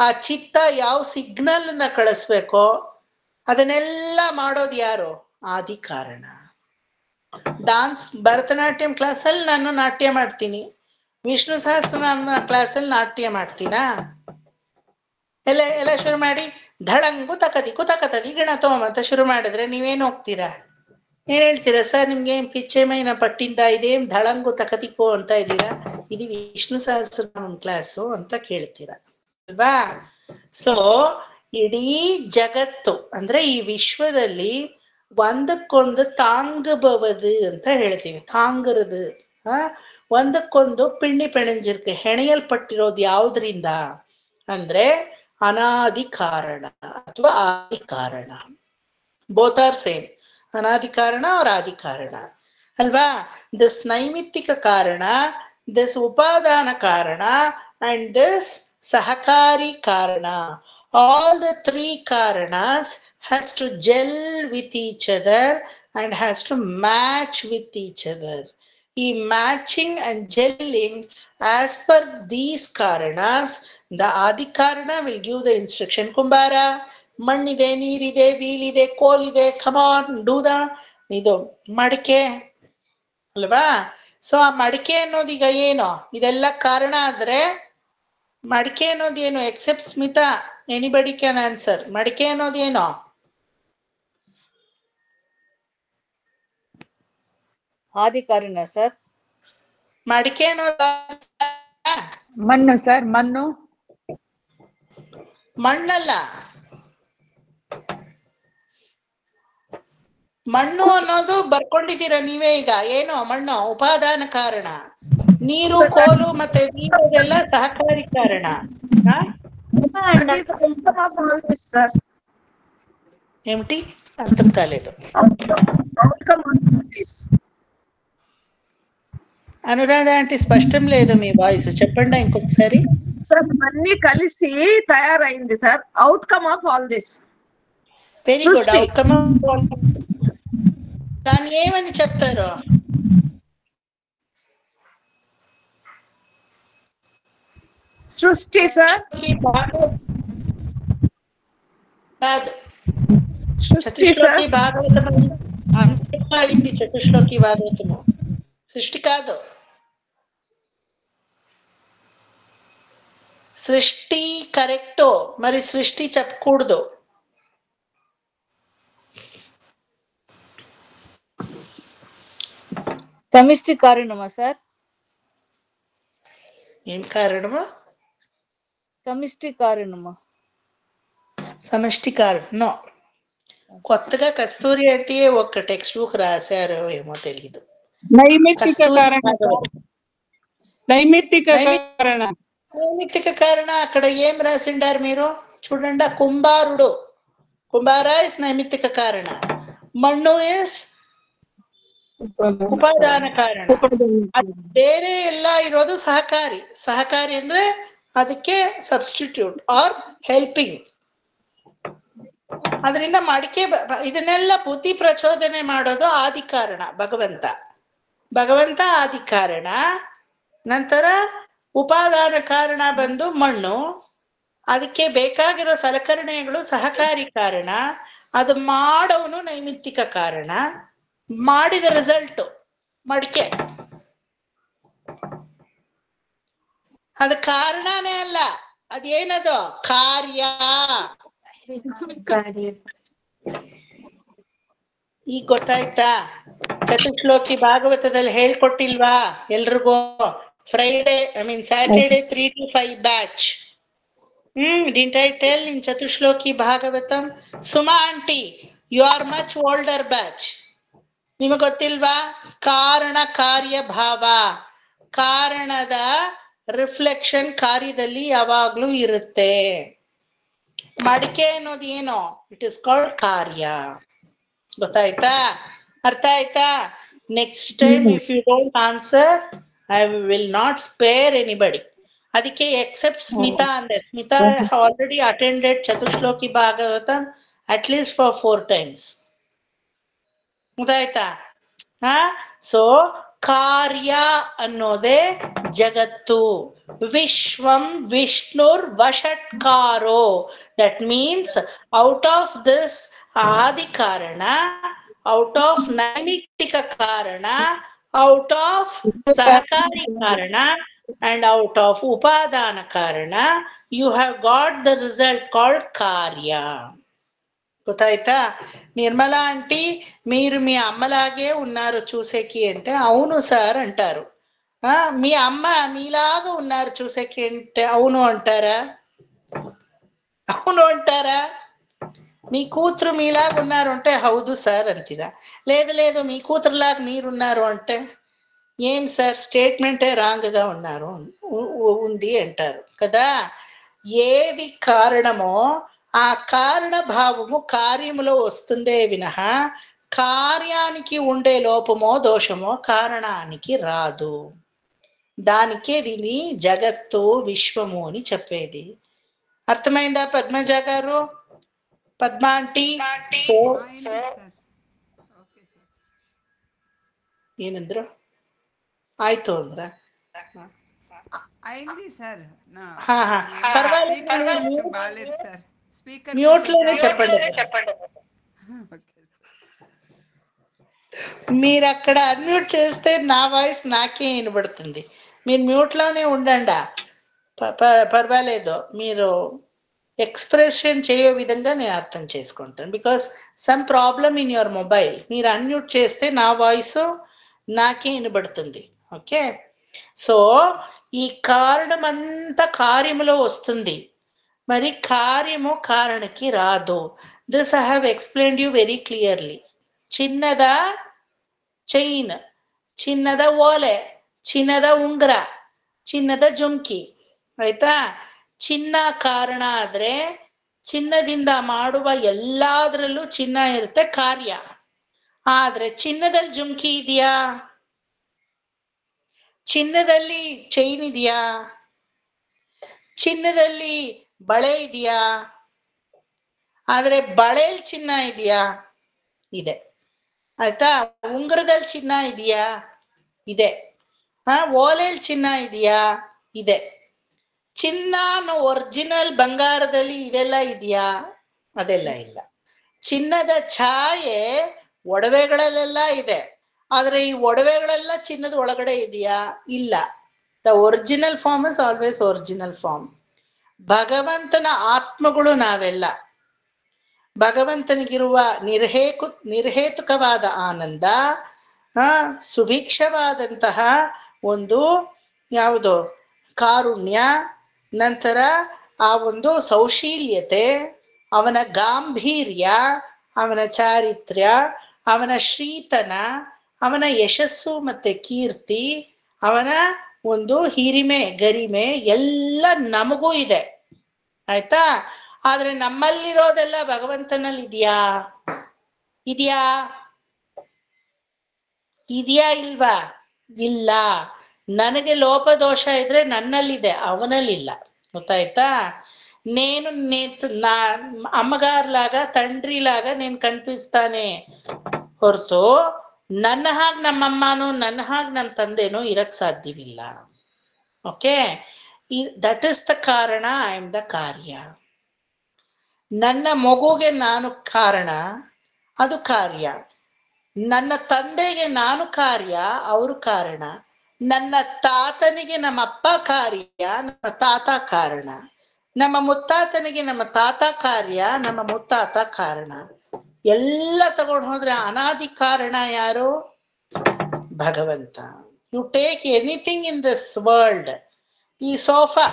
ಆ ಚಿತ್ತ ಯಾವ ಸಿಗ್ನಲ್ನ ಕಳಿಸ್ಬೇಕೋ ಅದನ್ನೆಲ್ಲ ಮಾಡೋದು ಯಾರು? ಆದಿ ಕಾರಣ. ಡಾನ್ಸ್ ಭರತನಾಟ್ಯಂ ಕ್ಲಾಸಲ್ಲಿ ನಾನು ನಾಟ್ಯ ಮಾಡ್ತೀನಿ, ವಿಷ್ಣು ಸಹಸ್ರನಾಮ ಕ್ಲಾಸಲ್ಲಿ ನಾಟ್ಯ ಮಾಡ್ತೀನಾ? ಎಲ್ಲ ಶುರು ಮಾಡಿ ಧಳಂಗು ತಕದಿ ಕುತಕತದಿ ಗಣತೋಮ ಅಂತ ಶುರು ಮಾಡಿದ್ರೆ ನೀವೇನು ಹೋಗ್ತೀರಾ? ಏನ್ ಹೇಳ್ತೀರಾ? ಸರ್ ನಿಮ್ಗೆ ಪಿಚ್ಚೆ ಮೈನ ಪಟ್ಟಿಂದ ಇದೇನ್ ಧಳಂಗು ತಕತಿಕೋ ಅಂತ ಇದ್ದೀರಾ? ಇದು ವಿಷ್ಣು ಸಹಸ್ರನಾಮ ಕ್ಲಾಸು ಅಂತ ಕೇಳ್ತೀರಾ ಅಲ್ವಾ? ಸೊ ಇಡೀ ಜಗತ್ತು ಅಂದ್ರೆ ಈ ವಿಶ್ವದಲ್ಲಿ ಒಂದಕ್ಕೊಂದು ತಾಂಗಬವದು ಅಂತ ಹೇಳ್ತೀವಿ, ತಾಂಗರದು. ಒಂದಕ್ಕೊಂದು ಪಿಣ್ಣಿ ಪೆಣಂಜಿರ್ಕೆ ಹೆಣೆಯಲ್ಪಟ್ಟಿರೋದು ಯಾವುದರಿಂದ ಅಂದ್ರೆ ಅನಾದಿ ಕಾರಣ ಅಥವಾ ಆದಿ ಕಾರಣ. ಬೋತ್ ಆರ್ ಸೇಮ್, ಅನಾದಿ ಕಾರಣ और ಆದಿ ಕಾರಣ ಅಲ್ವಾ? ದಿಸ್ ನೈಮಿತ್ತಿಕ ಕಾರಣ, ದಿಸ್ ಉಪಾದಾನ ಕಾರಣ and this ಸಹಕಾರಿ ಕಾರಣ, all the three karanas has to gel with each other and has to match with each other. ಈ matching and gelling as per these karanas, the adi karana will give the instruction. ಕುಂಬಾರ, ಮಣ್ಣಿದೆ, ನೀರಿದೆ, ವೀಲಿದೆ, ಕೋಲಿದೆ, ಕಮಾನ್ do the. ಇದು ಮಡಿಕೆ ಅಲ್ವಾ? So ಆ ಮಡಿಕೆ ಅನ್ನೋದೀಗ ಏನು? ಇದೆಲ್ಲ ಕಾರಣ ಆದ್ರೆ ಮಡಿಕೆ ಅನ್ನೋದೇನು? Except Smita, anybody can answer. ಮಡಿಕೆ ಅನ್ನೋದೇನು? ಆದಿ ಕಾರಣ ಸರ್. ಮಡಿಕೆ ಅನ್ನೋದು ಮಣ್ಣು ಸರ್, ಮಣ್ಣು. ಮಣ್ಣಲ್ಲ, ಮಣ್ಣು ಅನ್ನೋದು ಬರ್ಕೊಂಡಿದ್ದೀರಾ ನೀವೇ ಈಗ. ಏನು ಮಣ್ಣು? ಉಪಾದಾನ ಕಾರಣ. ನೀರು, ಕೋಲು ಮತ್ತೆ ನೀರೆಲ್ಲ ಸಹಕಾರಿ ಕಾರಣ. ఏమిటి అర్థం కాలేదు. అనురాధ అంటే స్పష్టం లేదు మీ వాయిస్, చెప్పండి ఇంకొకసారి. సార్ అన్ని కలిసి తయారైంది sir, outcome of all this. Very good, outcome of all this. దాన్ని ఏమని చెప్తారు? సృష్టి సార్. కాదు, చతుశ్లోకి భాగవతము అయింది. చతుశ్లోకి భాగవతము సృష్టి కాదు. సృష్టి కరెక్ట్, మరి సృష్టి చెప్పకూడదు. సమిష్టి కారణమా సార్? ఏం కారణమా? సమిష్టి కారణమా? సమష్టి కారణం. కొత్తగా కస్తూరి అంటే ఒక టెక్స్ట్ బుక్ రాశారు, ఏమో తెలీదు. నైమిత్తిక కారణ. నైమిత్తిక కారణ. నైమిత్తిక కారణ అక్కడ ఏం రాసిండారు మీరు చూడండి. కుంభారుడు, కుంభార ఇస్ నైమిత్తిక కారణ. మಣ್ಣు ఇస్ ಉಪಾದಾನ ಕಾರಣ. ಬೇರೆ ಎಲ್ಲ ಇರೋದು ಸಹಕಾರಿ. ಸಹಕಾರಿ ಅಂದ್ರೆ ಅದಕ್ಕೆ ಸಬ್ಸ್ಟಿಟ್ಯೂಟ್ ಆರ್ ಹೆಲ್ಪಿಂಗ್. ಅದರಿಂದ ಮಡಿಕೆ ಇದನ್ನೆಲ್ಲ ಬುದ್ಧಿ ಪ್ರಚೋದನೆ ಮಾಡೋದು ಆದಿಕಾರಣ ಭಗವಂತ. ಭಗವಂತ ಆದಿಕಾರಣ. ನಂತರ ಉಪಾದಾನ ಕಾರಣ ಬಂದು ಮಣ್ಣು. ಅದಕ್ಕೆ ಬೇಕಾಗಿರೋ ಸಲಕರಣೆಗಳು ಸಹಕಾರಿ ಕಾರಣ. ಅದು ಮಾಡೋನು ನೈಮಿತ್ತಿಕ ಕಾರಣ. ಮಾಡಿದ ರಿಸಲ್ಟ್ ಮಡಿಕೆ. ಅದು ಕಾರಣನೇ ಅಲ್ಲ, ಅದೇನದು ಕಾರ್ಯ. ಈಗ ಗೊತ್ತಾಯ್ತಾ? ಚತುಶ್ಲೋಕಿ ಭಾಗವತದಲ್ಲಿ ಹೇಳ್ಕೊಟ್ಟಿಲ್ವಾ ಎಲ್ರಿಗೂ? Friday Saturday 3 to 5 batch. Didn't I tell in Chatushloki Bhagavatam? Suma aunty, you are much older batch. ನಿಮಗೆ ಗೊತ್ತಿಲ್ವಾ? ಕಾರಣ ಕಾರ್ಯ ಭಾವ. ಕಾರಣದ ರಿಫ್ಲೆಕ್ಷನ್ ಕಾರ್ಯದಲ್ಲಿ ಯಾವಾಗ್ಲೂ ಇರುತ್ತೆ. ಮಡಿಕೆ ಅನ್ನೋದು ಏನೋ, ಇಟ್ ಇಸ್ ಕಾಲ್ಡ್ ಕಾರ್ಯ. ಗೊತ್ತಾಯ್ತಾ? ಅರ್ಥ ಆಯ್ತಾ? Next time if you don't answer, I will not spare anybody. ಅದಕ್ಕೆ ಎಕ್ಸೆಪ್ಟ್ ಸ್ಮಿತಾ ಅಂದೆ. Smita already attended Chatushloki Bhagavatam at least for 4 times. ಗೊತ್ತಾಯ್ತಾ? ಸೊ ಕಾರ್ಯ ಅನ್ನೋದೇ ಜಗತ್ತು. ವಿಶ್ವಂ ವಿಷ್ಣುರ್ ವಷಟ್ಕಾರೋ. That means out of this ಆದಿ ಕಾರಣ, ಔಟ್ ಆಫ್ ನೈಮಿತ್ತಿಕ ಕಾರಣ, ಔಟ್ ಆಫ್ ಸಹಕಾರಿ ಕಾರಣ and out of upadana karana, you have got the result called karya. ಗೊತ್ತಾಯ್ತಾ? నిర్మలా ఆంటీ, మీరు మీ అమ్మలాగే ఉన్నారు చూసేకి అంటే అవును సార్ అంటారు. మీ అమ్మ మీలాగా ఉన్నారు చూసేకి అంటే అవును అంటారా? అవును అంటారా? మీ కూతురు మీలాగా ఉన్నారు అంటే హౌదు సార్ అంತೀರಾ? లేదు లేదు మీ కూతురులాగా మీరున్నారు అంటే ఏం సార్ స్టేట్మెంటే రాంగ్గా ఉన్నారు ఉంది అంటారు కదా. ఏది కారణమో ఆ కారణ భావము కార్యములో వస్తుందే వినః కార్యానికి ఉండే లోపమో దోషమో కారణానికి రాదు. దానికే దీని జగత్తు విశ్వము అని చెప్పేది. అర్థమైందా పద్మజ గారు? పద్మ ఆంటీ ಏನಂದ್ರು? ಆಯ್ತು ಅಂದ್ರ? అయింది సార్. బాలేదు సార్. స్పీకర్ మ్యూట్లోనే చెప్పండి. మీరు అక్కడ అన్మ్యూట్ చేస్తే నా వాయిస్ నాకే వినబడుతుంది. మీరు మ్యూట్లోనే ఉండండి, పర్వాలేదు. మీరు ఎక్స్ప్రెషన్ చేయే విధంగా నేను అర్థం చేసుకుంటాను. Because some problem in your mobile. మీరు అన్మ్యూట్ చేస్తే నా వాయిస్ నాకే వినబడుతుంది. ఓకే, సో ఈ కారణమంతా కార్యములో వస్తుంది, మరి కార్యము కారణకి రాదు. This I have explained you very clearly. ಚಿನ್ನದ ಚೈನ್, ಚಿನ್ನದ ಓಲೆ, ಚಿನ್ನದ ಉಂಗುರ, ಚಿನ್ನದ ಜುಮ್ಕಿ. ಆಯ್ತಾ? ಚಿನ್ನ ಕಾರಣ ಆದ್ರೆ ಚಿನ್ನದಿಂದ ಮಾಡುವ ಎಲ್ಲಾದ್ರಲ್ಲೂ ಚಿನ್ನ ಇರುತ್ತೆ, ಕಾರ್ಯ. ಆದ್ರೆ ಚಿನ್ನದಲ್ಲಿ ಜುಮ್ಕಿ ಇದೆಯಾ? ಚಿನ್ನದಲ್ಲಿ ಚೈನ್ ಇದೆಯಾ? ಚಿನ್ನದಲ್ಲಿ ಬಳೆ ಇದೆಯಾ? ಆದ್ರೆ ಬಳೆಯಲ್ಲಿ ಚಿನ್ನ ಇದೆಯಾ? ಇದೆ. ಆಯ್ತಾ? ಉಂಗುರದಲ್ಲಿ ಚಿನ್ನ ಇದೆಯಾ? ಇದೆ. ಓಲೆಯಲ್ಲಿ ಚಿನ್ನ ಇದೆಯಾ? ಇದೆ. ಚಿನ್ನ ಒರಿಜಿನಲ್ ಬಂಗಾರದಲ್ಲಿ ಇದೆಲ್ಲ ಇದೆಯಾ? ಅದೆಲ್ಲ ಇಲ್ಲ. ಚಿನ್ನದ ಛಾಯೆ ಒಡವೆಗಳಲ್ಲೆಲ್ಲ ಇದೆ, ಆದ್ರೆ ಈ ಒಡವೆಗಳೆಲ್ಲ ಚಿನ್ನದ ಒಳಗಡೆ ಇದೆಯಾ? ಇಲ್ಲ. The original form is always original form. ಭಗವಂತನ ಆತ್ಮಗಳು ನಾವೆಲ್ಲ. ಭಗವಂತನಿಗಿರುವ ನಿರ್ಹೇತುಕವಾದ ಆನಂದ, ಸುಭಿಕ್ಷವಾದಂತಹ ಒಂದು ಯಾವುದು ಕಾರುಣ್ಯ, ನಂತರ ಆ ಒಂದು ಸೌಶೀಲ್ಯತೆ, ಅವನ ಗಾಂಭೀರ್ಯ, ಅವನ ಚಾರಿತ್ರ್ಯ, ಅವನ ಶ್ರೀತನ, ಅವನ ಯಶಸ್ಸು ಮತ್ತೆ ಕೀರ್ತಿ, ಅವನ ಒಂದು ಹಿರಿಮೆ ಗರಿಮೆ ಎಲ್ಲ ನಮಗೂ ಇದೆ. ಆಯ್ತಾ? ಆದ್ರೆ ನಮ್ಮಲ್ಲಿರೋದೆಲ್ಲ ಭಗವಂತನಲ್ಲಿ ಇದೆಯಾ? ಇದೆಯಾ ಇಲ್ವಾ? ಇಲ್ಲ. ನನಗೆ ಲೋಪದೋಷ ಇದ್ರೆ ನನ್ನಲ್ಲಿದೆ, ಅವನಲ್ಲಿಲ್ಲ. ಗೊತ್ತಾಯ್ತಾ? నేను నా అమ్మగారులాగా తండ్రిలాగా నేను కనిపిస్తానే ಹೊರತು ನನ್ನ ಹಾಗೆ ನಮ್ಮಮ್ಮನೂ ನನ್ನ ಹಾಗೆ ನನ್ನ ತಂದೆನೂ ಇರಕ್ ಸಾಧ್ಯವಿಲ್ಲ. ಓಕೆ, ದಟ್ ಇಸ್ ದ ಕಾರಣ. ಐ ಆಮ್ ದ ಕಾರ್ಯ. ನನ್ನ ಮಗುಗೆ ನಾನು ಕಾರಣ, ಅದು ಕಾರ್ಯ. ನನ್ನ ತಂದೆಗೆ ನಾನು ಕಾರ್ಯ, ಅವರು ಕಾರಣ. ನನ್ನ ತಾತನಿಗೆ ನಮ್ಮ ಅಪ್ಪ ಕಾರ್ಯ, ನಮ್ಮ ತಾತ ಕಾರಣ. ನಮ್ಮ ಮುತ್ತಾತನಿಗೆ ನಮ್ಮ ತಾತ ಕಾರ್ಯ, ನಮ್ಮ ಮುತ್ತಾತ ಕಾರಣ. ಎಲ್ಲ ತಗೊಂಡು ಹೋದ್ರೆ ಅನಾದಿ ಕಾರಣ ಯಾರು? ಭಗವಂತ. You take anything in this world. ಈ ಸೋಫಾ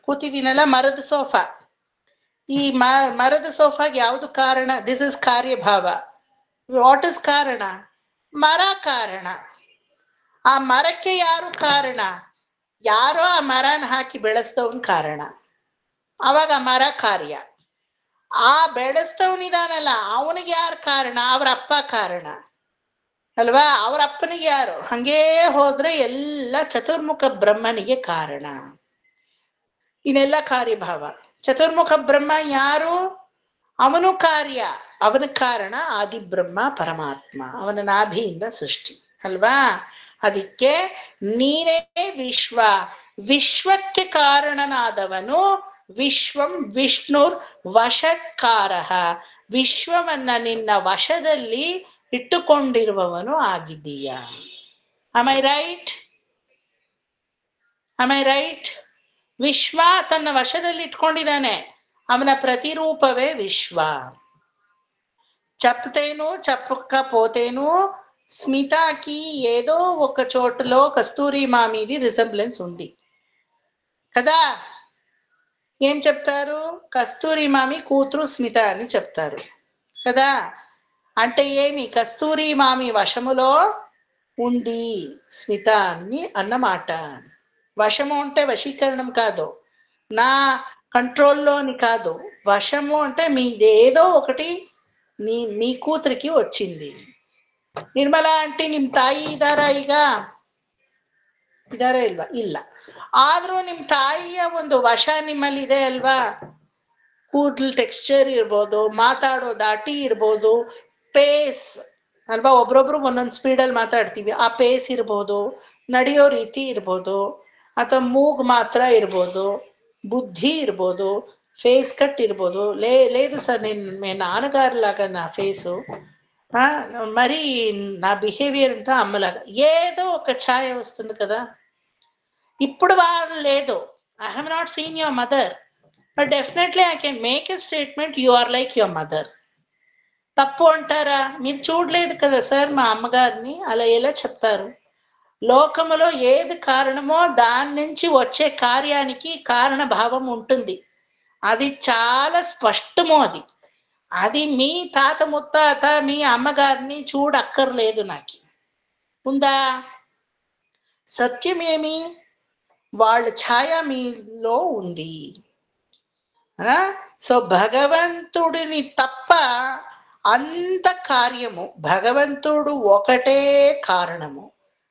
ಕೂತಿದ್ದೀನಲ್ಲ, ಮರದ ಸೋಫಾ. ಈ ಮರದ ಸೋಫಾಗೆ ಯಾವುದು ಕಾರಣ? ದಿಸ್ ಇಸ್ ಕಾರ್ಯಭಾವ. ವಾಟ್ ಇಸ್ ಕಾರಣ? ಮರ ಕಾರಣ. ಆ ಮರಕ್ಕೆ ಯಾರು ಕಾರಣ? ಯಾರೋ ಆ ಮರನ ಹಾಕಿ ಬೆಳೆಸ್ದವನ್ ಕಾರಣ. ಅವಾಗ ಮರ ಕಾರ್ಯ. ಆ ಬೆಳೆಸ್ತವನಿದಾನಲ್ಲ, ಅವನಿಗೆ ಯಾರು ಕಾರಣ? ಅವರ ಅಪ್ಪ ಕಾರಣ ಅಲ್ವಾ? ಅವರ ಅಪ್ಪನಿಗೆ ಯಾರು? ಹಂಗೇ ಹೋದ್ರೆ ಎಲ್ಲ ಚತುರ್ಮುಖ ಬ್ರಹ್ಮನಿಗೆ ಕಾರಣ. ಇನ್ನೆಲ್ಲ ಕಾರ್ಯಭಾವ. ಚತುರ್ಮುಖ ಬ್ರಹ್ಮ ಯಾರು? ಅವನು ಕಾರ್ಯ, ಅವನ ಕಾರಣ ಆದಿಬ್ರಹ್ಮ ಪರಮಾತ್ಮ. ಅವನ ನಾಭಿಯಿಂದ ಸೃಷ್ಟಿ ಅಲ್ವಾ? ಅದಕ್ಕೆ ನೀನೇ ವಿಶ್ವ. ವಿಶ್ವಕ್ಕೆ ಕಾರಣನಾದವನು ವಿಶ್ವಂ ವಿಷ್ಣುರ್ ವಷಟ್ಕಾರ. ವಿಶ್ವವನ್ನ ನಿನ್ನ ವಶದಲ್ಲಿ ಇಟ್ಟುಕೊಂಡಿರುವವನು ಆಗಿದ್ದೀಯ. Am I right? Am I right? ವಿಶ್ವ ತನ್ನ ವಶದಲ್ಲಿ ಇಟ್ಕೊಂಡಿದ್ದಾನೆ. ಅವನ ಪ್ರತಿರೂಪವೇ ವಿಶ್ವ. చెప్తేను చెప్పకపోతేను స్మితాకి ఏదో ఒక చోటులో కస్తూరి మామిది రిసెంబ్లెన్స్ ఉంది కదా. ఏం చెప్తారు? కస్తూరి మామి కూతురు స్మిత అని చెప్తారు కదా. అంటే ఏమి? కస్తూరి మామి వశములో ఉంది స్మిత అని అన్నమాట. వశము అంటే వశీకరణం కాదు, నా కంట్రోల్లోని కాదు. వశము అంటే మీదేదో ఒకటి మీ కూతురికి వచ్చింది. ನಿರ್ಮಲಾ ಆಂಟಿ ನಿಮ್ ತಾಯಿ ಇದಾರ? ಈಗ ಇದಾರ ಇಲ್ವಾ? ಇಲ್ಲ. ಆದ್ರೂ ನಿಮ್ ತಾಯಿಯ ಒಂದು ವಶ ನಿಮ್ಮಲ್ಲಿ ಇದೆ ಅಲ್ವಾ? ಕೂದಲು ಟೆಕ್ಸ್ಚರ್ ಇರ್ಬೋದು, ಮಾತಾಡೋ ದಾಟಿ ಇರ್ಬೋದು, ಪೇಸ್ ಅಲ್ವಾ? ಒಬ್ರೊಬ್ರು ಒಂದೊಂದು ಸ್ಪೀಡಲ್ಲಿ ಮಾತಾಡ್ತೀವಿ. ಆ ಪೇಸ್ ಇರ್ಬೋದು, ನಡೆಯೋ ರೀತಿ ಇರ್ಬೋದು, ಅಥವಾ ಮೂಗ್ ಮಾತ್ರ ಇರ್ಬೋದು, బుద్ధి ఇర్బోదు, ఫేస్ కట్ ఇర్బోదు. లేదు సార్ నేను నాన్నగారులాగా నా ఫేసు, మరి నా బిహేవియర్ అంటే అమ్మలాగా ఏదో ఒక ఛాయ వస్తుంది కదా. ఇప్పుడు వాళ్ళు లేదు. I have not seen your mother, but definitely I can make a statement, you are like your mother. తప్పు అంటారా? మీరు చూడలేదు కదా సార్ మా అమ్మగారిని, అలా ఎలా చెప్తారు? లోకములో ఏది కారణమో దాని నుంచి వచ్చే కార్యానికి కారణ భావం ఉంటుంది. అది చాలా స్పష్టమో. అది మీ తాత ముత్తాత మీ అమ్మగారిని చూడక్కర్లేదు. నాకు ఉందా? సత్యమేమి? వాళ్ళ ఛాయ మీలో ఉంది. సో భగవంతుడిని తప్ప అంత కార్యము, భగవంతుడు ఒకటే కారణము,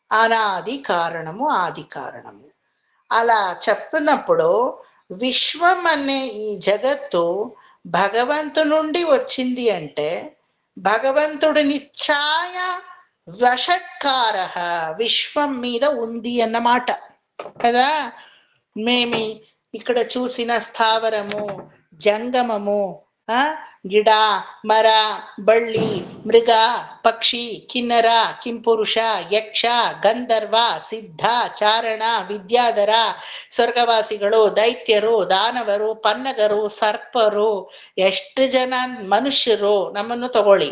అనాది కారణము, ఆది కారణము. అలా చెప్పినప్పుడు విశ్వం అనే ఈ జగత్తు భగవంతు నుండి వచ్చింది అంటే భగవంతుడిని ఛాయ వషట్కార విశ్వం మీద ఉంది అన్నమాట కదా. మేము ఇక్కడ చూసిన స్థావరము, జంగమము, ಗಿಡ, ಮರ, ಬಳ್ಳಿ, ಮೃಗ, ಪಕ್ಷಿ, ಕಿನ್ನರ, ಕಿಂಪುರುಷ, ಯಕ್ಷ, ಗಂಧರ್ವ, ಸಿದ್ಧ, ಚಾರಣ, ವಿದ್ಯಾಧರ, ಸ್ವರ್ಗವಾಸಿಗಳು, ದೈತ್ಯರು, ದಾನವರು, ಪನ್ನಗರು, ಸರ್ಪರು, ಎಷ್ಟು ಜನ ಮನುಷ್ಯರು ನಮ್ಮನ್ನು ತಗೊಳ್ಳಿ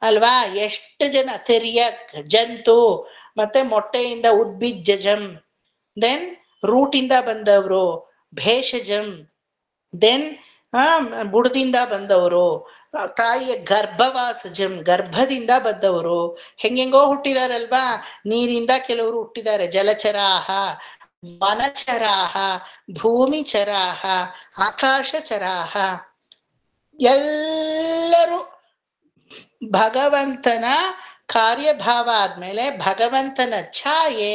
ಅಲ್ವಾ, ಎಷ್ಟು ಜನ ತಿರ್ಯಕ್ ಜಂತು, ಮತ್ತೆ ಮೊಟ್ಟೆಯಿಂದ ಉದ್ಭಿಜ್ಜಂ, ದೆನ್ ರೂಟಿಂದ ಬಂದವರು ಭೇಷಜಂ, ದೆನ್ ಬುಡದಿಂದ ಬಂದವರು, ತಾಯಿಯ ಗರ್ಭವಾಸಜಂ ಗರ್ಭದಿಂದ ಬಂದವರು, ಹೆಂಗೆಂಗೋ ಹುಟ್ಟಿದಾರಲ್ವಾ. ನೀರಿಂದ ಕೆಲವರು ಹುಟ್ಟಿದ್ದಾರೆ, ಜಲಚರಾಹ, ವನಚರಾಹ, ಭೂಮಿಚರಾಹ, ಆಕಾಶಚರಾಹ. ಎಲ್ಲರೂ ಭಗವಂತನ ಕಾರ್ಯಭಾವ ಆದ್ಮೇಲೆ ಭಗವಂತನ ಛಾಯೆ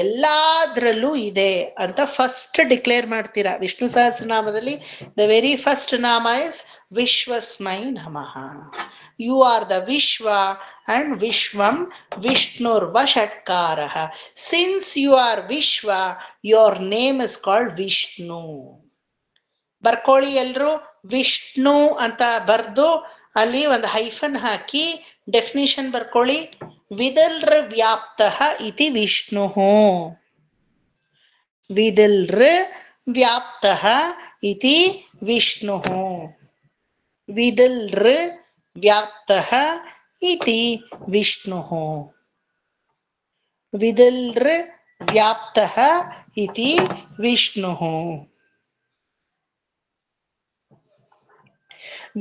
ಎಲ್ಲಾದ್ರಲ್ಲೂ ಇದೆ ಅಂತ ಫಸ್ಟ್ ಡಿಕ್ಲೇರ್ ಮಾಡ್ತೀರಾ. ವಿಷ್ಣು ಸಹಸ್ರನಾಮದಲ್ಲಿ ದ ವೆರಿ ಫಸ್ಟ್ ನಾಮ ಇಸ್ ವಿಶ್ವಸ್ಮೈ ನಮಃ. ಯು ಆರ್ ದ ವಿಶ್ವ ಅಂಡ್ ವಿಶ್ವಂ ವಿಷ್ಣುರ್ವ ಷಟ್ಕಾರಃ. ಸಿನ್ಸ್ ಯು ಆರ್ ವಿಶ್ವ, your name is called Vishnu. ಬರ್ಕೊಳ್ಳಿ ಎಲ್ರು, ವಿಷ್ಣು ಅಂತ ಬರ್ದು ಅಲ್ಲಿ ಒಂದು ಹೈಫನ್ ಹಾಕಿ ಡೆಫಿನಿಷನ್ ಬರ್ಕೊಳ್ಳಿ. ವಿದಲ್ರ ವ್ಯಾಪ್ತಃ ಇತಿ ವಿಷ್ಣು. ವಿದಲ್ರ ವ್ಯಾಪ್ತಃ ಇತಿ ವಿಷ್ಣು. ವಿದಲ್ರ ವ್ಯಾಪ್ತಃ ಇತಿ ವಿಷ್ಣು. ವಿದಲ್ರ ವ್ಯಾಪ್ತಃ ಇತಿ ವಿಷ್ಣು.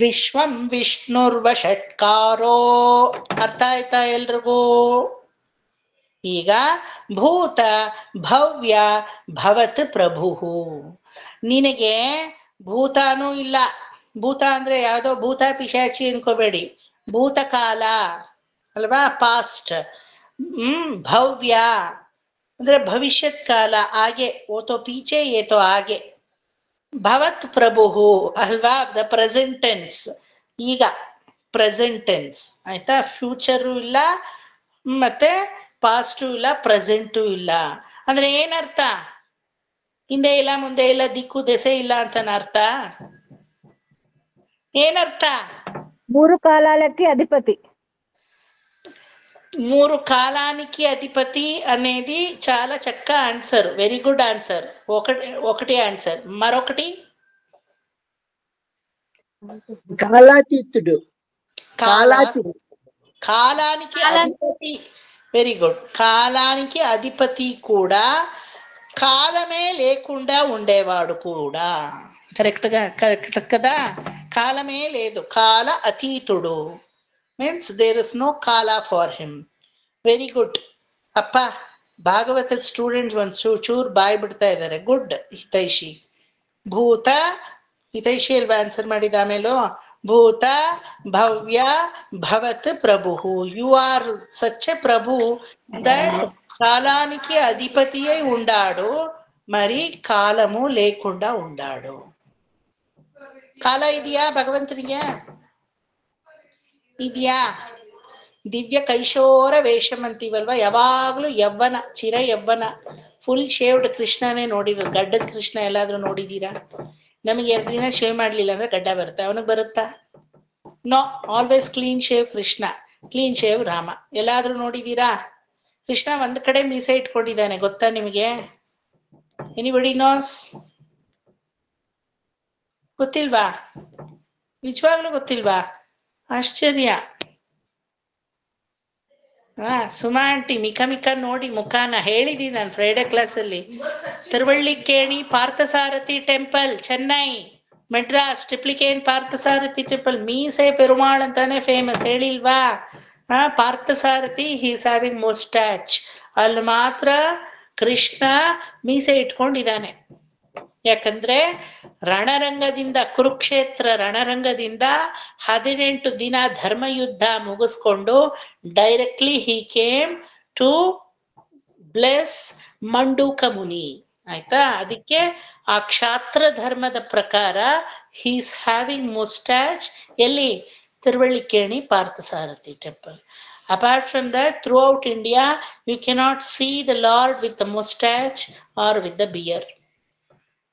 ವಿಶ್ವಂ ವಿಷ್ಣುರ್ವ ಷಟ್ಕಾರೋ. ಅರ್ಥ ಆಯ್ತಾ ಎಲ್ರಿಗೂ? ಈಗ ಭೂತ ಭವ್ಯ ಭವತ್ ಪ್ರಭು. ನಿನಗೆ ಭೂತಾನೂ ಇಲ್ಲ. ಭೂತ ಅಂದ್ರೆ ಯಾವುದೋ ಭೂತ ಪಿಶಾಚಿ ಅನ್ಕೋಬೇಡಿ, ಭೂತಕಾಲ ಅಲ್ವಾ, ಪಾಸ್ಟ್. ಭವ್ಯ ಅಂದ್ರೆ ಭವಿಷ್ಯತ್ ಕಾಲ, ಆಗೆ ಓತೋ ಪೀಚೆ ಏತೋ ಆಗೆ. ಭವತ್ ಪ್ರಭು ಅಲ್ವಾ, ದ ಪ್ರೆಸೆಂಟ್ ಟೆನ್ಸ್. ಈಗ ಪ್ರೆಸೆಂಟ್ ಟೆನ್ಸ್ ಆಯ್ತಾ. ಫ್ಯೂಚರು ಇಲ್ಲ, ಮತ್ತೆ ಪಾಸ್ಟು ಇಲ್ಲ, ಪ್ರೆಸೆಂಟು ಇಲ್ಲ. ಅಂದ್ರೆ ಏನರ್ಥ? ಹಿಂದೆ ಇಲ್ಲ, ಮುಂದೆ ಇಲ್ಲ, ದಿಕ್ಕು ದೆಸೆ ಇಲ್ಲ ಅಂತನ ಅರ್ಥ? ಏನರ್ಥ? ಮೂರು ಕಾಲಕ್ಕೆ ಅಧಿಪತಿ. మూడు కాలానికి అధిపతి అనేది చాలా చక్క ఆన్సర్. Very good answer. ఒకటి ఆన్సర్. మరొకటి కాలాతీతుడు. కాలానికి అధిపతి. Very good. కాలానికి అధిపతి కూడా, కాలమే లేకుండా ఉండేవాడు కూడా. కరెక్ట్ కదా? కాలమే లేదు, కాల అతీతుడు. means there is no kala for him. Very good. Appa, Bhagavata students ಒಂದು ಚೂರ್ ಬಾಯ್ ಬಿಡ್ತಾ ಇದ್ದಾರೆ. ಗುಡ್ ಹಿತೈಷಿ. ಭೂತ ಹಿತೈಷಿ ಅಲ್ವಾ ಆನ್ಸರ್ ಮಾಡಿದ ಆಮೇಲೂ? ಭೂತ ಭವ್ಯ ಭವತ್ ಪ್ರಭು. ಯು ಆರ್ ಸಚ್ ಎ ಪ್ರಭು ದಟ್ కాలానికి అధిపతి అయి ఉండాడు, మరి కాలము లేకుండా ఉండాడు. ಕಾಲ ಇದೆಯಾ ಭಗವಂತನಿಗೆ? ಇದೆಯಾ? ದಿವ್ಯ ಕೈಶೋರ ವೇಷಂ ಅಂತೀವಲ್ವ, ಯಾವಾಗ್ಲೂ ಯವ್ವನ, ಚಿರ ಯವ್ವನ, ಫುಲ್ ಶೇವ್ಡ್ ಕೃಷ್ಣನೇ ನೋಡಿರೋದು. ಗಡ್ಡದ ಕೃಷ್ಣ ಎಲ್ಲಾದ್ರೂ ನೋಡಿದೀರಾ? ನಮಗೆ 2 ದಿನ ಶೇವ್ ಮಾಡ್ಲಿಲ್ಲ ಅಂದ್ರೆ ಗಡ್ಡ ಬರುತ್ತೆ. ಅವನಿಗೆ ಬರುತ್ತಾ? No, always clean shave Krishna, clean shave Rama. ಎಲ್ಲಾದ್ರೂ ನೋಡಿದೀರಾ? ಕೃಷ್ಣ ಒಂದ್ ಕಡೆ ಮೀಸೆ ಇಟ್ಕೊಂಡಿದ್ದಾನೆ, ಗೊತ್ತಾ ನಿಮಗೆ? Anybody knows? ಗೊತ್ತಿಲ್ವಾ? ನಿಜವಾಗ್ಲೂ ಗೊತ್ತಿಲ್ವಾ? ಆಶ್ಚರ್ಯ. ಸುಮಾ ಆಂಟಿ ಮಿಕ ನೋಡಿ ಮುಖಾನ ಹೇಳಿದೀನಿ ನಾನು ಫ್ರೈಡೆ ಕ್ಲಾಸಲ್ಲಿ. Tiruvallikeni Parthasarathy temple, Chennai, Madras, Triplicane Parthasarathy temple. ಮೀಸೆ ಪೆರುಮಾಳ್ ಅಂತಾನೆ ಫೇಮಸ್, ಹೇಳಿಲ್ವಾ? Parthasarathy he's having moustache. ಅಲ್ಲಿ ಮಾತ್ರ ಕೃಷ್ಣ ಮೀಸೆ ಇಟ್ಕೊಂಡಿದ್ದಾನೆ. ಯಾಕಂದ್ರೆ ರಣರಂಗದಿಂದ, ಕುರುಕ್ಷೇತ್ರ ರಣರಂಗದಿಂದ 18 ದಿನ ಧರ್ಮಯುದ್ಧ ಮುಗಿಸ್ಕೊಂಡು directly he came to bless Manduka Muni. ಆಯ್ತಾ? ಅದಕ್ಕೆ ಆ ಕ್ಷಾತ್ರ ಧರ್ಮದ ಪ್ರಕಾರ ಹೀಸ್ ಹ್ಯಾವಿಂಗ್ ಮುಸ್ಟಾಚ್. ಎಲ್ಲಿ? Tiruvallikeni Parthasarathy temple. Apart from that, throughout India, you cannot see the Lord with the mustache or with the beard.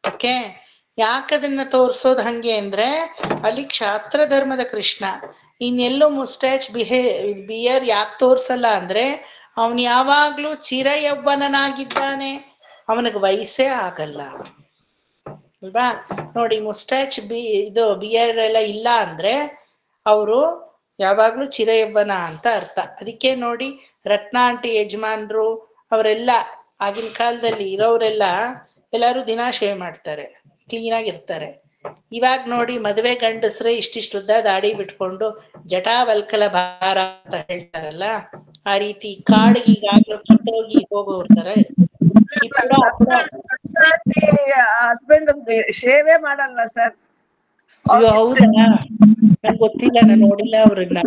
Okay? ಯಾಕದನ್ನ ತೋರ್ಸೋದು ಹಂಗೆ ಅಂದ್ರೆ ಅಲ್ಲಿ ಕ್ಷಾತ್ರ ಧರ್ಮದ ಕೃಷ್ಣ. ಇನ್ನೆಲ್ಲೋ ಮುಸ್ಟಾಚ್ ಬಿಯರ್ ಯಾಕೆ ತೋರ್ಸಲ್ಲ ಅಂದ್ರೆ ಅವನು ಯಾವಾಗ್ಲೂ ಚಿರ ಯೌವನನಾಗಿದ್ದಾನೆ, ಅವನಿಗೆ ವಯಸ್ಸೇ ಆಗಲ್ಲ ಅಲ್ವಾ? ನೋಡಿ, ಮುಸ್ಟಾಚ್ ಇದು ಬಿಯರ್ ಎಲ್ಲ ಇಲ್ಲ ಅಂದ್ರೆ ಅವರು ಯಾವಾಗ್ಲೂ ಚಿರ ಯೌವನ ಅಂತ ಅರ್ಥ. ಅದಕ್ಕೆ ನೋಡಿ, ರತ್ನ ಆಂಟಿ ಯಜಮಾನ್ರು ಅವರೆಲ್ಲ ಆಗಿನ ಕಾಲದಲ್ಲಿ ಇರೋರೆಲ್ಲ ಎಲ್ಲಾರು ದಿನ ಶೇವ್ ಮಾಡ್ತಾರೆ, ಕ್ಲೀನ್ ಆಗಿರ್ತಾರೆ. ಇವಾಗ ನೋಡಿ, ಮದುವೆ ಗಂಡಸ್ರೆ ಇಷ್ಟಿಷ್ಟು ಉದ್ದ ದಾಡಿ ಬಿಟ್ಕೊಂಡು ಜಟಾವಲ್ಕಲ ಭಾರ ಅಂತ ಹೇಳ್ತಾರಲ್ಲ, ಆ ರೀತಿ ಕಾಡಿಗೆ ಈಗಾಗ್ಲೂ ಕಿತ್ತೋಗಿ ಹೋಗೋರ್ ತರ ಹಸ್ಬೆಂಡ್ ಶೇವೇ ಮಾಡಲ್ಲ ಸರ್. ಅಯ್ಯೋ ಹೌದಾ? ನಂಗೆ ಗೊತ್ತಿಲ್ಲ, ನಾನು ನೋಡಿಲ್ಲ ಅವ್ರನ್ನ.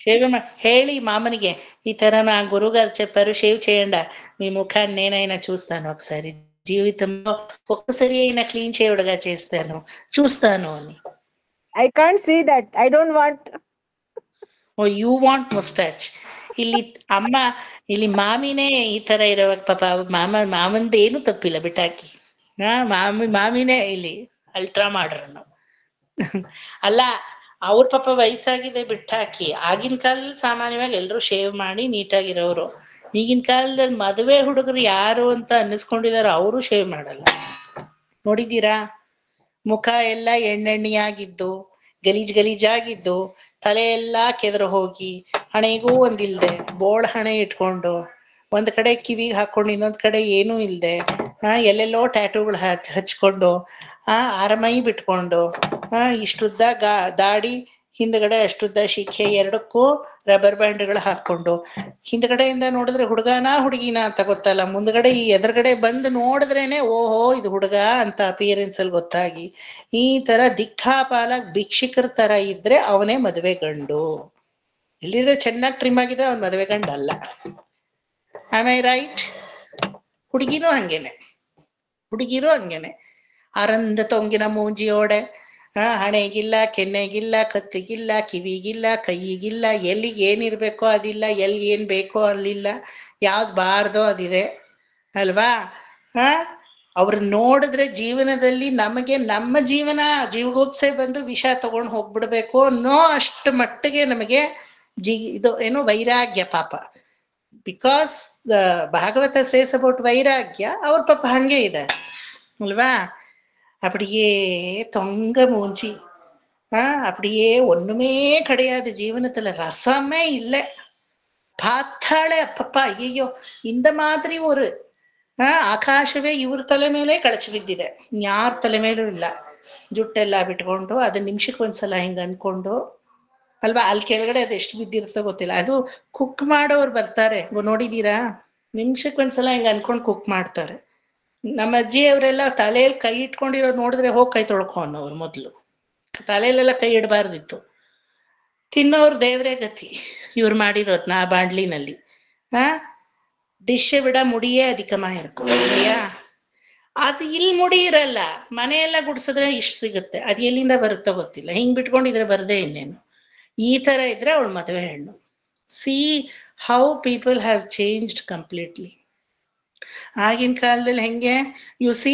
షేవ్ ಹೇಳಿ మామనిಗೆ ఈ తర నా గురుగారు చెప్పారు షేవ్ చేయండి మీ ముఖాన్ని నేనైనా చూస్తాను ఒకసారి జీవితంలో ఒక్కసారి అయినా క్లీన్ చేయడుగా చేస్తాను చూస్తాను అని. I can't see that. I don't want. Oh you want mustache. ಇಲ್ಲಿ ಅಮ್ಮ ಇಲ್ಲಿ ಮಾಮಿನೇ ಈ ತರ ಇರುವಾಗ ಪಾಪ ಮಾಮಂದೇನು ತಪ್ಪಿಲ್ಲ ಬಿಟ್ಟಾಕಿ. ಮಾಮಿನೇ ಇಲ್ಲಿ ಅಲ್ಟ್ರಾ ಮಾಡ್ರನ್ನು. ಅಲ್ಲ ಅವ್ರ ಪಾಪ ವಯಸ್ಸಾಗಿದೆ ಬಿಟ್ಟಾಕಿ. ಆಗಿನ ಕಾಲದಲ್ಲಿ ಸಾಮಾನ್ಯವಾಗಿ ಎಲ್ರು ಶೇವ್ ಮಾಡಿ ನೀಟಾಗಿರೋರು. ಈಗಿನ ಕಾಲದಲ್ಲಿ ಮದುವೆ ಹುಡುಗರು ಯಾರು ಅಂತ ಅನ್ನಿಸ್ಕೊಂಡಿದಾರೋ ಅವರು ಶೇವ್ ಮಾಡಲ್ಲ. ನೋಡಿದೀರಾ? ಮುಖ ಎಲ್ಲ ಎಣ್ಣೆಣ್ಣಿಯಾಗಿದ್ದು ಗಲೀಜಾಗಿದ್ದು ತಲೆ ಎಲ್ಲ ಕೆದರು ಹೋಗಿ ಹಣೆಗೂ ಒಂದಿಲ್ದೆ ಬೋಳ್ ಹಣೆ ಇಟ್ಕೊಂಡು ಒಂದ್ ಕಡೆ ಕಿವಿಗೆ ಹಾಕೊಂಡು ಇನ್ನೊಂದ್ ಕಡೆ ಏನೂ ಇಲ್ದೆ ಎಲ್ಲೆಲ್ಲೋ ಟ್ಯಾಟೂಗಳು ಹಚ್ಕೊಂಡು ಆರಮೈ ಬಿಟ್ಕೊಂಡು ಇಷ್ಟುದ್ದ ದಾಡಿ ಹಿಂದ್ಗಡೆ ಅಷ್ಟುದ್ದ ಶಿಖೆ ಎರಡಕ್ಕೂ ರಬ್ಬರ್ ಬ್ಯಾಂಡ್ಗಳು ಹಾಕೊಂಡು ಹಿಂದ್ಗಡೆಯಿಂದ ನೋಡಿದ್ರೆ ಹುಡುಗನಾ ಹುಡುಗಿನ ಅಂತ ಗೊತ್ತಲ್ಲ, ಮುಂದ್ಗಡೆ ಈ ಎದುರುಗಡೆ ಬಂದು ನೋಡಿದ್ರೇನೆ ಓಹೋ ಇದು ಹುಡುಗ ಅಂತ ಅಪಿಯರೆನ್ಸ್ ಅಲ್ಲಿ ಗೊತ್ತಾಗಿ ಈ ತರ ದಿಕ್ಕಾಪಾಲ ಭಿಕ್ಷಿಕರ ತರ ಇದ್ರೆ ಅವನೇ ಮದುವೆ ಗಂಡು. ಇಲ್ಲಿದ್ರೆ ಚೆನ್ನಾಗಿ ಟ್ರಿಮ್ ಆಗಿದ್ರೆ ಅವನ್ ಮದುವೆ ಗಂಡ ಅಲ್ಲ. Am I right? ಹುಡುಗಿನೂ ಹಂಗೇನೆ ಅರಂದ ತೊಂಗಿನ ಮೂಂಜಿಯೋಡೆ ಹಣೆಗಿಲ್ಲ, ಕೆನ್ನೆಗಿಲ್ಲ, ಕತ್ತಿಗಿಲ್ಲ, ಕಿವಿಗಿಲ್ಲ, ಕೈಯಿಗಿಲ್ಲ, ಎಲ್ಲಿಗೆ ಏನಿರ್ಬೇಕೋ ಅದಿಲ್ಲ, ಎಲ್ಲಿ ಏನ್ ಬೇಕೋ ಅಲ್ಲಿಲ್ಲ, ಯಾವ್ದು ಬಾರ್ದೋ ಅದಿದೆ ಅಲ್ವಾ? ಅವ್ರ ನೋಡಿದ್ರೆ ಜೀವನದಲ್ಲಿ ನಮಗೆ ನಮ್ಮ ಜೀವಗೋಪ್ಸೆ ಬಂದು ವಿಷ ತಗೊಂಡು ಹೋಗ್ಬಿಡ್ಬೇಕು ಅನ್ನೋ ಅಷ್ಟು ಮಟ್ಟಿಗೆ ನಮಗೆ ಇದು ಏನೋ ವೈರಾಗ್ಯ ಪಾಪ. Because the Bhagavata says about ವೈರಾಗ್ಯ. ಅವ್ರ ಪಾಪ ಹಂಗೆ ಇದೆ ಅಲ್ವಾ? அப்படியே தொங்க மூஞ்சி, அப்படியே ஒண்ணுமே கிடையாது ஜீவனத்துல, ரசமே இல்லை. பார்த்தாலே அப்பப்பா ஐயோ இந்த மாதிரி ஒரு ಆಕಾಶವೇ ಇವ್ರ ತಲೆ ಮೇಲೆ ಕಳಚಿ ಬಿದ್ದಿದೆ, ಯಾರ ತಲೆ ಮೇಲೂ ಇಲ್ಲ. ಜುಟ್ಟೆಲ್ಲ ಬಿಟ್ಕೊಂಡು ಅದು ನಿಮಿಷಕ್ಕೊಂದ್ಸಲ ಹಿಂಗ ಅನ್ಕೊಂಡು ಅಲ್ವಾ? ಅಲ್ಲಿ ಕೆಳಗಡೆ ಅದು ಎಷ್ಟು ಬಿದ್ದಿರುತ್ತೋ ಗೊತ್ತಿಲ್ಲ. ಅದು ಕುಕ್ ಮಾಡೋರು ಬರ್ತಾರೆ ನೋಡಿದೀರಾ? ನಿಮಿಷಕ್ಕೊಂದ್ಸಲ ಹಿಂಗ ಅನ್ಕೊಂಡು ಕುಕ್ ಮಾಡ್ತಾರೆ. ನಮ್ಮ ಅಜ್ಜಿ ಅವರೆಲ್ಲ ತಲೆಯಲ್ಲಿ ಕೈ ಇಟ್ಕೊಂಡಿರೋರು ನೋಡಿದ್ರೆ ಹೋಗಿ ಕೈ ತೊಳ್ಕೊ ಅನ್ನೋರು. ಮೊದಲು ತಲೆಯಲ್ಲೆಲ್ಲ ಕೈ ಇಡಬಾರ್ದಿತ್ತು. ತಿನ್ನೋರು ದೇವ್ರೇ ಗತಿ ಇವ್ರು ಮಾಡಿರೋರು ಬಾಂಡ್ಲಿನಲ್ಲಿ. ಡಿಶ್ಶೆ ಬಿಡ ಮುಡಿಯೇ ಅಧಿಕமாக ಇರ್ಕೊ இல்லையா? ಅದು ಇಲ್ಲಿ ಮುಡಿ ಇರಲ್ಲ, ಮನೆಯೆಲ್ಲ ಗುಡ್ಸಿದ್ರೆ ಇಷ್ಟು ಸಿಗುತ್ತೆ. ಅದು ಎಲ್ಲಿಂದ ಬರುತ್ತೋ ಗೊತ್ತಿಲ್ಲ. ಹಿಂಗ್ ಬಿಟ್ಕೊಂಡಿದ್ರೆ ಬರದೇ ಇನ್ನೇನು. ಈ ತರ ಇದ್ರೆ ಅವಳು ಮದುವೆ ಹೆಣ್ಣು. C how people have changed completely. ಆಗಿನ ಕಾಲದಲ್ಲಿ ಹೆಂಗೆ ಯು ಸಿ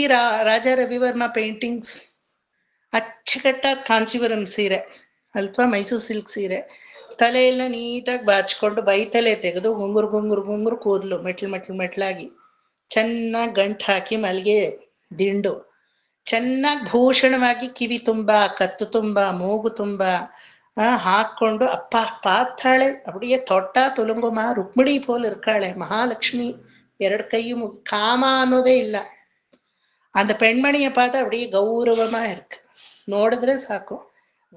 ರಾಜ ರವಿವರ್ಮ ಪೇಂಟಿಂಗ್ಸ್, ಅಚ್ಚುಕಟ್ಟಾಗಿ ಕಾಂಚೀವರಂ ಸೀರೆ ಅಥವಾ ಮೈಸೂರು ಸಿಲ್ಕ್ ಸೀರೆ, ತಲೆಯೆಲ್ಲ ನೀಟಾಗಿ ಬಾಚ್ಕೊಂಡು ಬೈತಲೆ ತೆಗೆದು ಗುಂಗುರು ಕೂದಲು ಮೆಟ್ಲಾಗಿ ಚೆನ್ನಾಗಿ ಗಂಟು ಹಾಕಿ ಮಲ್ಗೆ ದಿಂಡು ಚೆನ್ನಾಗಿ ಭೂಷಣವಾಗಿ ಕಿವಿ ತುಂಬ, ಕತ್ತು ತುಂಬ, ಮೂಗು ತುಂಬ ಹಾಕೊಂಡು ಅಪ್ಪ ಪಾತ್ರಾಳೆ அப்படியே ತೊಟ್ಟಾ ತುಲುಂಗುಮ ರುಕ್ಮಿಣಿ ಪೋಲ್ ಇರ್ಕಾಳೆ ಮಹಾಲಕ್ಷ್ಮಿ. ಎರಡು ಕೈಯು ಕಾಮ ಅನ್ನೋದೇ ಇಲ್ಲ. அந்த பெண்மணிய பார்த்தா அப்படியே கௌரவமா இருக்கு. ನೋಡಿದ್ರೆ ಸಾಕು.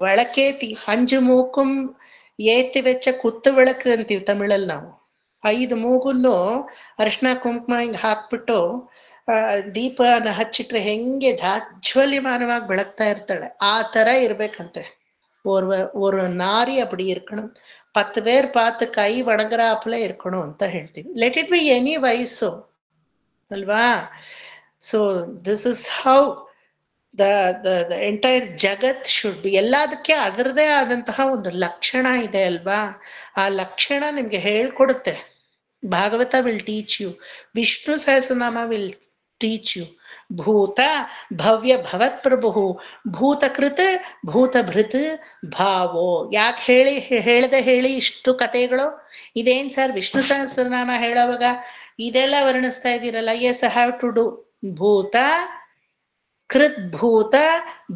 ವಿಳಕೇತಿ 5 ಮೂಕುಂ ಏತಿ ವೆಚ್ಚ ಕುತ್ತು ವಿಳಕು ಅಂತೀವಿ ತಮಿಳಲ್ಲಿ ನಾವು. 5 ಮೂಗುನ್ನು ಅರಿಶಿನ ಕುಂಕುಮ ಹಿಂಗೆ ಹಾಕ್ಬಿಟ್ಟು ದೀಪನ ಹಚ್ಚಿಟ್ರೆ ಹೆಂಗೆ ಜಾಜ್ವಲ್ಯಮಾನವಾಗಿ ಬೆಳಗ್ತಾ ಇರ್ತಾಳೆ, ಆ ಥರ ಇರ್ಬೇಕಂತೆ. ஒரு ನಾರಿ அப்படி இருக்கணும். 10 பேர் பார்த்து ಕೈ வணங்குறாப்புல இருக்கணும் ಅಂತ ಹೇಳ್ತೀವಿ. ಲೆಟ್ ಇಟ್ ಬಿ ಎನಿ ವಯಸ್ಸು ಅಲ್ವಾ? So this is how the entire ಜಗತ್ ಶುಡ್ ಬಿ. ಎಲ್ಲದಕ್ಕೆ ಅದರದೇ ಆದಂತಹ ಒಂದು ಲಕ್ಷಣ ಇದೆ ಅಲ್ವಾ? ಆ ಲಕ್ಷಣ ನಿಮ್ಗೆ ಹೇಳ್ಕೊಡುತ್ತೆ. Bhagavata will teach you, Vishnu Sahasranama will teach you. ಭೂತ ಭವ್ಯ ಭವತ್ ಪ್ರಭು ಭೂತಕೃತ್ ಭೂತಭೃತ್ ಭಾವೋ. ಯಾಕೆ ಹೇಳಿ ಇಷ್ಟು ಕಥೆಗಳು? ಇದೇನ್ ಸರ್ ವಿಷ್ಣು ಸಹಸ್ರನಾಮ ಹೇಳೋವಾಗ ಇದೆಲ್ಲ ವರ್ಣಿಸ್ತಾ ಇದ್ದೀರಲ್ಲ? Yes I have to do. ಭೂತ ಕೃತ್ ಭೂತ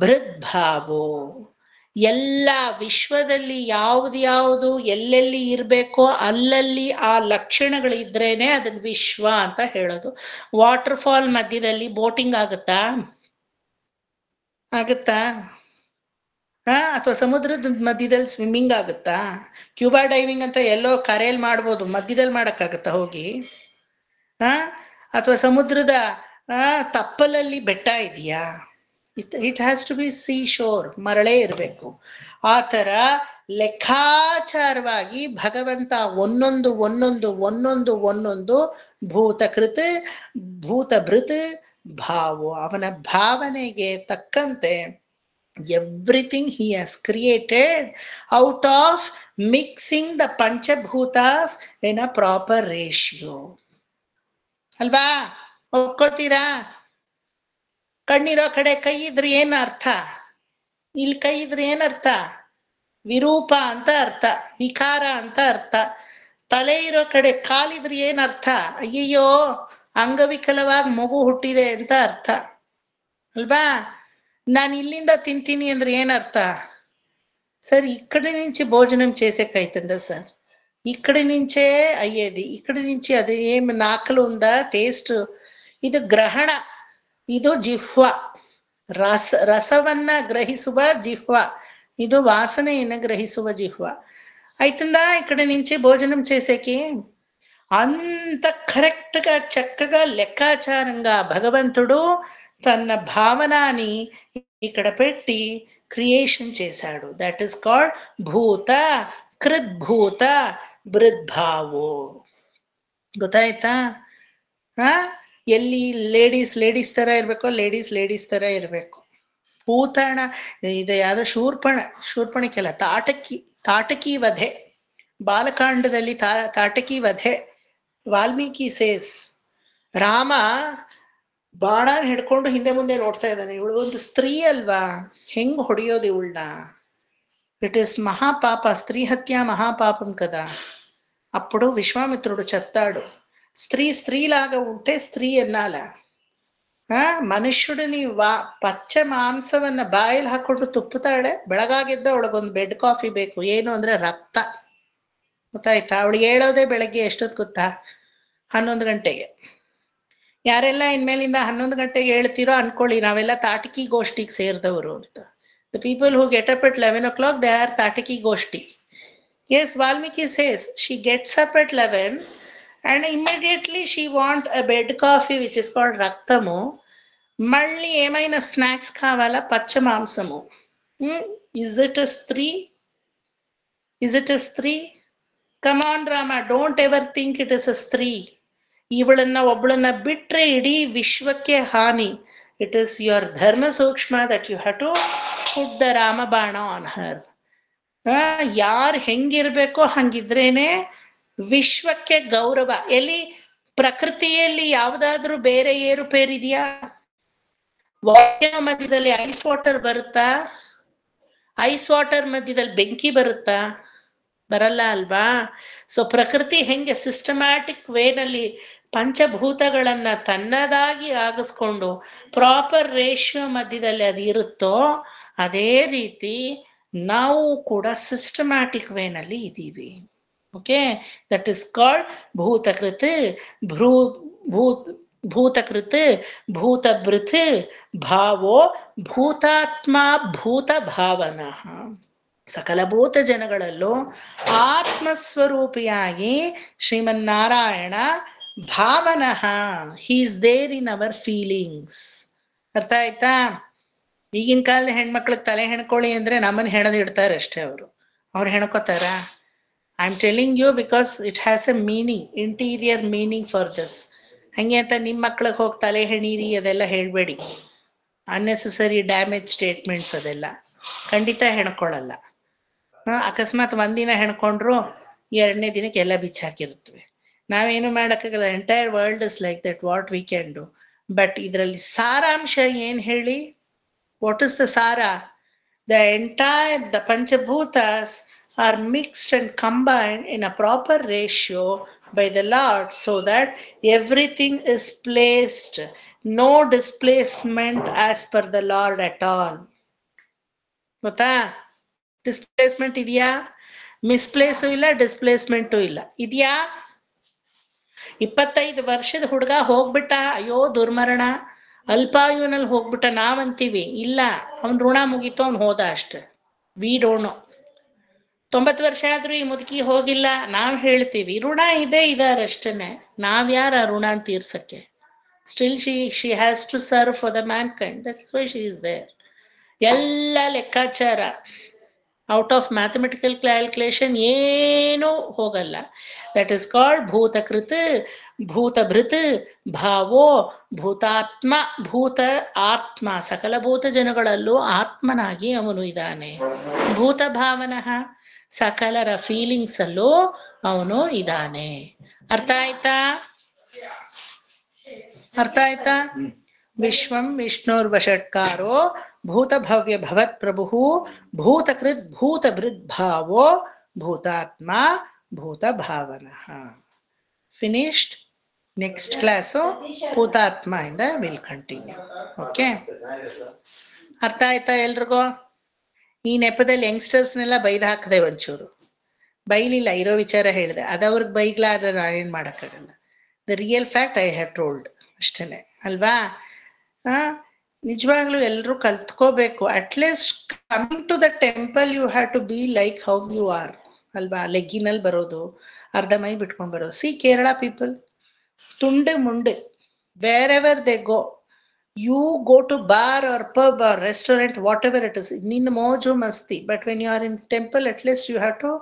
ಭೃತ್ ಭಾವೋ. ಎಲ್ಲ ವಿಶ್ವದಲ್ಲಿ ಯಾವುದು ಎಲ್ಲೆಲ್ಲಿ ಇರಬೇಕೋ ಅಲ್ಲಲ್ಲಿ ಆ ಲಕ್ಷಣಗಳಿದ್ರೇನೆ ಅದನ್ನ ವಿಶ್ವ ಅಂತ ಹೇಳೋದು. ವಾಟರ್ ಫಾಲ್ ಮಧ್ಯದಲ್ಲಿ ಬೋಟಿಂಗ್ ಆಗುತ್ತಾ? ಅಥವಾ ಸಮುದ್ರದ ಮಧ್ಯದಲ್ಲಿ ಸ್ವಿಮ್ಮಿಂಗ್ ಆಗುತ್ತಾ? ಕ್ಯೂಬಾ ಡೈವಿಂಗ್ ಅಂತ ಎಲ್ಲೋ ಕರೆಯಲ್ಲಿ ಮಾಡ್ಬೋದು, ಮಧ್ಯದಲ್ಲಿ ಮಾಡಕ್ಕಾಗತ್ತಾ ಹೋಗಿ? ಅಥವಾ ಸಮುದ್ರದ ತಪ್ಪಲಲ್ಲಿ ಬೆಟ್ಟ ಇದೆಯಾ? It has to be sea shore, ಮರಳೇ ಇರಬೇಕು. ಆ ಥರ ಲೆಕ್ಕಾಚಾರವಾಗಿ ಭಗವಂತ ಒಂದೊಂದು ಭೂತಕೃತ್ ಭೂತಭೃತ್ ಭಾವೋ, ಅವನ ಭಾವನೆಗೆ ತಕ್ಕಂತೆ everything he has created out of mixing the panchabhutas in a proper ratio. ಅಲ್ವಾ? ಒಪ್ಕೋತೀರಾ? ಕಣ್ಣಿರೋ ಕಡೆ ಕೈ ಇದ್ರೆ ಏನ್ ಅರ್ಥ? ಇಲ್ಲಿ ಕೈ ಇದ್ರೆ ಏನರ್ಥ? ವಿರೂಪ ಅಂತ ಅರ್ಥ, ವಿಕಾರ ಅಂತ ಅರ್ಥ. ತಲೆ ಇರೋ ಕಡೆ ಕಾಲಿದ್ರೆ ಏನರ್ಥ? ಅಯ್ಯಯ್ಯೋ ಅಂಗವಿಕಲವಾಗಿ ಮಗು ಹುಟ್ಟಿದೆ ಅಂತ ಅರ್ಥ ಅಲ್ವಾ? ನಾನು ಇಲ್ಲಿಂದ తింತೀನಿ ಅಂದ್ರೆ ಏನರ್ಥ? సార్ ఇక్కడి నుంచి భోజనం చేసేకైతుందా సార్? ఇక్కడి నుంచే అయ్యేది, ఇక్కడి నుంచి అది ఏమి నాకలు ఉందా టేస్ట్? ಇದು ಗ್ರಹಣ, ಇದು ಜಿಹ್ವ, ರಸವನ್ನ ಗ್ರಹಿಸುವ ಜಿಹ್ವ, ಇದು వాసನೆಯನ್ನು గ్రహిಸುವ జిహ్వ. అయితుందా ఇక్కడి నుంచి భోజనం చేసేకి? అంత కరెక్ట్గా చక్కగా లెక్కాచారంగా భగవంతుడు తన భావనాని ఇక్కడ పెట్టి క్రియేషన్ చేశాడు. దట్ ఈస్ కాల్డ్ భూత ಕೃದ್ಭೂತ ಬೃದ್ಭಾವೋ. ಗೊತ್ತಾಯ್ತಾ? ಎಲ್ಲಿ ಲೇಡೀಸ್ ತರ ಇರ್ಬೇಕು, ಲೇಡೀಸ್ ತರ ಇರ್ಬೇಕು. ಭೂತಾಣ ಇದು ಯಾವ್ದೋ ಶೂರ್ಪಣಿಕೆಲ್ಲ ತಾಟಕಿ ವಧೆ, ಬಾಲಕಾಂಡದಲ್ಲಿ ತಾಟಕಿ ವಧೆ. ವಾಲ್ಮೀಕಿ ಸೇಸ್, ರಾಮ ಬಾಣ ಹಿಡ್ಕೊಂಡು ಹಿಂದೆ ಮುಂದೆ ನೋಡ್ತಾ ಇದ್ದಾನೆ. ಇವಳು ಒಂದು ಸ್ತ್ರೀ ಅಲ್ವಾ, ಹೆಂಗ್ ಹೊಡೆಯೋದು ಇವಳನ್ನ? ఇట్ ఈస్ మహాపాప, స్త్రీ హత్య మహాపాపం కదా. అప్పుడు విశ్వామిత్రుడు చెప్తాడు, స్త్రీలాగా ఉంటే స్త్రీ ఎన్నాల? మనుష్యుడిని ಪಚ್ಚ ಮಾಂಸವನ್ನ ಬಾಯಲ್ಲಿ ಹಾಕೊಂಡು ತುಪ್ಪುತ್ತಾಳೆ. ಬೆಳಗಾಗಿದ್ದ ಅವಳಿಗೊಂದು ಬೆಡ್ ಕಾಫಿ ಬೇಕು. ಏನು ಅಂದ್ರೆ ರಕ್ತ. ಗೊತ್ತಾಯ್ತಾ? ಅವಳಿಗೆ ಹೇಳೋದೇ ಬೆಳಗ್ಗೆ ಎಷ್ಟೊತ್ತು ಗೊತ್ತಾ? 11 ಗಂಟೆಗೆ. ಯಾರೆಲ್ಲ ಇನ್ಮೇಲಿಂದ 11 ಗಂಟೆಗೆ ಹೇಳ್ತೀರೋ ಅನ್ಕೊಳ್ಳಿ, ನಾವೆಲ್ಲ ತಾಟಕಿ ಗೋಷ್ಠಿಗೆ ಸೇರಿದವರು ಅಂತ. The people who get up at 11 o'clock, they are Tataki Goshti. Yes, Valmiki says she gets up at 11 and immediately she wants a bed coffee which is called Raktamu. Malli emaina snacks kavala pacha mamsamu. Is it a stree? Is it a stree? Come on Rama, don't ever think it is a stree. ಇವಳನ್ನ ಒಬ್ಬಳನ್ನ ಬಿಟ್ರೆ ಇಡೀ ವಿಶ್ವಕ್ಕೆ ಹಾನಿ. It is your dharma sukshma that you have to put the Ramabana on her. ಯಾರು ಹೆಂಗಿರ್ಬೇಕೋ ಹಂಗಿದ್ರೇನೆ ವಿಶ್ವಕ್ಕೆ ಗೌರವ. ಎಲ್ಲಿ ಪ್ರಕೃತಿಯಲ್ಲಿ ಯಾವುದಾದ್ರೂ ಬೇರೆ ಏರುಪೇರಿದೆಯಾ? ವಾಲ್ಕೆನೋ ಮಧ್ಯದಲ್ಲಿ ಐಸ್ ವಾಟರ್ ಬರುತ್ತಾ? ಐಸ್ ವಾಟರ್ ಮಧ್ಯದಲ್ಲಿ ಬೆಂಕಿ ಬರುತ್ತಾ? ಬರಲ್ಲ ಅಲ್ವಾ? ಸೊ ಪ್ರಕೃತಿ ಹೆಂಗೆ ಸಿಸ್ಟಮ್ಯಾಟಿಕ್ ವೇನಲ್ಲಿ ಪಂಚಭೂತಗಳನ್ನ ತನ್ನದಾಗಿ ಆಗಿಸ್ಕೊಂಡು ಪ್ರಾಪರ್ ರೇಷಿಯೋ ಮಧ್ಯದಲ್ಲಿ ಅದು ಇರುತ್ತೋ, ಅದೇ ರೀತಿ ನಾವು ಕೂಡ ಸಿಸ್ಟಮ್ಯಾಟಿಕ್ ವೇನಲ್ಲಿ ಇದ್ದೀವಿ. ಓಕೆ, ದಟ್ ಇಸ್ ಕಾಲ್ಡ್ ಭೂತಕೃತ್ ಭೂತಕೃತ್ ಭೂತಭೃತ್ ಭಾವೋ ಭೂತಾತ್ಮ ಭೂತ ಭಾವನಃ. ಸಕಲ ಭೂತ ಜನಗಳಲ್ಲೂ ಆತ್ಮಸ್ವರೂಪಿಯಾಗಿ ಶ್ರೀಮನ್ನಾರಾಯಣ ಭಾವನಃ, he is there in our feelings. ಅರ್ಥ ಆಯ್ತಾ? ಈಗಿನ ಕಾಲದ ಹೆಣ್ಮಕ್ಳಿಗೆ ತಲೆ ಹೆಣ್ಕೊಳ್ಳಿ ಅಂದ್ರೆ ನಮ್ಮನ್ನ ಹೆಣದಿಡ್ತಾರೆ ಅಷ್ಟೇ. ಅವ್ರು ಹೆಣ್ಕೋತಾರ? I am telling you because it has a meaning, interior meaning for this. ಹಂಗೆ ಅಂತ ನಿಮ್ಮ ಮಕ್ಳಿಗೆ ಹೋಗಿ ತಲೆ ಹೆಣೀರಿ ಅದೆಲ್ಲ ಹೇಳಬೇಡಿ. ಅನ್ನೆಸೆಸರಿ ಡ್ಯಾಮೇಜ್ ಸ್ಟೇಟ್ಮೆಂಟ್ಸ್ ಅದೆಲ್ಲ. ಖಂಡಿತ ಹೆಣ್ಕೊಳ್ಳಲ್ಲ. ಅಕಸ್ಮಾತ್ ಒಂದಿನ ಹೆಣ್ಕೊಂಡ್ರು 2ನೇ ದಿನಕ್ಕೆ ಎಲ್ಲ ಬಿಚ್ಚಾಕಿರುತ್ತವೆ. ನಾವೇನು ಮಾಡೋಕ್ಕಾಗಲ್ಲ. Entire world is like that, what we can do. But ಇದರಲ್ಲಿ ಸಾರಾಂಶ ಏನು ಹೇಳಿ? ವಾಟ್ ಇಸ್ ದ ಸಾರ? the Panchabhutas are mixed and combined in a proper ratio by the Lord so that everything is placed, no displacement as per the Lord at all. ಗೊತ್ತಾ? Displacement ಇದೆಯಾ? ಮಿಸ್ಪ್ಲೇಸು ಇಲ್ಲ, displacement ಇಲ್ಲ. ಇದೆಯಾ? 25 ವರ್ಷದ ಹುಡುಗ ಹೋಗ್ಬಿಟ್ಟ, ಅಯ್ಯೋ ದುರ್ಮರಣ, ಅಲ್ಪಾಯುನಲ್ಲಿ ಹೋಗ್ಬಿಟ್ಟ ನಾವಂತೀವಿ. ಇಲ್ಲ, ಅವನ್ ಋಣ ಮುಗೀತು, ಅವ್ನು ಹೋದ ಅಷ್ಟೆ. We don't know. 90 ವರ್ಷ ಆದ್ರೂ ಈ ಮುದುಕಿ ಹೋಗಿಲ್ಲ, ನಾವ್ ಹೇಳ್ತೀವಿ ಋಣ ಇದಾರಷ್ಟೇನೆ. ನಾವ್ಯಾರ ಋಣ ತೀರ್ಸಕ್ಕೆ? Still she has to serve for the mankind. That's why she is there. ಎಲ್ಲ ಲೆಕ್ಕಾಚಾರ. ಔಟ್ ಆಫ್ ಮ್ಯಾಥಮೆಟಿಕಲ್ ಕ್ಯಾಲ್ಕುಲೇಷನ್ ಏನೂ ಹೋಗಲ್ಲ. ದಟ್ ಇಸ್ ಕಾಲ್ಡ್ ಭೂತಕೃತ್, ಭೂತಭೃತ್, ಭಾವೋ, ಭೂತಾತ್ಮ. ಭೂತ ಆತ್ಮ, ಸಕಲ ಭೂತ ಜನಗಳಲ್ಲೂ ಆತ್ಮನಾಗಿ ಅವನು ಇದ್ದಾನೆ. ಭೂತ ಭಾವನಃ, ಸಕಲರ ಫೀಲಿಂಗ್ಸ್ ಅಲ್ಲೂ ಅವನು ಇದ್ದಾನೆ. ಅರ್ಥ ಆಯ್ತಾ? ಅರ್ಥ ಆಯ್ತಾ? ವಿಶ್ವಂ ವಿಷ್ಣುರ್ವಷಟ್ಕಾರೋ ಭೂತಭವ್ಯ ಭವತ್ ಪ್ರಭು ಭೂತಕೃತ್ ಭೂತಭೃತ್ ಭಾವೋ ಭೂತಾತ್ಮ ಭೂತ ಭಾವನಃ. ಫಿನಿಶ್ಡ್. ನೆಕ್ಸ್ಟ್ ಕ್ಲಾಸು ಭೂತಾತ್ಮ ಇಂದ ವಿಲ್ ಕಂಟಿನ್ಯೂ. ಓಕೆ, ಅರ್ಥ ಆಯ್ತಾ ಎಲ್ರಿಗೂ? ಈ ನೆಪದಲ್ಲಿ ಯಂಗ್ಸ್ಟರ್ಸ್ನೆಲ್ಲ ಬೈದು ಹಾಕದೆ, ಒಂಚೂರು ಬೈಲಿಲ್ಲ, ಇರೋ ವಿಚಾರ ಹೇಳಿದೆ. ಅದವ್ರಿಗೆ ಬೈಗ್ಲಾದ್ರೆ ನಾನೇನು ಮಾಡೋಕ್ಕಾಗಲ್ಲ. The real fact I have told, ಅಷ್ಟೇ ಅಲ್ವಾ? ನಿಜವಾಗ್ಲೂ ಎಲ್ಲರೂ ಕಲ್ತ್ಕೋಬೇಕು. At least coming to the temple you have to be like how you are ಅಲ್ವಾ? ಲೆಗ್ಗಿನಲ್ಲಿ ಬರೋದು, ಅರ್ಧ ಮೈ ಬಿಟ್ಕೊಂಡು ಬರೋದು. ಸಿ ಕೇರಳ ಪೀಪಲ್, ತುಂಡು ಮುಂಡು, wherever they go, you go to bar or pub or restaurant, whatever it is, ನಿನ್ನ ಮೋಜು ಮಸ್ತಿ. But when you are in temple at least you have to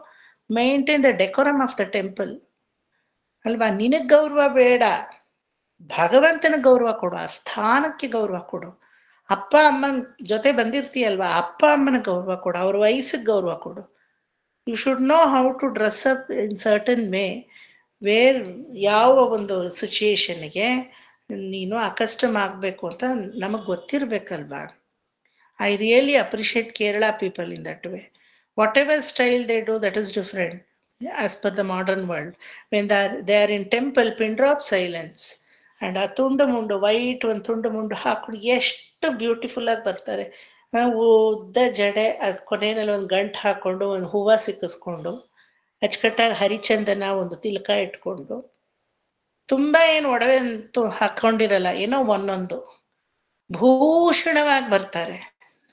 maintain the decorum of the temple ಅಲ್ವಾ? ನಿನಗೆ ಗೌರವ ಬೇಡ, ಭಗವಂತನ ಗೌರವ ಕೊಡು, ಆ ಸ್ಥಾನಕ್ಕೆ ಗೌರವ ಕೊಡು. ಅಪ್ಪ ಅಮ್ಮನ ಜೊತೆ ಬಂದಿರ್ತೀಯಲ್ವಾ, ಅಪ್ಪ ಅಮ್ಮನ ಗೌರವ ಕೊಡು, ಅವ್ರ ವಯಸ್ಸಿಗೆ ಗೌರವ ಕೊಡು. You should know how to dress up in certain way, where ಯಾವ ಒಂದು ಸಿಚುಯೇಷನ್ಗೆ ನೀನು ಅಕಸ್ಟಮ್ ಆಗಬೇಕು ಅಂತ ನಮಗೆ ಗೊತ್ತಿರಬೇಕಲ್ವಾ? I really appreciate Kerala people in that way. Whatever style they do, that is different as per the modern world. When they are in temple, pin drop silence. And ಆ ತುಂಡು ಮುಂಡು, ವೈಟ್ ಒಂದು ತುಂಡು ಮುಂಡು ಹಾಕೊಂಡು ಎಷ್ಟು ಬ್ಯೂಟಿಫುಲ್ ಆಗಿ ಬರ್ತಾರೆ. ಉದ್ದ ಜಡೆ, ಅದು ಕೊನೆಯಲ್ಲಿ ಒಂದು ಗಂಟು ಹಾಕ್ಕೊಂಡು, ಒಂದು ಹೂವು ಸಿಕ್ಕಿಸ್ಕೊಂಡು, ಅಚ್ಚುಕಟ್ಟಾಗಿ ಹರಿಚಂದನ ಒಂದು ತಿಲಕ ಇಟ್ಕೊಂಡು, ತುಂಬ ಏನು ಒಡವೆ ಅಂತೂ ಹಾಕ್ಕೊಂಡಿರಲ್ಲ, ಏನೋ ಒಂದೊಂದು ಭೂಷಣವಾಗಿ ಬರ್ತಾರೆ.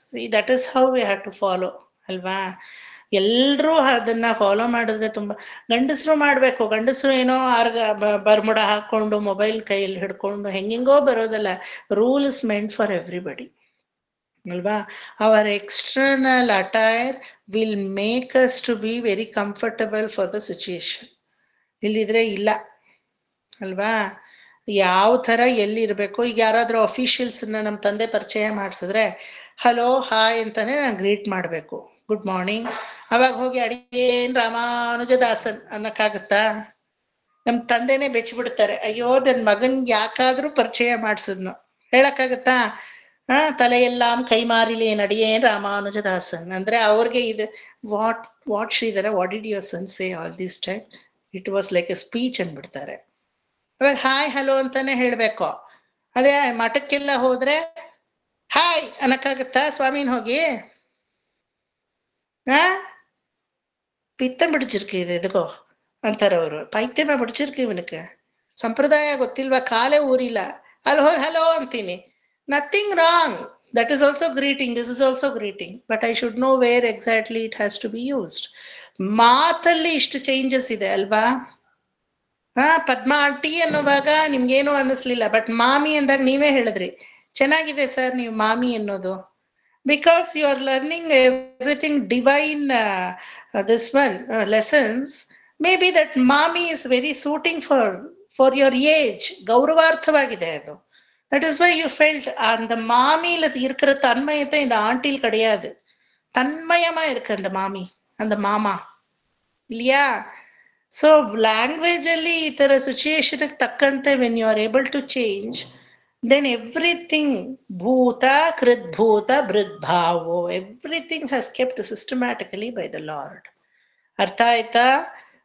See that is how we have to follow ಅಲ್ವಾ? ಎಲ್ಲರೂ ಅದನ್ನ ಫಾಲೋ ಮಾಡಿದ್ರೆ ತುಂಬ. ಗಂಡಸರು ಮಾಡಬೇಕು. ಗಂಡಸರು ಏನೋ ಬರ್ಮುಡ ಹಾಕ್ಕೊಂಡು ಮೊಬೈಲ್ ಕೈಯಲ್ಲಿ ಹಿಡ್ಕೊಂಡು ಹೆಂಗೆಂಗೋ ಬರೋದಲ್ಲ. Rule is meant for everybody ಅಲ್ವಾ? Our external attire will make us to be very comfortable for the situation. ಇಲ್ಲಿದ್ರೆ ಇಲ್ಲ ಅಲ್ವಾ? ಯಾವ ಥರ ಎಲ್ಲಿರಬೇಕು. ಈಗ ಯಾರಾದರೂ ಅಫಿಷಿಯಲ್ಸನ್ನ ನಮ್ಮ ತಂದೆ ಪರಿಚಯ ಮಾಡಿಸಿದ್ರೆ ಹಲೋ ಹಾಯ್ ಅಂತಾನೆ ನಾನು ಗ್ರೀಟ್ ಮಾಡಬೇಕು, ಗುಡ್ ಮಾರ್ನಿಂಗ್. ಅವಾಗ ಹೋಗಿ ಅಡಿಗೇನ್ ರಾಮಾನುಜದಾಸನ್ ಅನ್ನಕ್ಕಾಗತ್ತಾ? ನಮ್ಮ ತಂದೆನೇ ಬೆಚ್ಚಿಬಿಡ್ತಾರೆ, ಅಯ್ಯೋ ನನ್ನ ಮಗನ್ಗೆ ಯಾಕಾದ್ರೂ ಪರಿಚಯ ಮಾಡಿಸಿದ್ನು, ಹೇಳಕ್ಕಾಗತ್ತಾ? ತಲೆಯೆல்லாம் ಕೈ ಮಾರಿಲಿ ನಡಿಯೇನ್ ರಾಮಾನುಜದಾಸನ್ ಅಂದ್ರೆ ಅವ್ರಿಗೆ ಇದು what Shridhara, what did your son say all this time? It was like a speech ಅಂದ್ಬಿಡ್ತಾರೆ. ಅವಾಗ ಹಾಯ್ ಹಲೋ ಅಂತಾನೆ ಹೇಳ್ಬೇಕು. ಅದೇ ಮಠಕ್ಕೆಲ್ಲ ಹೋದ್ರೆ ಹಾಯ್ ಅನ್ನಕ್ಕಾಗತ್ತಾ? ಸ್ವಾಮೀನ್ ಹೋಗಿ ಪಿತ್ತ ಬಿಡಿಚಿರ್ಕಿ ಇದೆ ಎದಗೋ ಅಂತಾರ ಅವರು. ಪೈತ್ಯಮ ಬಿಡಿಚಿರ್ಕಿ ಇವನಕ್ಕೆ ಸಂಪ್ರದಾಯ ಗೊತ್ತಿಲ್ವಾ, ಕಾಲೇ ಊರಿಲ್ಲ, ಅಲ್ಲಿ ಹೋಗಿ ಹಲೋ ಅಂತೀನಿ. Nothing wrong, that is also greeting, this is also greeting. But I should know where exactly it has to be used. ಮಾತಲ್ಲಿ ಇಷ್ಟು ಚೇಂಜಸ್ ಇದೆ ಅಲ್ವಾ? ಪದ್ಮಾ ಆಂಟಿ ಅನ್ನೋವಾಗ ನಿಮ್ಗೇನು ಅನ್ನಿಸ್ಲಿಲ್ಲ, ಬಟ್ ಮಾಮಿ ಅಂದಾಗ ನೀವೇ ಹೇಳಿದ್ರಿ ಚೆನ್ನಾಗಿದೆ ಸರ್ ನೀವು ಮಾಮಿ ಅನ್ನೋದು. Because you are learning everything divine this one lessons, maybe that mommy is very suiting for your age. கௌரவார்த்தவாಗಿದೆ அது. That is why you felt அந்த மாமியில இருக்கிற தன்மயத்தை இந்த ஆண்டில் கிடையாது. தன்மயமா இருக்கு அந்த மாமி, அந்த மாமா இல்லையா? ಸೊ ಲ್ಯಾಂಗ್ವೇಜ್ ಅಲ್ಲಿ ಈ ತರ ಸಿಚುಯೇಷನ್ ತಕ್ಕಂತೆ when you are able to change, then everything bhuta krit bhuta brit bhavo, everything has kept systematically by the Lord. ಅರ್ಥ ಆಯ್ತಾ?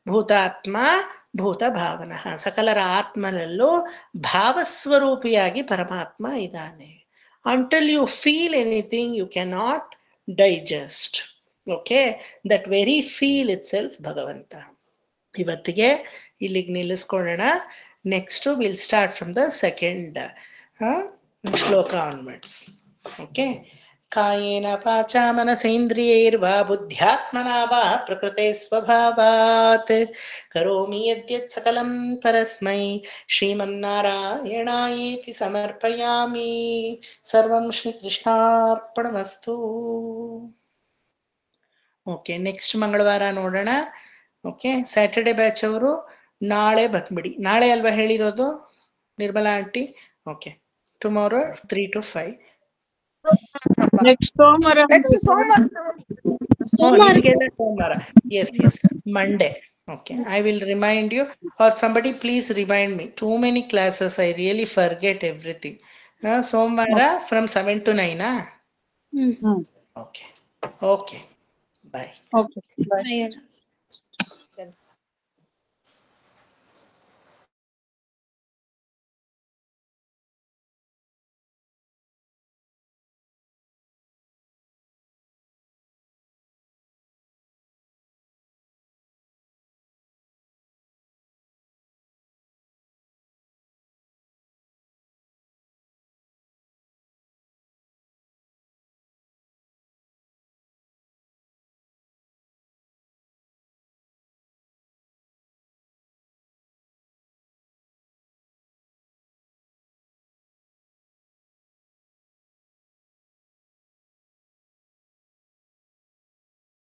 ಭೂತಾತ್ಮ ಭೂತ ಭಾವನಃ, ಸಕಲರ ಆತ್ಮನಲ್ಲೂ ಭಾವಸ್ವರೂಪಿಯಾಗಿ ಪರಮಾತ್ಮ ಇದ್ದಾನೆ. Until you feel anything you cannot digest. Okay, that very feel itself ಭಗವಂತ. ಇವತ್ತಿಗೆ ಇಲ್ಲಿಗೆ ನಿಲ್ಲಿಸ್ಕೊಳ್ಳೋಣ. Next will start from the second ಶ್ಲೋಕ ಆನ್ವರ್ಡ್ಸ್. ಓಕೆ. ಕಾಯೇನ ವಾಚಾ ಮನಸೇಂದ್ರಿಯೈರ್ವಾ ಬುದ್ಧ್ಯಾತ್ಮನಾ ವಾ ಪ್ರಕೃತೆ ಸ್ವಭಾವಾತ್ ಕರೋಮಿ ಯದ್ಯತ್ ಸಕಲಂ ಪರಸ್ಮೈ ಶ್ರೀಮನ್ನಾರಾಯಣಾಯೇತಿ ಸಮರ್ಪಯಾಮಿ. ಸರ್ವಂ ಶ್ರೀಕೃಷ್ಣಾರ್ಪಣಮಸ್ತು. ಓಕೆ, ನೆಕ್ಸ್ಟ್ ಮಂಗಳವಾರ ನೋಡೋಣ. ಓಕೆ, ಸ್ಯಾಟರ್ಡೆ ಬ್ಯಾಚ್ ಅವರು ನಾಳೆ ಬಂದ್ಬಿಡಿ. ನಾಳೆ ಅಲ್ವಾ ಹೇಳಿರೋದು Nirmala aunty? Okay, tomorrow 3 to 5. Next ಸೋಮವಾರ. ಸೋಮವಾರ. Yes, Monday. Okay, I will remind you, or somebody please remind me. Too many classes, I really forget everything. Somvara from 7 to 9. Okay, bye. Okay, bye. Yes.